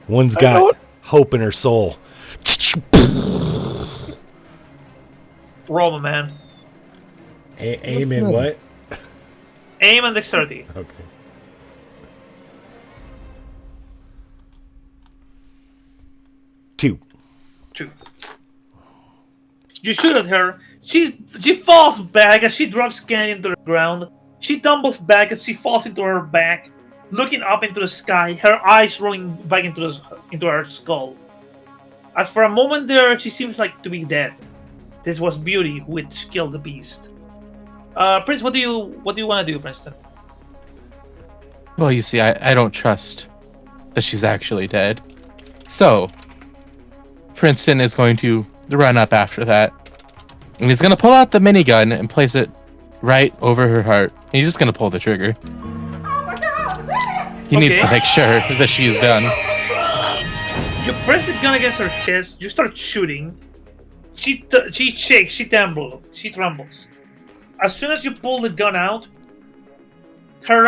One's got hope in her soul. Roll, man. Aim in what? Aim and dexterity. Okay. Two. You shoot at her. She falls back as she drops Ken into the ground. She tumbles back as she falls into her back, looking up into the sky, her eyes rolling back into her skull. As for a moment there, she seems like to be dead. This was beauty which killed the beast. Prince, what do you want to do, Princeton? Well, you see, I don't trust that she's actually dead. So, Princeton is going to run up after that. And he's going to pull out the minigun and place it right over her heart. And he's just going to pull the trigger. He needs to make sure that she is done. You press the gun against her chest. You start shooting. She shakes. She trembles. As soon as you pull the gun out, her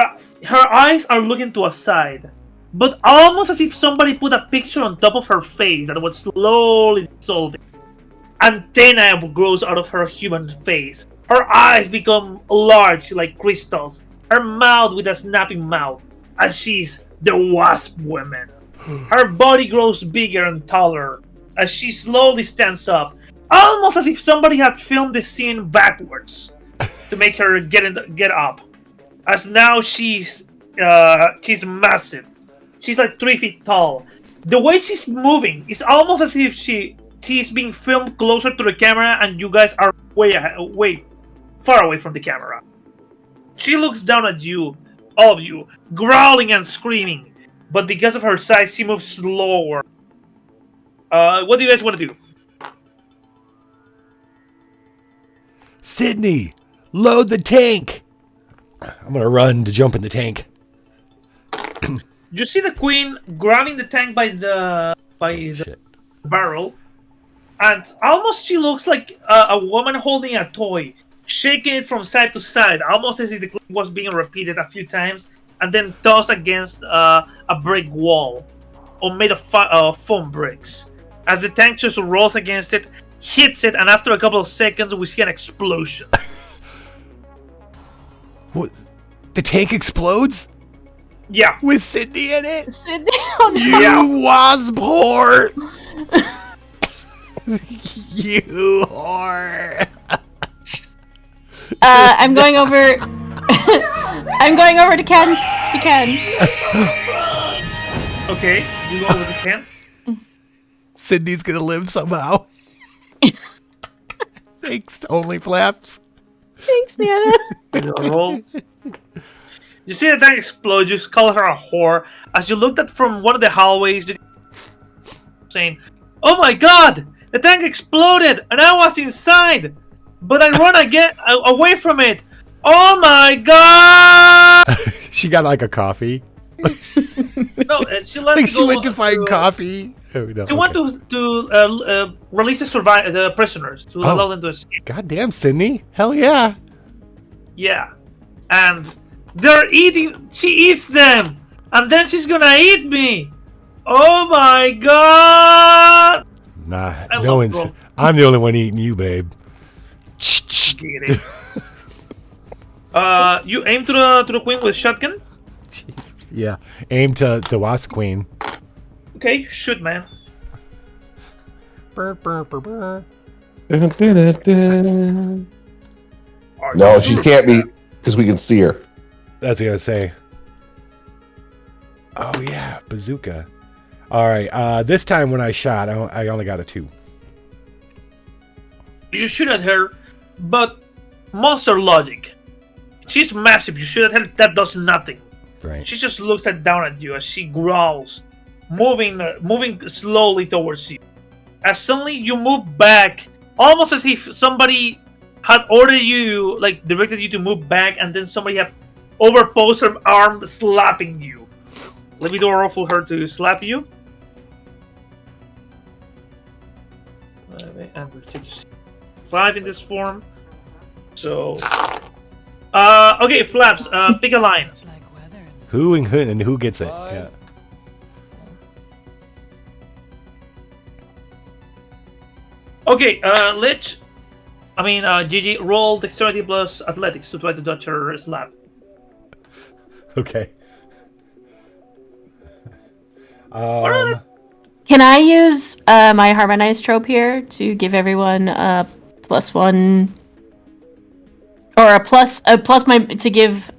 eyes are looking to a side, but almost as if somebody put a picture on top of her face that was slowly dissolving. Antenna grows out of her human face. Her eyes become large like crystals. Her mouth with a snapping mouth, as she's the Wasp Woman. Her body grows bigger and taller as she slowly stands up, almost as if somebody had filmed the scene backwards to make her get up. As now she's massive. She's like 3 feet tall. The way she's moving is almost as if she's being filmed closer to the camera, and you guys are way far away from the camera. She looks down at you, all of you, growling and screaming. But because of her size, she moves slower. What do you guys want to do? Sydney, load the tank. I'm gonna run to jump in the tank. You see the queen grabbing the tank by the barrel, and almost she looks like a woman holding a toy, shaking it from side to side, almost as if the clip was being repeated a few times, and then tossed against a brick wall, or made of foam bricks. As the tank just rolls against it, hits it, and after a couple of seconds, we see an explosion. What? The tank explodes? Yeah. With Sydney in it? Sydney? Oh, You no. wasp whore! You whore! I'm going over. I'm going over to Ken. Okay, you go over to Ken. Sydney's gonna live somehow. Thanks, only flaps. Thanks, Nana. Roll. You see the tank explode. You call her a whore. As you looked at from one of the hallways, saying, "Oh my God! The tank exploded, and I was inside, but I run again away from it. Oh my God!" She got like a coffee. No, she left. Like she went to find coffee. Oh, no, She wanted to release the prisoners to allow them to escape. Goddamn, Sydney! Hell yeah! Yeah, and they're eating. She eats them, and then she's gonna eat me. Oh my God! Nah, no one's. I'm the only one eating you, babe. You aim to the queen with shotgun. Jesus. Yeah, aim to the Wasp Queen. Okay, shoot, man. No, she can't be because we can see her. That's what I was gonna say. Oh yeah, bazooka. All right. This time when I shot, I only got a 2. You shoot at her, but monster logic. She's massive. You shoot at her, that does nothing. Right. She just looks down at you as she growls, moving slowly towards you. As suddenly you move back, almost as if somebody had ordered you, like directed you to move back, and then somebody had overposed her arm, slapping you. Let me do a roll for her to slap you. And we'll take 5 in this form. So, okay, Flaps, pick a line. Who and who gets it? Yeah. Okay, Gigi, roll dexterity plus athletics to try to dodge her slap. Okay. Can I use my harmonized trope here to give everyone a +1 or a plus my to give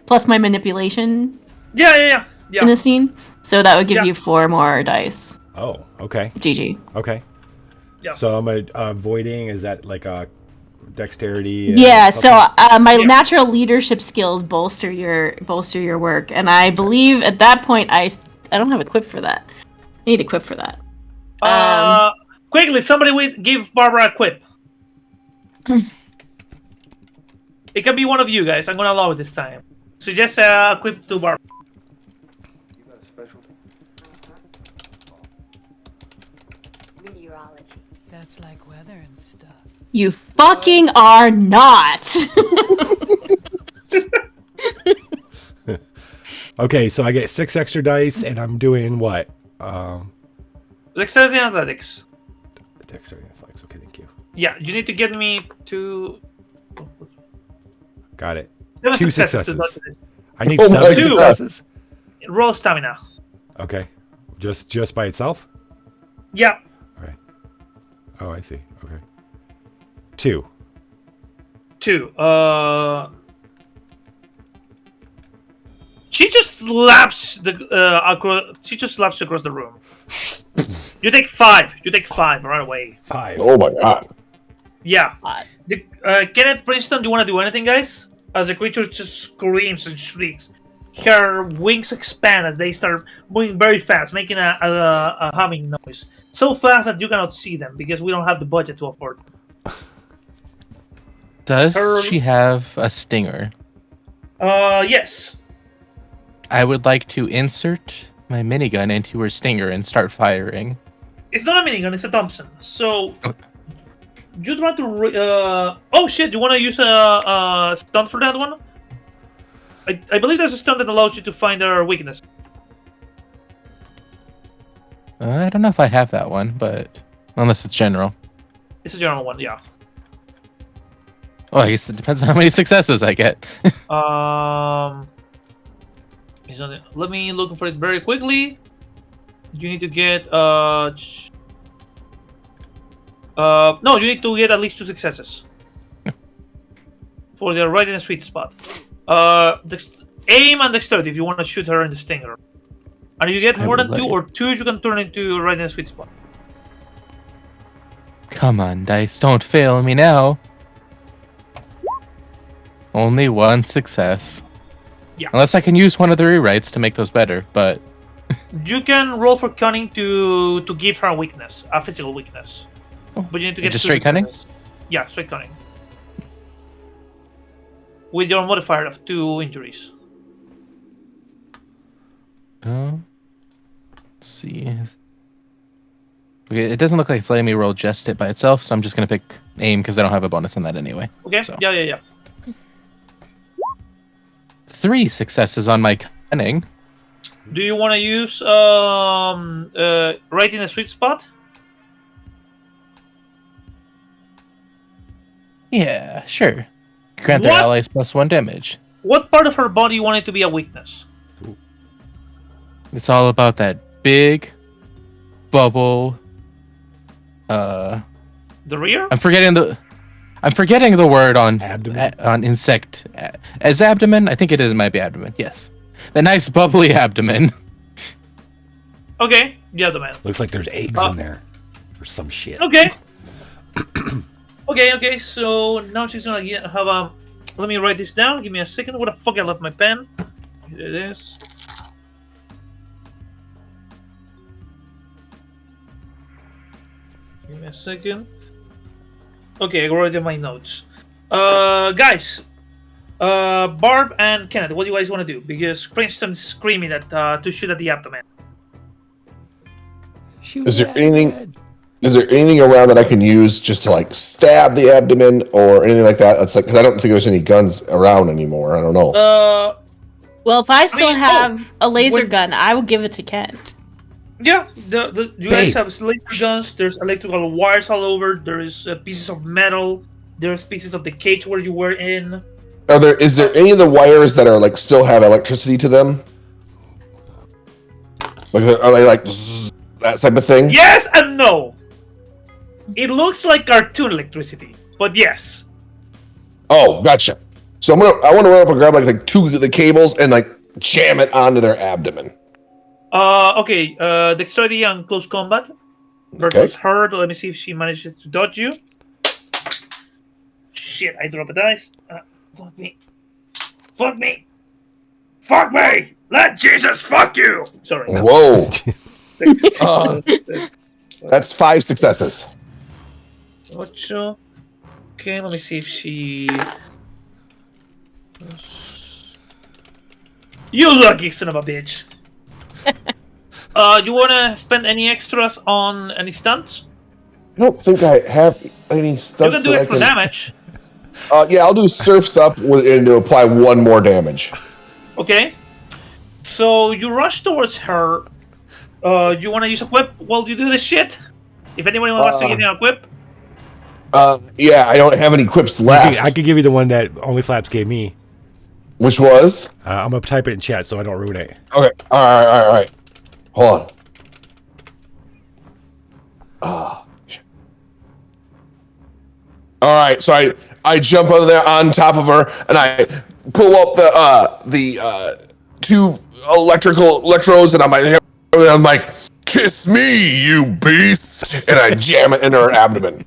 plus my manipulation? Yeah. In the scene, so that would give you 4 more dice. Oh, okay. GG. Okay. Yeah. So I'm avoiding. Is that like a dexterity? Yeah. So my natural leadership skills bolster your work, and I believe at that point I don't have equip for that. I need equip for that. Quickly, somebody give Barbara a quip. It can be one of you guys. I'm gonna allow it this time. So just equip to Barbara. it's like weather and stuff. You fucking are not. Okay, so I get 6 extra dice, and I'm doing what? Dexterity and athletics. Dexterity and athletics. Okay, thank you. Yeah, you need to get me to. Got it. 7 2 successes. successes. I need Oh my 7 God. successes? Roll stamina. Okay. Just by itself? Yeah. Okay. Oh, I see. Okay. 2. 2. She just slaps she just slaps across the room. You take 5. You take 5 right away. 5. Oh my God. Yeah. Kenneth Princeton, do you want to do anything, guys? As the creature just screams and shrieks. Her wings expand as they start moving very fast, making a humming noise. So fast that you cannot see them because we don't have the budget to afford them. Does she have a stinger? Yes. I would like to insert my minigun into her stinger and start firing. It's not a minigun, it's a Thompson. So you'd want to. Oh shit! You want to use a stunt for that one? I believe there's a stunt that allows you to find their weakness. I don't know if I have that one, but unless it's general. It's a general one, yeah. Oh, I guess it depends on how many successes I get. Let me look for it very quickly. You need to get no, you need to get at least 2 successes for the right in the sweet spot. Aim and dexterity if you want to shoot her in the stinger. And if you get more than 2 or 2, you can turn into right in the sweet spot. Come on, dice, don't fail me now. Only 1 success. Yeah. Unless I can use one of the rewrites to make those better, but You can roll for cunning to give her a weakness, a physical weakness. But you need to get just 2 straight cunning? successes. Yeah, straight cunning. With your modifier of 2 injuries. let's see. Okay, it doesn't look like it's letting me roll just it by itself, so I'm just gonna pick aim because I don't have a bonus on that anyway. Okay. So. Yeah. 3 successes on my cunning. Do you want to use right in the sweet spot? Yeah, sure. Grant their What? allies +1 damage. What part of her body you want it to be a weakness? It's all about that big bubble. The rear? I'm forgetting the word on abdomen. On insect. As abdomen, I think it might be abdomen. Yes, the nice bubbly abdomen. Okay, the abdomen. Looks like there's eggs in there or some shit. Okay. Okay. So now she's gonna have a. Let me write this down. Give me a second. Where the fuck I left my pen? Here it is. Give me a second. Okay, I wrote in my notes. Guys, Barb and Kenneth, what do you guys want to do? Because Princeton's screaming at to shoot at the abdomen. Is there anything around that I can use just to like stab the abdomen or anything like that? It's like because I don't think there's any guns around anymore. I don't know. Well, if I still have a laser gun, I will give it to Ken. Yeah, you guys have laser guns. There's electrical wires all over. There is pieces of metal. There's pieces of the cage where you were in. Is there any of the wires that are like still have electricity to them? Like are they like zzz, that type of thing? Yes and no. It looks like cartoon electricity, but yes. Oh, gotcha. So I want to run up and grab like 2 of the cables and like jam it onto their abdomen. Okay. Dexterity and close combat versus her. Let me see if she manages to dodge you. Shit! I drop a dice. Fuck me. Fuck me. Fuck me. Let Jesus fuck you. Sorry. Whoa. That's 5 successes. Ocho. Okay, let me see if she. You lucky son of a bitch. You wanna spend any extras on any stunts? I don't think I have any stuff. You can do extra damage. Yeah, I'll do Surf's Up and to apply one more damage. Okay. So you rush towards her. You want to use a whip while you do this shit? If anyone wants to give me a whip. Yeah, I don't have any quips left. I could give you the one that Only Flaps gave me. Which was? I'm gonna type it in chat so I don't ruin it. Okay. All right. Hold on. Shit. All right. So I jump over there on top of her and I pull up the two electrodes and I'm like, kiss me, you beast, and I jam it in her abdomen.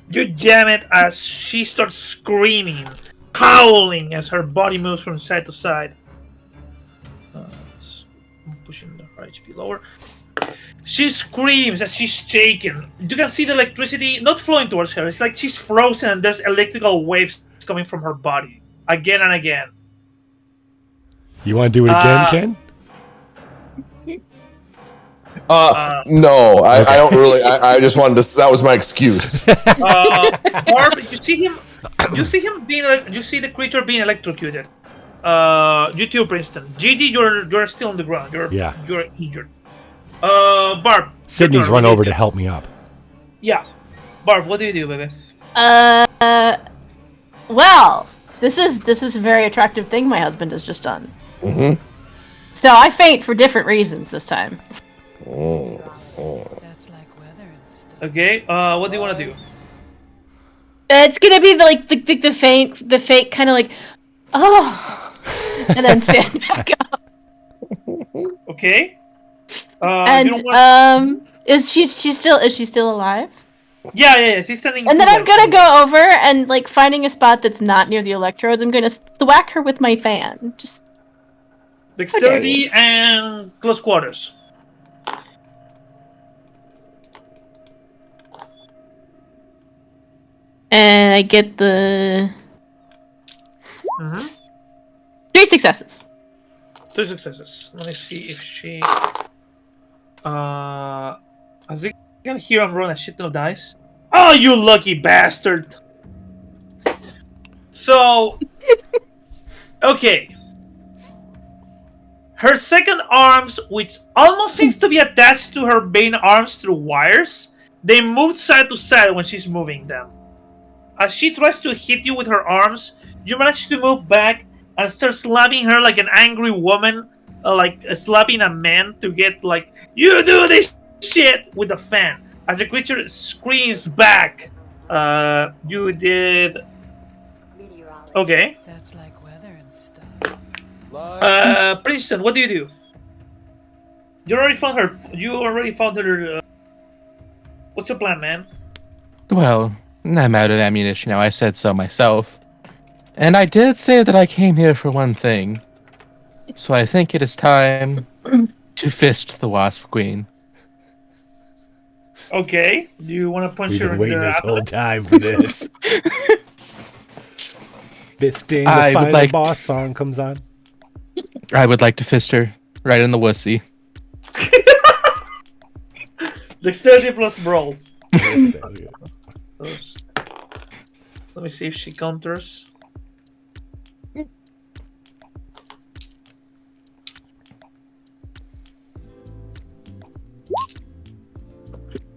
You jam it as she starts screaming, howling as her body moves from side to side. I'm pushing her HP lower. She screams as she's shaken. You can see the electricity not flowing towards her. It's like she's frozen and there's electrical waves coming from her body. Again and again. You want to do it again, Ken? No, I don't really. I just wanted to. That was my excuse. Barb, you see the creature being electrocuted. You too, Princeton. Gigi, you're still on the ground. You're injured. Barb. Sydney's run over to help me up. Yeah. Barb, what do you do, baby? Well, this is a very attractive thing my husband has just done. Mm-hmm. So I faint for different reasons this time. That's like weather and stuff. Okay. What do you want to do? It's gonna be the faint kind of like, oh, and then stand back up. Okay. And is she still alive? Yeah. She's standing. And then I'm gonna go over and like finding a spot that's not near the electrodes. I'm gonna thwack her with my fan. Just dexterity and close quarters. And I get the 3 successes. 3 successes. Let me see if she. I think you can hear him roll a shit ton of dice. Oh, you lucky bastard! So, okay. Her second arms, which almost seems to be attached to her main arms through wires, they move side to side when she's moving them. As she tries to hit you with her arms, you manage to move back and start slapping her like an angry woman, like slapping a man to get like, you do this shit with a fan. As the creature screams back, you did. Okay. That's like weather and stuff. Princeton, what do you do? You already found her. What's your plan, man? Well, I'm out of ammunition now. I said so myself. And I did say that I came here for one thing. So I think it is time to fist the Wasp Queen. Okay. Do you want to punch her in the waiting this abdomen? whole time for this. Fisting the I would final like boss song comes on. I would like to fist her right in the wussy. Dexterity plus brawl. Let me see if she counters.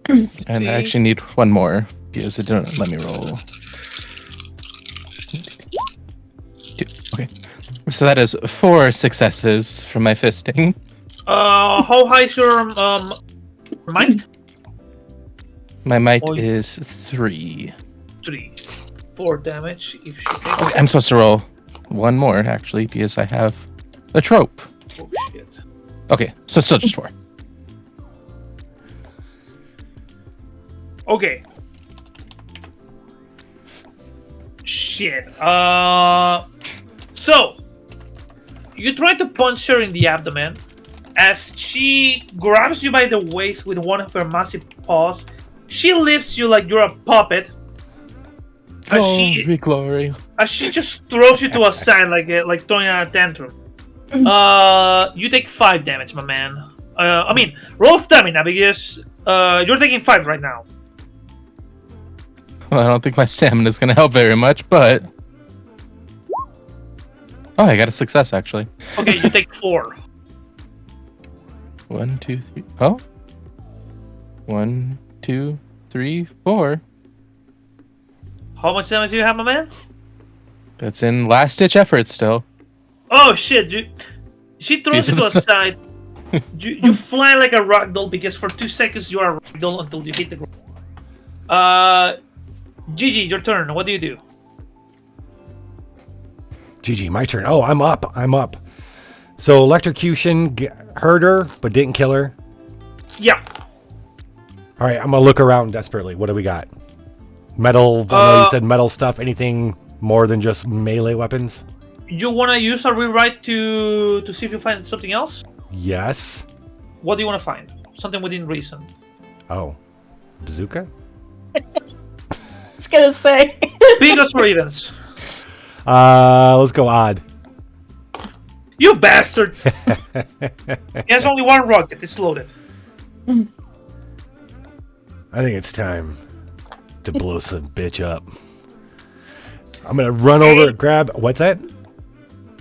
And I actually need one more because it didn't let me roll. Okay. So that is 4 successes from my fisting. How high is your might? My might is 3. 3. 4 damage if she takes. Okay, I'm supposed to roll one more actually because I have a trope. Oh shit. Okay, so still just 4. Okay. Shit. So you try to punch her in the abdomen as she grabs you by the waist with one of her massive paws. She lifts you like you're a puppet. Glory. As she just throws you to a side like throwing a tantrum. You take 5 damage, my man. Roll stamina because you're taking 5 right now. Well, I don't think my stamina is going to help very much, but... Oh, I got a success, actually. Okay, you take 4. 1, 2, 3... Oh. 1, 2, 3, 4. How much damage do you have, my man? That's in last-ditch effort still. Oh shit! She throws you to the side. You fly like a ragdoll because for 2 seconds you are a ragdoll until you hit the ground. Gigi, your turn. What do you do? Gigi, my turn. Oh, I'm up. So electrocution hurt her, but didn't kill her. Yeah. All right, I'm gonna look around desperately. What do we got? Metal. I know you said metal stuff. Anything more than just melee weapons? You want to use a rewrite to see if you find something else? Yes. What do you want to find? Something within reason. Oh, bazooka. I was gonna say. Biggest or evens? Let's go odd. You bastard! He has only 1 rocket. It's loaded. I think it's time to blow some bitch up. I'm gonna run over, grab. What's that?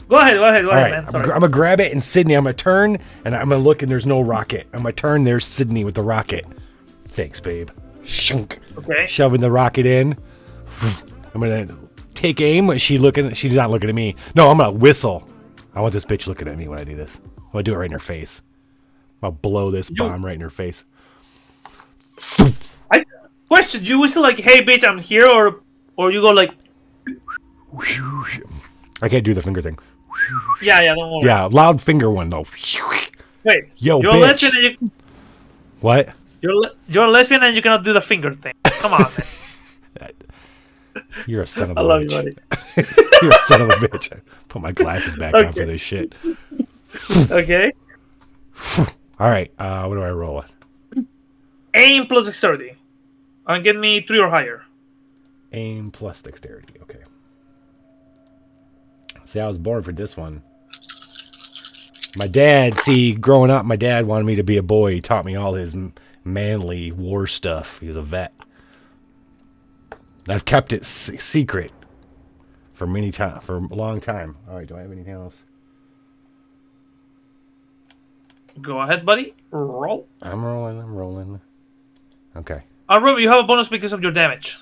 Go ahead, All right, man. I'm Sorry. gonna grab it, and Sydney, I'm gonna turn, and I'm gonna look, and there's no rocket. I'm gonna turn. There's Sydney with the rocket. Thanks, babe. Shunk. Okay. Shoving the rocket in. I'm gonna take aim. She's not looking at me. No, I'm gonna whistle. I want this bitch looking at me when I do this. I'm gonna do it right in her face. I'm gonna blow this bomb right in her face. Question: you whistle like, "Hey, bitch, I'm here," or you go like? I can't do the finger thing. Yeah, don't worry. Yeah, loud finger one though. Wait, yo, you're bitch. a lesbian and you. What? You're a lesbian and you cannot do the finger thing. Come on, man. You're a son of a I love bitch. you, buddy. You're a son of a bitch. I put my glasses back on for this shit. Okay. All right. What do I roll? Aim plus dexterity. And get me 3 or higher. Aim plus dexterity. Okay. See, I was born for this one. My dad, growing up, my dad wanted me to be a boy. He taught me all his manly war stuff. He was a vet. I've kept it secret for for a long time. All right, do I have anything else? Go ahead, buddy. Roll. I'm rolling. Okay. Remember, you have a bonus because of your damage.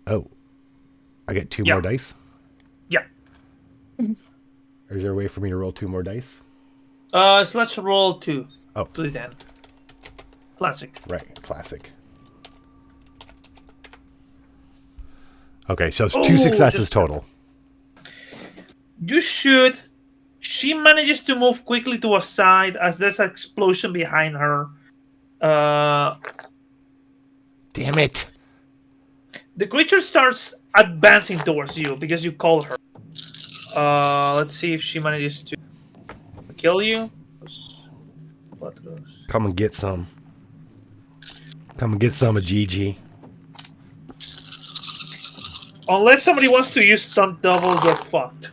Oh. I get 2 more dice? Yeah. Or is there a way for me to roll 2 more dice? So let's roll 2. Oh. To the end. Classic. Right, classic. Okay, so it's 2 successes total. You should. She manages to move quickly to a side as there's an explosion behind her. Damn it. The creature starts advancing towards you because you call her. Let's see if she manages to kill you. Come and get some. Come and get some of Gigi. Unless somebody wants to use stunt double, you're fucked.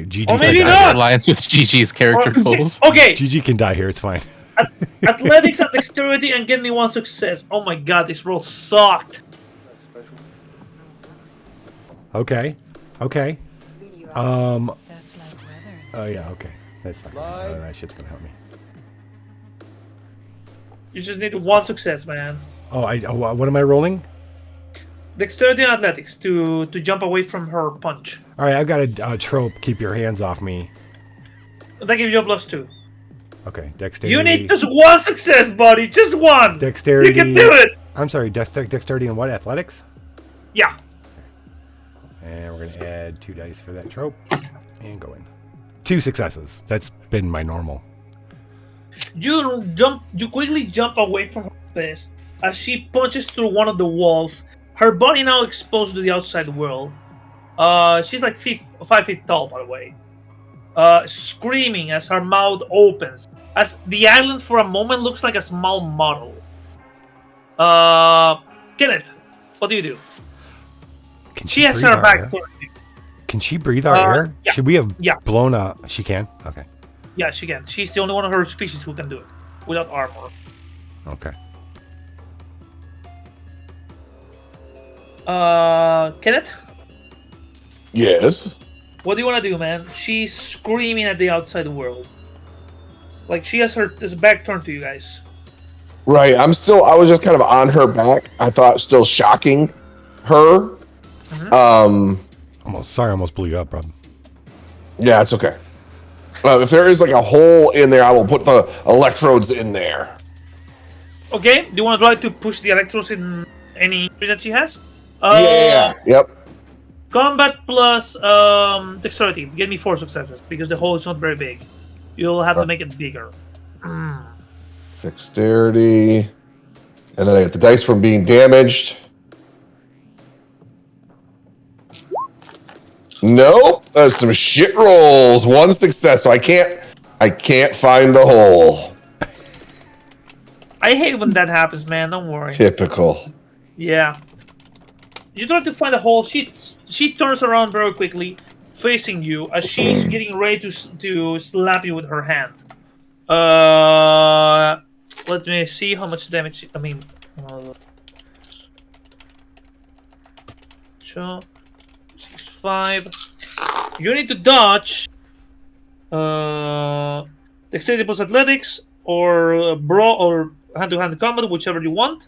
Gigi or maybe not. Alliance with Gigi's character goals. Okay. Gigi can die here. It's fine. Athletics and dexterity and get me 1 success. Oh my god, this roll sucked. Okay. Okay. That's like weather. Oh yeah. Okay. That's not. That shit's gonna help me. You just need 1 success, man. Oh, what am I rolling? Dexterity and athletics to jump away from her punch. All right, I've got a trope. Keep your hands off me. That gives you a +2. Okay, dexterity. You need just 1 success, buddy. Just 1. Dexterity. You can do it. I'm sorry. Dexterity and what? Athletics. Yeah. And we're gonna add 2 dice for that trope, and go in. 2 successes. That's been my normal. You quickly jump away from her fist as she punches through one of the walls. Her body now exposed to the outside world. She's like 5 feet tall, by the way. Screaming as her mouth opens. As the island for a moment looks like a small model. Kenneth, what do you do? She has her back towards you. Can she breathe our air? Yeah. Should we have Yeah. blown up? She can? Okay. Yeah, she can. She's the only one of her species who can do it without armor. Okay. Kenneth, Yes. what do you want to do, man? She's screaming at the outside world. Like she has this back turned to you guys. Right. I was just kind of on her back. I thought still shocking her. Almost blew you up, bro. Yeah, it's okay. If there is like a hole in there, I will put the electrodes in there. Okay, do you want to try to push the electrodes in any injury that she has? Yeah. Yep. Combat plus dexterity. Give me 4 successes because the hole is not very big. You'll have to make it bigger. Dexterity. And then I get the dice from being damaged. Nope. That's some shit rolls. 1 success. So I can't find the hole. I hate when that happens, man. Don't worry. Typical. Yeah. You try to find a hole. She turns around very quickly, facing you as she's getting ready to slap you with her hand. Let me see how much damage. I mean, 2, 6, 5. You need to dodge. Dexterity plus athletics or brawl or hand-to-hand combat, whichever you want.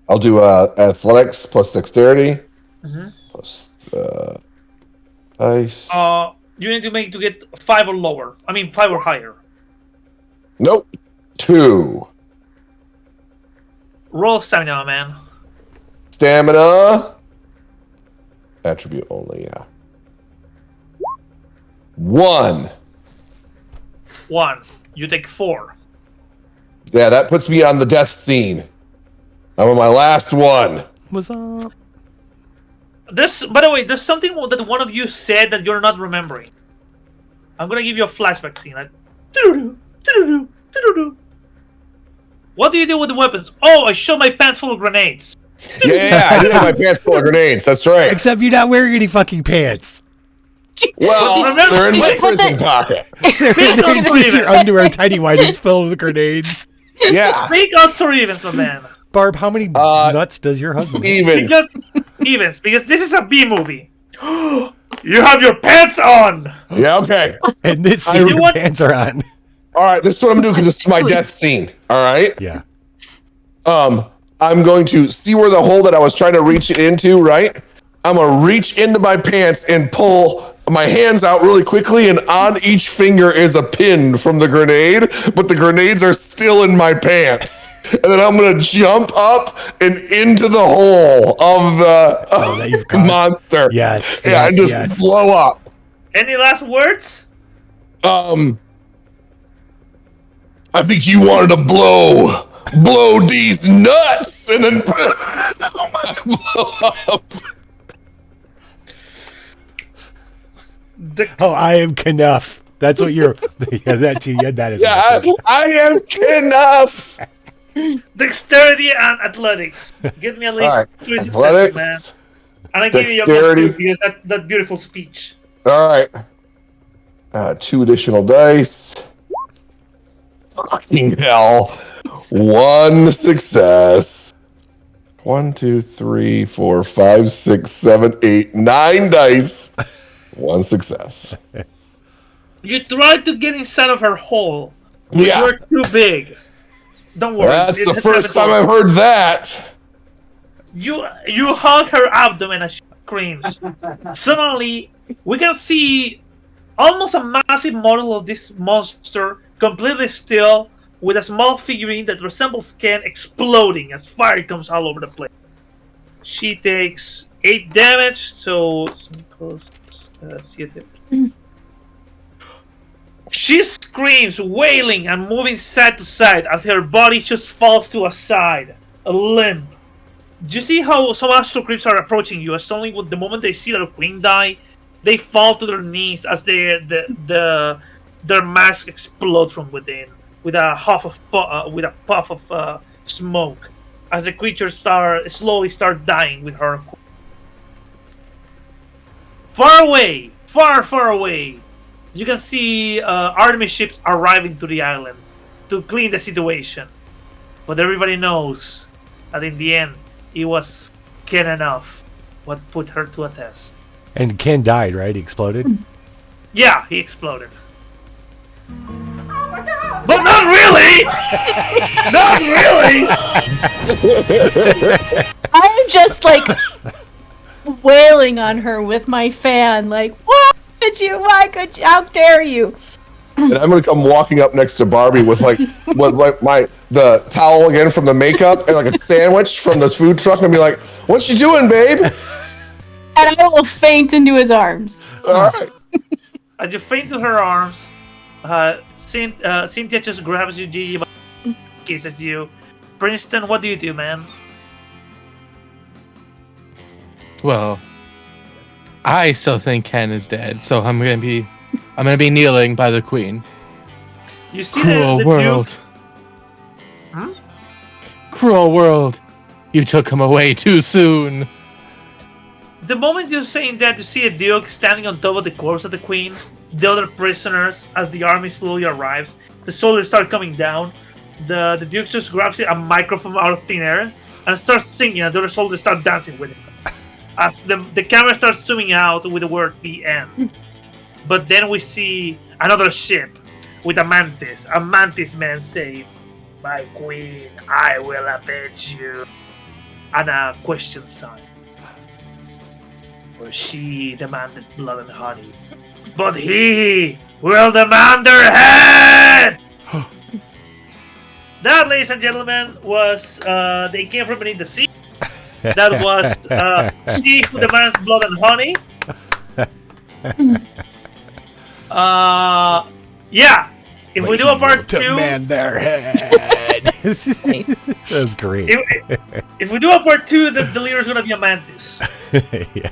I'll do athletics plus dexterity. Plus dice. You need to get 5 or lower. I mean 5 or higher. Nope. 2. Roll stamina, man. Stamina. Attribute only, yeah. 1. 1. You take 4. Yeah, that puts me on the death scene. I'm on my last one. What's up? By the way, there's something that one of you said that you're not remembering. I'm gonna give you a flashback scene. Like, what do you do with the weapons? Oh, I shot my pants full of grenades. Yeah, I did have my pants full of grenades. That's right. Except you're not wearing any fucking pants. Well, they're in my prison pocket. It's just your underwear tidy white is filled with grenades. Yeah. Make odds or evens, my man. Barb, how many nuts does your husband have? Evens, because this is a B movie. You have your pants on. Yeah, okay. And this scene, your pants are on. All right, this is what I'm doing because this is my death scene. All right. Yeah. I'm going to see where the hole that I was trying to reach it into. Right. I'm gonna reach into my pants and pull my hands out really quickly, and on each finger is a pin from the grenade, but the grenades are still in my pants. And then I'm gonna jump up and into the hole of the monster. Yes. Yeah, and just blow up. Any last words? I think you wanted to blow these nuts and then blow up. I am Knuff. That's what you're. Yeah, that too. Yeah, that is. Yeah, I am Knuff. Dexterity and athletics. Give me at least 3 successes, man. And I give you your because that beautiful speech. All right. 2 additional dice. Fucking hell. 1 success. 1, 2, 3, 4, 5, 6, 7, 8, 9 dice. 1 success. You tried to get inside of her hole. Yeah. You were too big. Don't worry. That's the first time I've heard that. You hug her abdomen as she screams. Suddenly, we can see almost a massive model of this monster, completely still, with a small figurine that resembles Ken exploding as fire comes all over the place. She takes 8 damage, so... She screams, wailing and moving side to side as her body just falls to a side, a limp. Do you see how some astral creeps are approaching you? As suddenly, with the moment they see their queen die, they fall to their knees as their mask explodes from within with a puff of smoke. As the creatures slowly start dying with her. Far away, far away, you can see Artemis ships arriving to the island to clean the situation. But everybody knows that in the end, it was Ken enough. What put her to a test? And Ken died, right? He exploded. Yeah, he exploded. But not really! Not really! I'm just like wailing on her with my fan, like, why could you? How dare you? And I'm gonna come walking up next to Barbie with like the towel again from the makeup and like a sandwich from the food truck and be like, "What you doing, babe?" And I will faint into his arms. All right. As you faint to her arms, Cynthia just grabs you, Gigi, kisses you. Princeton, what do you do, man? Well, I still think Ken is dead, so I'm gonna be kneeling by the queen. You see Cruel the world. Duke. Huh? Cruel world. You took him away too soon. The moment you're saying that, you see a Duke standing on top of the corpse of the Queen, the other prisoners, as the army slowly arrives. The soldiers start coming down. The Duke just grabs a microphone out of thin air and starts singing, and the other soldiers start dancing with him. As the camera starts zooming out with the word "the end." But then we see another ship with a mantis man saying, "My queen, I will avenge you," and a question sign. For she demanded blood and honey, but he will demand their head! That, ladies and gentlemen, was They Came From Beneath the Sea. That was She Who Demands Blood and Honey. Yeah. If we do a part 2, demand their head. That's great. If we do a part 2, the leader is gonna be a mantis. Yeah.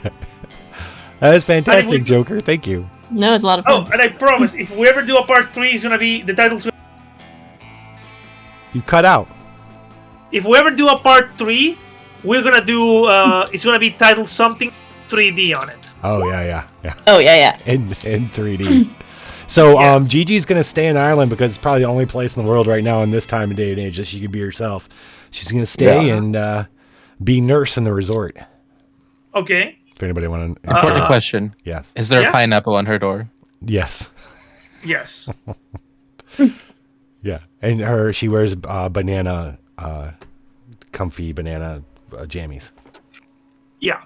That was fantastic, Joker. Thank you. No, it's a lot of fun. Oh, and I promise, if we ever do a part 3, it's gonna be the title's. You cut out. If we ever do a part 3, we're gonna do. It's gonna be titled something 3D on it. Oh yeah. Oh yeah. In 3D. So Gigi's gonna stay in Ireland because it's probably the only place in the world right now in this time of day and age that she could be herself. She's gonna stay and be nurse in the resort. Okay. If anybody want to. Important question. Yes. Is there a pineapple on her door? Yes. Yes. Yeah, and she wears banana, comfy banana jammies. Yeah.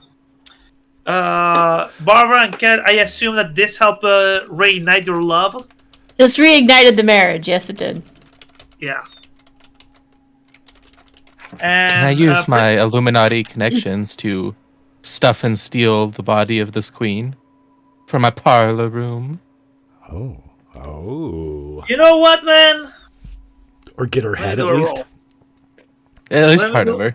Barbara and Kat, I assume that this helped reignite your love? This reignited the marriage. Yes, it did. Yeah. And, Can I use my Illuminati connections to stuff and steal the body of this queen for my parlor room? Oh. You know what, man? Or get her head at least. At least part of her.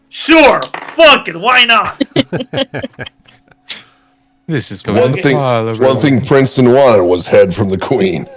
Sure, fuck it, why not? This is going one thing Princeton wanted was head from the queen.